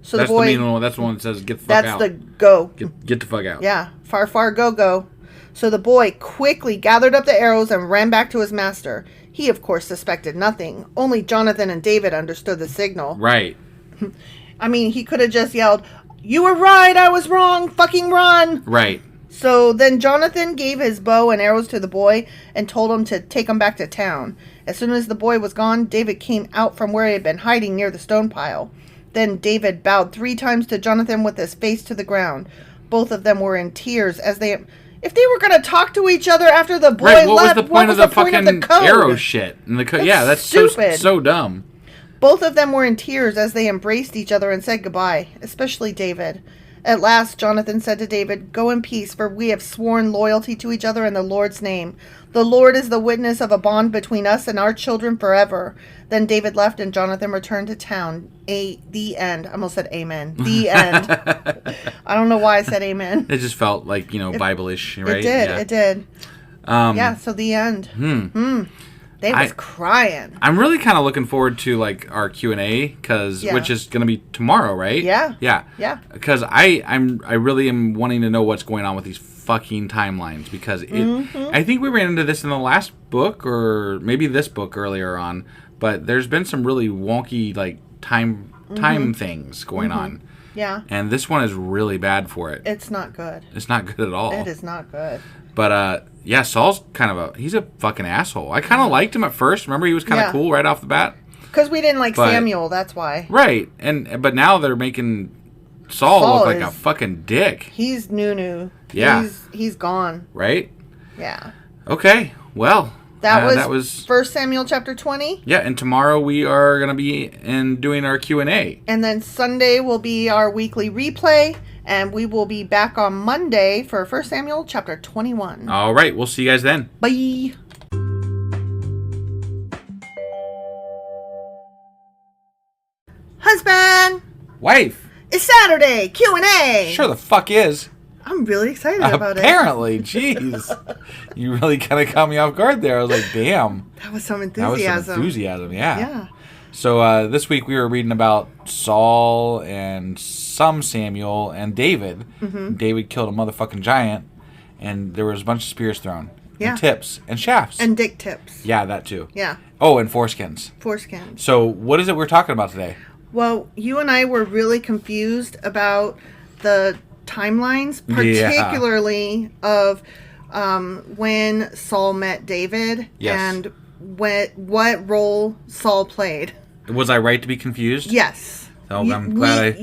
So that's the boy. That's the one that says, get the fuck out. That's the go. Get the fuck out. Yeah. Far, far, go, go. So the boy quickly gathered up the arrows and ran back to his master. He, of course, suspected nothing. Only Jonathan and David understood the signal. Right. I mean, he could have just yelled, "You were right, I was wrong, fucking run!" Right. So then Jonathan gave his bow and arrows to the boy and told him to take them back to town. As soon as the boy was gone, David came out from where he had been hiding near the stone pile. Then David bowed 3 times to Jonathan with his face to the ground. Both of them were in tears as they... If they were going to talk to each other after the boy left, what was the point of the fucking code? arrow shit? And that's stupid. So dumb. Both of them were in tears as they embraced each other and said goodbye, especially David. At last, Jonathan said to David, "Go in peace, for we have sworn loyalty to each other in the Lord's name. The Lord is the witness of a bond between us and our children forever." Then David left and Jonathan returned to town. The end. I almost said amen. The end. I don't know why I said amen. It just felt like, Bible-ish, right? It did. Yeah. It did. So the end. They was crying. I'm really kind of looking forward to like our Q&A which is going to be tomorrow, right? Yeah. Yeah. Because I really am wanting to know what's going on with these fucking timelines, because I think we ran into this in the last book or maybe this book earlier on, but there's been some really wonky like time things going on. Yeah. And this one is really bad for it. It's not good. It's not good at all. It is not good. But, Saul's kind of he's a fucking asshole. I kind of liked him at first. Remember, he was kind of cool right off the bat. Because we didn't like Samuel, that's why. Right. But now they're making Saul look like a fucking dick. He's new. Yeah. He's gone. Right? Yeah. Okay. Well, that was 1 Samuel chapter 20. Yeah, and tomorrow we are going to be doing our Q&A. And then Sunday will be our weekly replay. And we will be back on Monday for 1 Samuel chapter 21. All right. We'll see you guys then. Bye. Husband. Wife. It's Saturday. Q&A. Sure the fuck is. I'm really excited about it. Apparently. Jeez. You really kind of caught me off guard there. I was like, damn. That was some enthusiasm. Yeah. So this week we were reading about Saul and some Samuel and David. Mm-hmm. David killed a motherfucking giant, and there was a bunch of spears thrown. Yeah. And tips. And shafts. And dick tips. Yeah, that too. Yeah. Oh, and foreskins. So what is it we're talking about today? Well, you and I were really confused about the timelines, particularly of when Saul met David and what role Saul played. Was I right to be confused? Yes. Oh, I'm glad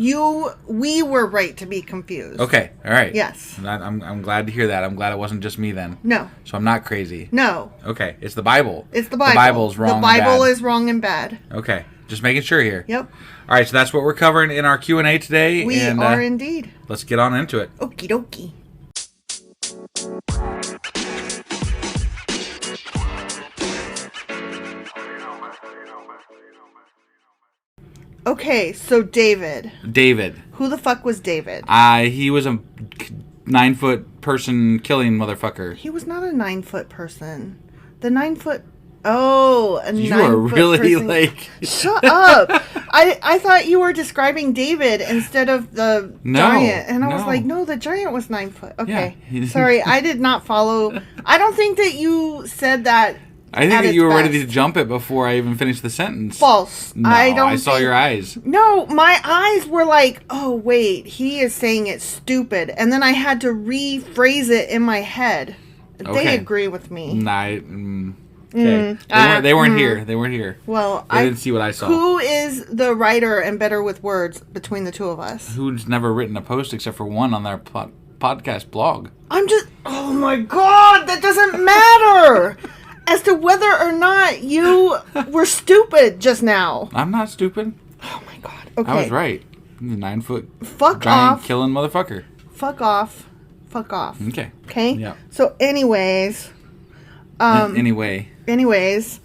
we were right to be confused. Okay, all right. Yes. I'm glad to hear that. I'm glad it wasn't just me then. No. So I'm not crazy. No. Okay, it's the Bible. It's the Bible. The Bible's wrong. The Bible is wrong and bad. Okay, just making sure here. Yep. All right, so that's what we're covering in our Q&A today. We are indeed. Let's get on into it. Okie dokie. Okay, so David. Who the fuck was David? He was a 9-foot person killing motherfucker. He was not a 9-foot person. The 9-foot... Oh, a 9-foot person. You are really like... Shut up. I thought you were describing David instead of the giant. And I was like, no, the giant was 9 foot. Okay. Yeah. Sorry, I did not follow. I don't think that you said that. I think that you were ready to jump it before I even finished the sentence. False. No, I saw your eyes. No, my eyes were like, oh, wait, he is saying it's stupid. And then I had to rephrase it in my head. Okay. They agree with me. Okay. They weren't here. They weren't here. Well, they didn't see what I saw. Who is the writer and better with words between the two of us? Who's never written a post except for one on their podcast blog? Oh my God, that doesn't matter. As to whether or not you were stupid just now. I'm not stupid. Oh my God. Okay. I was right. The 9-foot Fuck giant off. killing motherfucker. Fuck off. Fuck off. Okay. Okay? Yeah. So anyways. Anyways.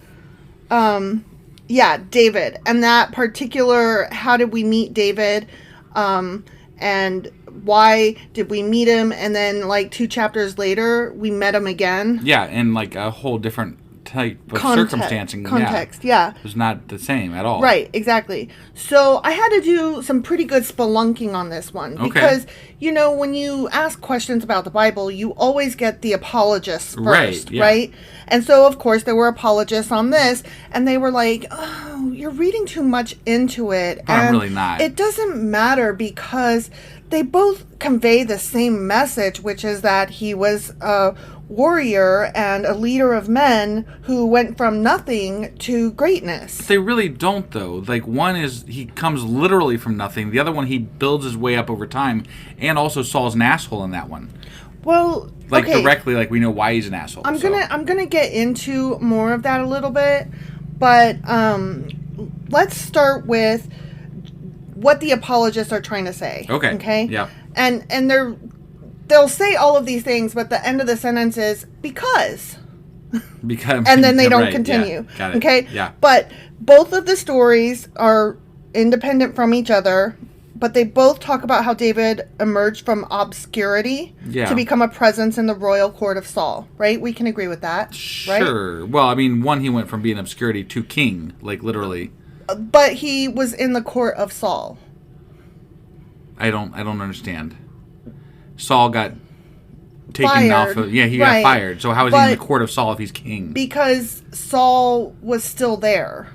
Yeah, David. And that particular, how did we meet David? And why did we meet him? And then like 2 chapters later, we met him again. Yeah, in like a whole different type of circumstancing. Context, yeah. It was not the same at all. Right, exactly. So I had to do some pretty good spelunking on this one. Okay. Because, when you ask questions about the Bible, you always get the apologists first, right? And so, of course, there were apologists on this, and they were like, oh, you're reading too much into it. But I'm really not. It doesn't matter because they both convey the same message, which is that he was a warrior and a leader of men who went from nothing to greatness. They really don't, though. Like, one is he comes literally from nothing. The other one, he builds his way up over time. And also Saul's an asshole in that one. Well, like, directly, like, we know why he's an asshole. I'm gonna get into more of that a little bit, but let's start with what the apologists are trying to say. Okay. Yeah. And they'll say all of these things, but the end of the sentence is because. And then they don't continue. Yeah. Got it. Okay? Yeah. But both of the stories are independent from each other, but they both talk about how David emerged from obscurity to become a presence in the royal court of Saul, right? We can agree with that, right? Sure. Well, I mean, one, he went from being obscurity to king, like literally. But he was in the court of Saul. I don't understand. Saul got taken off of... Yeah, he got fired. So how is he in the court of Saul if he's king? Because Saul was still there.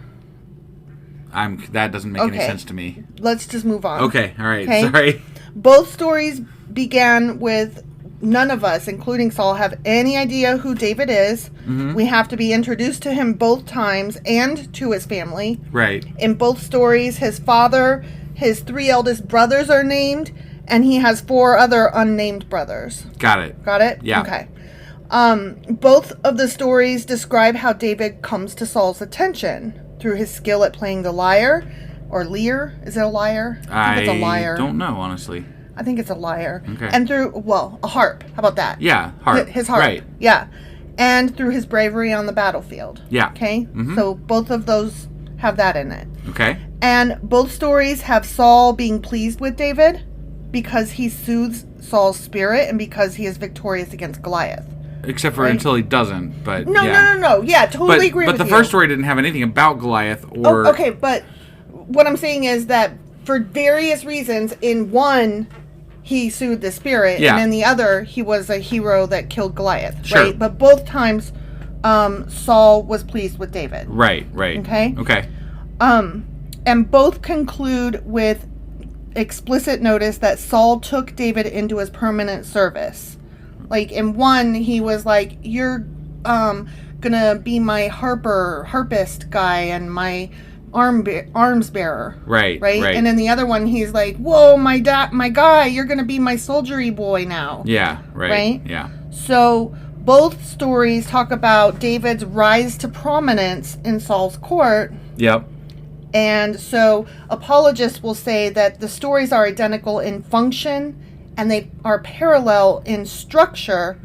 That doesn't make any sense to me. Let's just move on. Okay, all right. Okay? Sorry. Both stories began with none of us, including Saul, have any idea who David is. Mm-hmm. We have to be introduced to him both times and to his family. Right. In both stories, his father, his 3 eldest brothers are named, and he has 4 other unnamed brothers. Got it. Got it? Yeah. Okay. Both of the stories describe how David comes to Saul's attention through his skill at playing the lyre, or lyre. Is it a lyre? I think it's a lyre. I don't know, honestly. I think it's a lyre. Okay. And through, a harp. How about that? Yeah, harp. His harp. Right. Yeah. And through his bravery on the battlefield. Yeah. Okay? Mm-hmm. So both of those have that in it. Okay. And both stories have Saul being pleased with David because he soothes Saul's spirit and because he is victorious against Goliath. Except for until he doesn't, but No. Yeah, totally agree with you. But the first story didn't have anything about Goliath or... Oh, okay, but what I'm saying is that for various reasons, in one, he soothed the spirit, and in the other, he was a hero that killed Goliath, right? But both times, Saul was pleased with David. Right. Okay. And both conclude with explicit notice that Saul took David into his permanent service. Like, in one, he was like, you're gonna be my harpist guy and my arms bearer. Right. And in the other one, he's like, whoa, my guy, you're gonna be my soldiery boy now. Yeah, right. Yeah. So both stories talk about David's rise to prominence in Saul's court. Yep. And so apologists will say that the stories are identical in function and they are parallel in structure,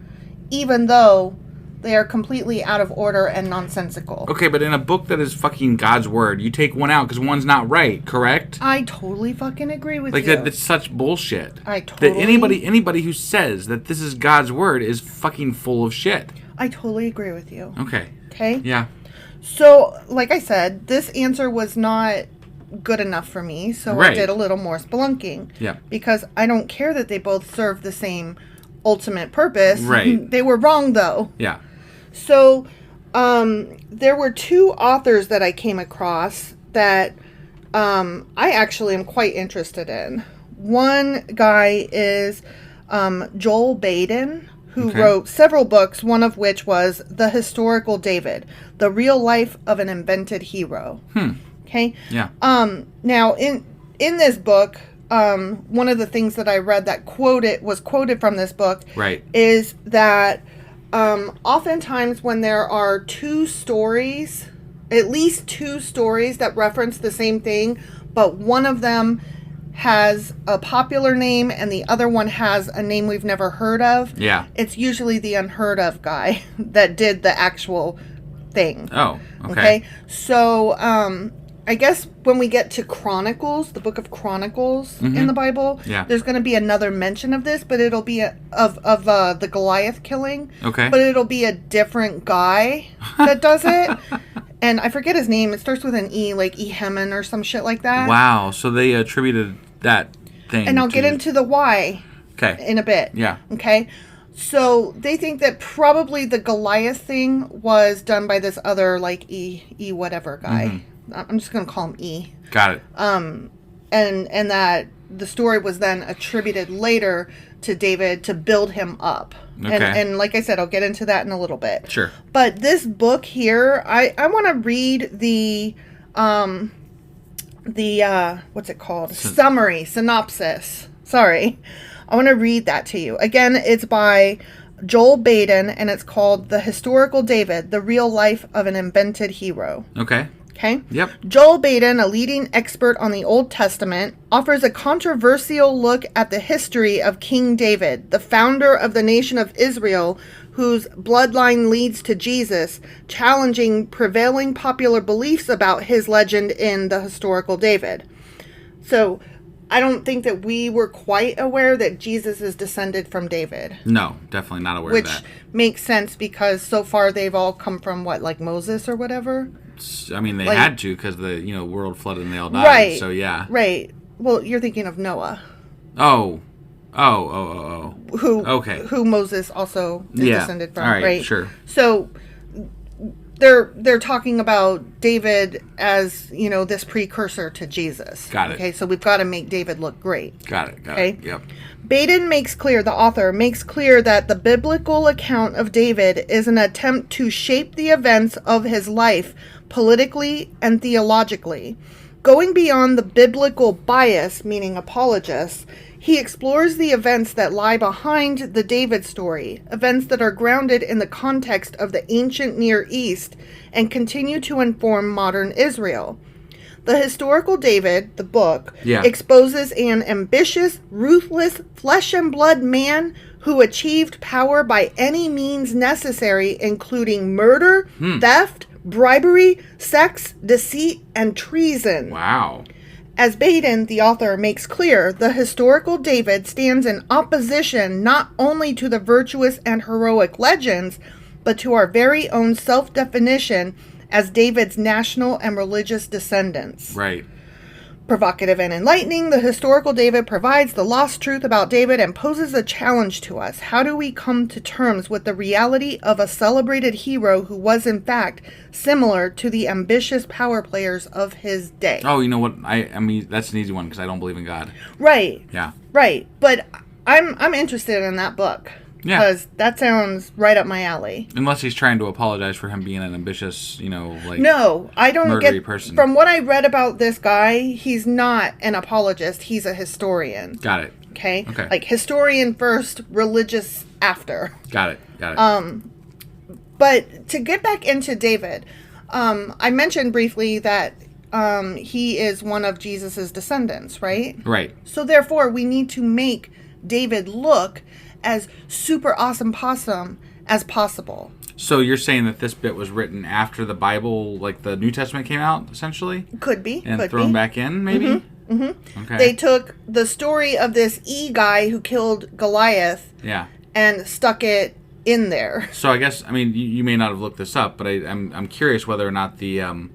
even though they are completely out of order and nonsensical. Okay, but in a book that is fucking God's word, you take one out because one's not right, correct? I totally fucking agree with you. That's such bullshit. I totally... That anybody who says that this is God's word is fucking full of shit. I totally agree with you. Okay. Yeah. So, like I said, this answer was not good enough for me, so I did a little more spelunking. Yeah. Because I don't care that they both serve the same ultimate purpose. Right. They were wrong, though. Yeah. So, there were 2 authors that I came across that I actually am quite interested in. One guy is Joel Baden, who wrote several books, one of which was The Historical David, The Real Life of an Invented Hero. Okay? Yeah. Now, in this book, one of the things that I read that was quoted from this book is that oftentimes when there are 2 stories, at least 2 stories that reference the same thing, but one of them has a popular name and the other one has a name we've never heard of. Yeah. It's usually the unheard of guy that did the actual thing. Oh, okay. So, I guess when we get to Chronicles, the book of Chronicles in the Bible, there's going to be another mention of this, but it'll be of the Goliath killing. Okay. But it'll be a different guy that does it. And I forget his name. It starts with an E, like E. Heman or some shit like that. Wow. So they attributed that thing. And I'll get into the why in a bit. Yeah. Okay. So they think that probably the Goliath thing was done by this other, like, E whatever guy. I'm just going to call him E. Got it. And that the story was then attributed later to David to build him up. Okay. And like I said, I'll get into that in a little bit. Sure. But this book here, I want to read the what's it called? Synopsis. Sorry. I want to read that to you. Again, it's by Joel Baden, and it's called The Historical David, The Real Life of an Invented Hero. Okay. Okay? Yep. Joel Baden, a leading expert on the Old Testament, offers a controversial look at the history of King David, the founder of the nation of Israel, whose bloodline leads to Jesus, challenging prevailing popular beliefs about his legend in The Historical David. So, I don't think that we were quite aware that Jesus is descended from David. No, definitely not aware of that. Which makes sense because so far they've all come from what, like Moses or whatever? I mean, they had to because the world flooded and they all died. Right. So yeah. Right. Well, you're thinking of Noah. Oh. Who Moses also is descended from. All right. Sure. So they're talking about David as, this precursor to Jesus. Got it. Okay, so we've got to make David look great. Got it. Yep. Baden the author makes clear that the biblical account of David is an attempt to shape the events of his life politically and theologically. Going beyond the biblical bias, meaning apologists, he explores the events that lie behind the David story, events that are grounded in the context of the ancient Near East and continue to inform modern Israel. The Historical David, the book, exposes an ambitious, ruthless, flesh and blood man who achieved power by any means necessary, including murder, theft, bribery, sex, deceit, and treason. Wow. As Baden, the author, makes clear, the Historical David stands in opposition not only to the virtuous and heroic legends, but to our very own self-definition as David's national and religious descendants. Right. Provocative and enlightening, the Historical David provides the lost truth about David and poses a challenge to us. How do we come to terms with the reality of a celebrated hero who was, in fact, similar to the ambitious power players of his day? Oh, you know what? I mean, that's an easy one because I don't believe in God. Right. Yeah. Right. But I'm interested in that book. Yeah. Because that sounds right up my alley. Unless he's trying to apologize for him being an ambitious, No, I don't get... person. From what I read about this guy, he's not an apologist. He's a historian. Got it. Okay? Okay. Like, historian first, religious after. Got it. But to get back into David, I mentioned briefly that he is one of Jesus's descendants, right? Right. So therefore, we need to make David look as super awesome possum as possible. So you're saying that this bit was written after the Bible, like the New Testament came out, essentially? Could be. And thrown back in, maybe? Okay. They took the story of this E guy who killed Goliath and stuck it in there. So I guess, you may not have looked this up, but I'm curious whether or not the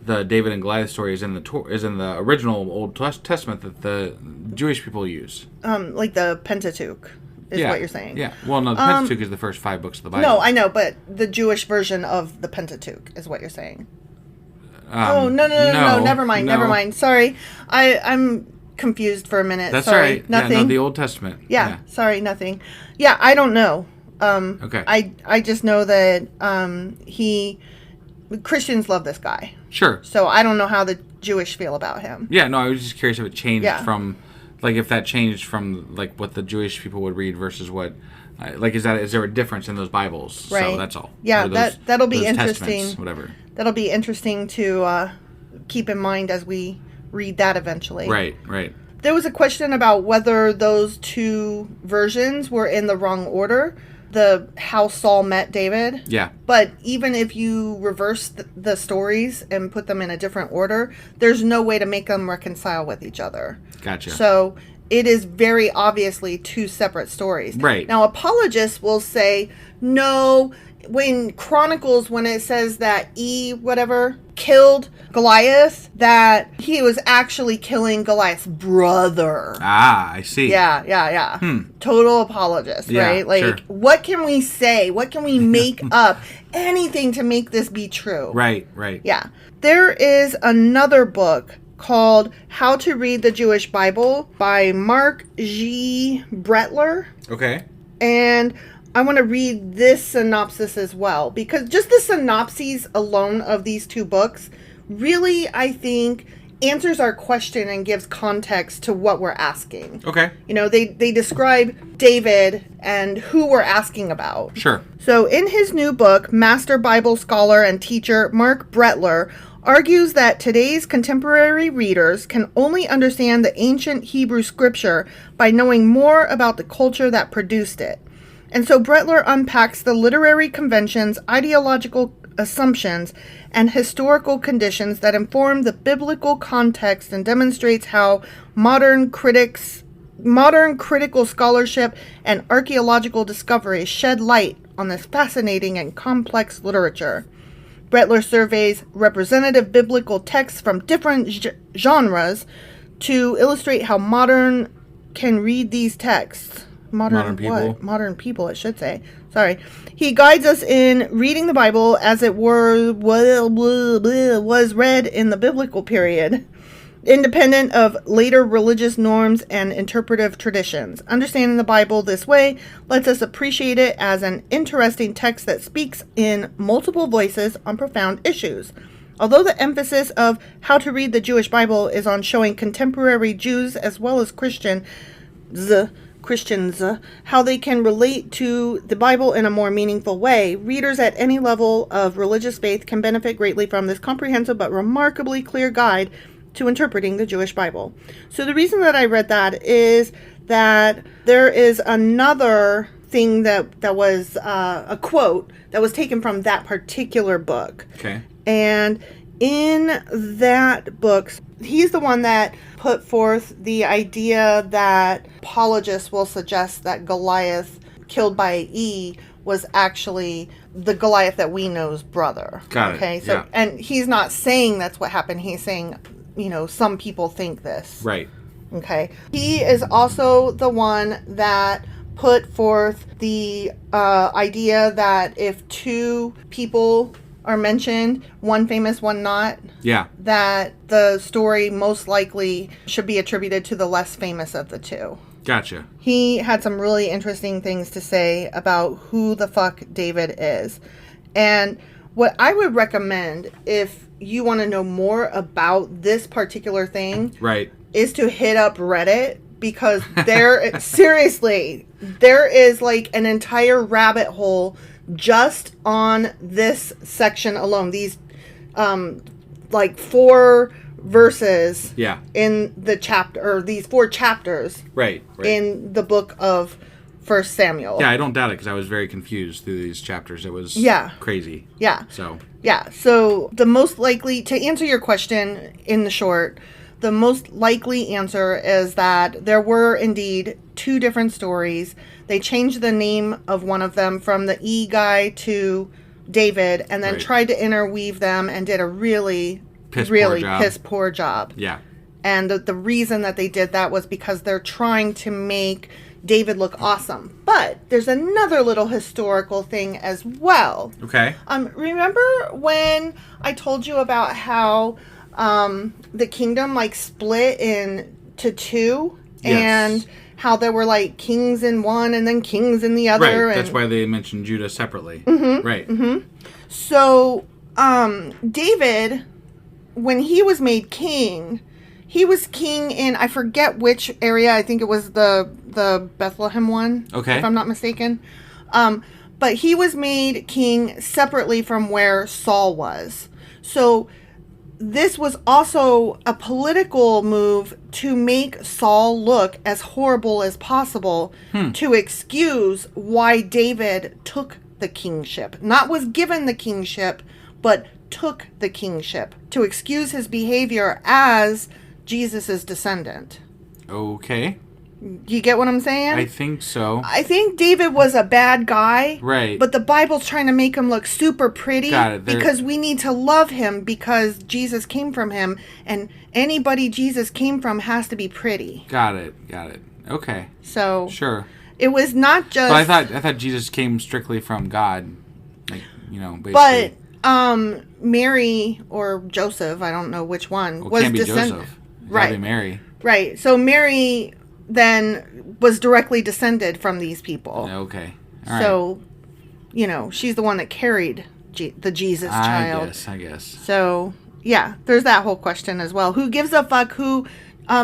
David and Goliath story is in the original Old Testament that the Jewish people use. Like the Pentateuch. Is what you're saying. Yeah. Well, no, the Pentateuch is the first 5 books of the Bible. No, I know, but the Jewish version of the Pentateuch is what you're saying. No, never mind. Sorry. I'm confused for a minute. That's sorry. all right. Nothing. Yeah, no, the Old Testament. Yeah, sorry, nothing. Yeah, I don't know. Okay. I just know that Christians love this guy. Sure. So I don't know how the Jewish feel about him. Yeah, no, I was just curious if it changed from... Like, if that changed from, like, what the Jewish people would read versus what... is there a difference in those Bibles? Right. So that's all. Yeah, that'll be interesting. Whatever. That'll be interesting to keep in mind as we read that eventually. Right. There was a question about whether those two versions were in the wrong order. how Saul met David. Yeah. But even if you reverse the stories and put them in a different order, there's no way to make them reconcile with each other. Gotcha. So it is very obviously two separate stories. Right. Now, apologists will say, no, when Chronicles, when it says that killed Goliath, that he was actually killing Goliath's brother. Ah, I see. Yeah. Total apologist, right? Like, sure. What can we say? What can we make up? Anything to make this be true. Right. Yeah. There is another book called How to Read the Jewish Bible by Mark G. Brettler. Okay. And I want to read this synopsis as well, because just the synopses alone of these two books really, I think, answers our question and gives context to what we're asking. Okay. You know, they describe David and who we're asking about. Sure. So in his new book, Master Bible Scholar and Teacher Mark Brettler argues that today's contemporary readers can only understand the ancient Hebrew scripture by knowing more about the culture that produced it. And so Brettler unpacks the literary conventions, ideological assumptions, and historical conditions that inform the biblical context and demonstrates how modern critical scholarship and archaeological discovery shed light on this fascinating and complex literature. Brettler surveys representative biblical texts from different genres to illustrate how modern can read these texts. Modern people. What? Modern people, it should say. Sorry. He guides us in reading the Bible as it was read in the biblical period, independent of later religious norms and interpretive traditions. Understanding the Bible this way lets us appreciate it as an interesting text that speaks in multiple voices on profound issues. Although the emphasis of How to Read the Jewish Bible is on showing contemporary Jews as well as Christians how they can relate to the Bible in a more meaningful way, readers at any level of religious faith can benefit greatly from this comprehensive but remarkably clear guide to interpreting the Jewish Bible. So the reason that I read that is that there is another thing that was a quote that was taken from that particular book. Okay. And in that book, he's the one that put forth the idea that apologists will suggest that Goliath, killed by was actually the Goliath that we know's brother. Got it. Okay, so and he's not saying that's what happened. He's saying, some people think this. Right. Okay. He is also the one that put forth the idea that if two people are mentioned, one famous, one not, that the story most likely should be attributed to the less famous of the two. Gotcha. He had some really interesting things to say about who the fuck David is. And what I would recommend, if you want to know more about this particular thing, right, is to hit up Reddit, because there, seriously, there is like an entire rabbit hole just on this section alone. These, like 4 verses in the chapter, or these 4 chapters right. in the book of 1 Samuel. Yeah, I don't doubt it, because I was very confused through these chapters. It was crazy. Yeah. So the most likely, to answer your question in the short, the most likely answer is that there were indeed 2 different stories. They changed the name of one of them from the guy to David, and then tried to interweave them and did a really piss poor job. Yeah. And the reason that they did that was because they're trying to make David look awesome. But there's another little historical thing as well. Okay. Remember when I told you about how the kingdom split into 2? Yes. And how there were kings in one and then kings in the other. Right. That's why they mentioned Judah separately. Mm-hmm, right. Mm-hmm. So David, when he was made king, he was king in, I forget which area. I think it was the Bethlehem one. Okay. If I'm not mistaken. But he was made king separately from where Saul was. So this was also a political move to make Saul look as horrible as possible to excuse why David took the kingship. Not was given the kingship, but took the kingship. To excuse his behavior as Jesus' descendant. Okay. You get what I'm saying? I think so. I think David was a bad guy. Right. But the Bible's trying to make him look super pretty. Got it. Because we need to love him because Jesus came from him. And anybody Jesus came from has to be pretty. Got it. Okay. So. Sure. It was not just. But I thought Jesus came strictly from God. Like, basically. But Mary or Joseph, I don't know which one, well, was can't be descended. Joseph. It's Right. gotta be Mary. Right. So Mary then was directly descended from these people. Okay. All right. So, she's the one that carried the Jesus child. I guess. So, yeah, there's that whole question as well. Who gives a fuck who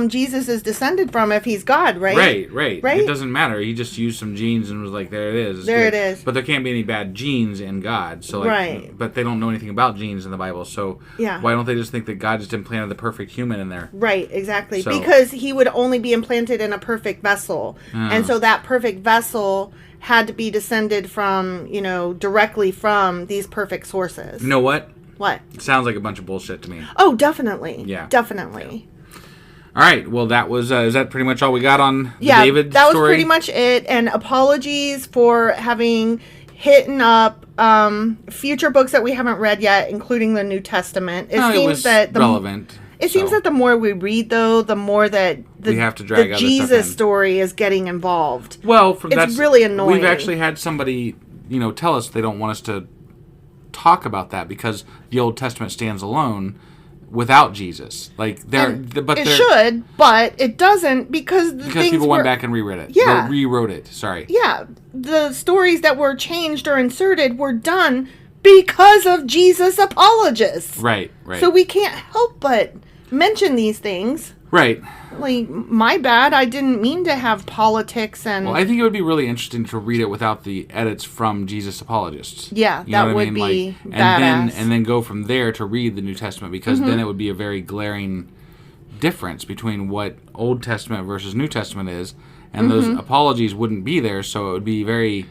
Jesus is descended from if he's God, right? Right. It doesn't matter. He just used some genes and was like, there it is. There it is. But there can't be any bad genes in God. So, right. But they don't know anything about genes in the Bible. So yeah. Why don't they just think that God just implanted the perfect human in there? Right, exactly. So, because he would only be implanted in a perfect vessel. And so that perfect vessel had to be descended from, directly from these perfect sources. You know what? What? It sounds like a bunch of bullshit to me. Oh, definitely. Yeah. Definitely. Yeah. All right. Well, that was, is that pretty much all we got on the David story? Yeah, that was pretty much it. And apologies for having hit up future books that we haven't read yet, including the New Testament. It was relevant. It seems that the more we read, though, the more that we have to drag the other Jesus story is getting involved. Well, it's really annoying. We've actually had somebody, tell us they don't want us to talk about that because the Old Testament stands alone without Jesus. Like it should, but it doesn't because people went back and reread it. Yeah, or rewrote it. Sorry. Yeah, the stories that were changed or inserted were done because of Jesus apologists. Right. So we can't help but mention these things. Right. Like, my bad. I didn't mean to have politics and... Well, I think it would be really interesting to read it without the edits from Jesus apologists. Yeah, that would be badass. And then go from there to read the New Testament, because then it would be a very glaring difference between what Old Testament versus New Testament is, and those apologies wouldn't be there, so it would be very...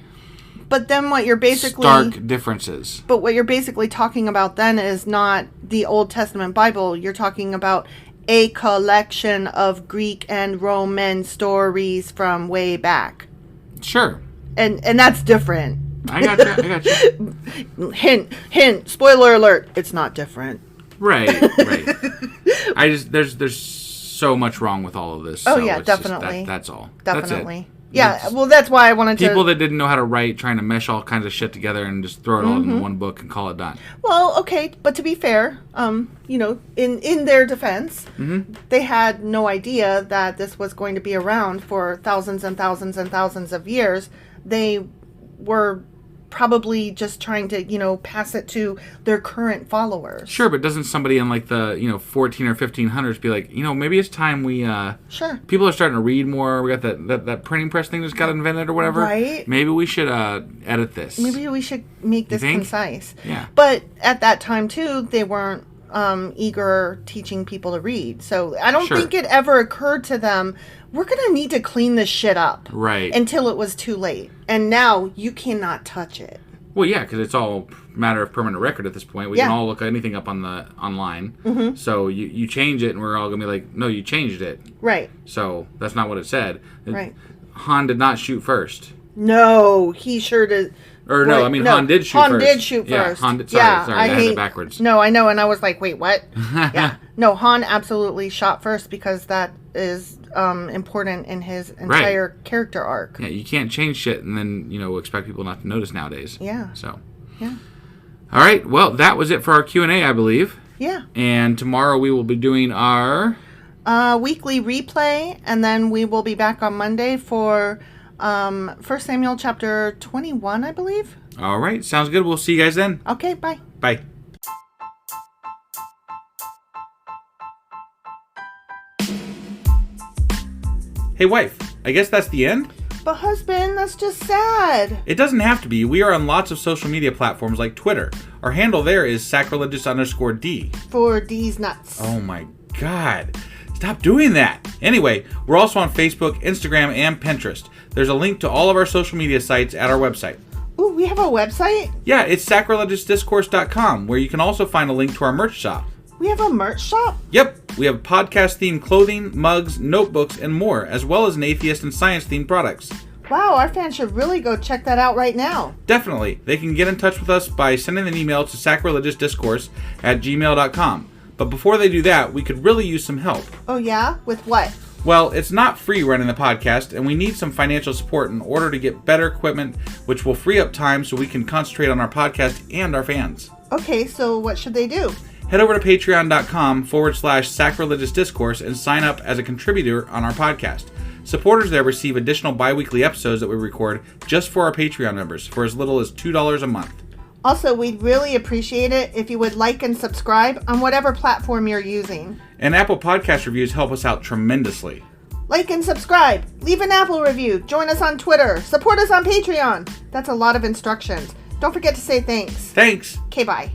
But then what you're basically... stark differences. But what you're basically talking about then is not the Old Testament Bible. You're talking about a collection of Greek and Roman stories from way back. Sure. And that's different. I got you. Hint, spoiler alert, it's not different. Right. There's so much wrong with all of this. Oh, so yeah, definitely. That's all. Definitely. That's it. Yeah, well, that's why I wanted to... People that didn't know how to write, trying to mesh all kinds of shit together and just throw it all into one book and call it done. Well, okay, but to be fair, in their defense, they had no idea that this was going to be around for thousands and thousands and thousands of years. They were probably just trying to, pass it to their current followers. Sure, but doesn't somebody in like the, 14 or 1500s be like, maybe it's time we, Sure. People are starting to read more. We got that printing press thing just got invented or whatever. Right. Maybe we should, edit this. Maybe we should make this concise. Yeah. But at that time, too, they weren't eager teaching people to read. So I don't think it ever occurred to them, we're going to need to clean this shit up. Right. Until it was too late. And now you cannot touch it. Well, yeah, because it's all a matter of permanent record at this point. We can all look anything up online. So you change it, and we're all going to be like, no, you changed it. Right. So that's not what it said. Right. Han did not shoot first. No, he sure did. Or no, Han did shoot first. Han did shoot first. Han did. Sorry, I had it backwards. No, I know, and I was like, wait, what? Yeah. No, Han absolutely shot first because that is important in his entire character arc. Yeah, you can't change shit and then, expect people not to notice nowadays. Yeah. So. Yeah. All right. Well, that was it for our Q&A, I believe. Yeah. And tomorrow we will be doing our... weekly replay, and then we will be back on Monday for 1 Samuel chapter 21, I believe. All right. Sounds good. We'll see you guys then. Okay, bye. Bye. Hey, wife. I guess that's the end? But husband, that's just sad. It doesn't have to be. We are on lots of social media platforms like Twitter. Our handle there is sacrilegious_D. For D's nuts. Oh my God. Stop doing that. Anyway, we're also on Facebook, Instagram, and Pinterest. There's a link to all of our social media sites at our website. Ooh, we have a website? Yeah, it's sacrilegiousdiscourse.com, where you can also find a link to our merch shop. We have a merch shop? Yep, we have podcast-themed clothing, mugs, notebooks, and more, as well as an atheist and science-themed products. Wow, our fans should really go check that out right now. Definitely. They can get in touch with us by sending an email to sacrilegiousdiscourse@gmail.com. But before they do that, we could really use some help. Oh yeah? With what? Well, it's not free running the podcast, and we need some financial support in order to get better equipment, which will free up time so we can concentrate on our podcast and our fans. Okay, so what should they do? Head over to patreon.com/sacrilegious discourse and sign up as a contributor on our podcast. Supporters there receive additional bi-weekly episodes that we record just for our Patreon members for as little as $2 a month. Also, we'd really appreciate it if you would like and subscribe on whatever platform you're using. And Apple Podcast reviews help us out tremendously. Like and subscribe. Leave an Apple review. Join us on Twitter. Support us on Patreon. That's a lot of instructions. Don't forget to say thanks. Thanks. Okay, bye.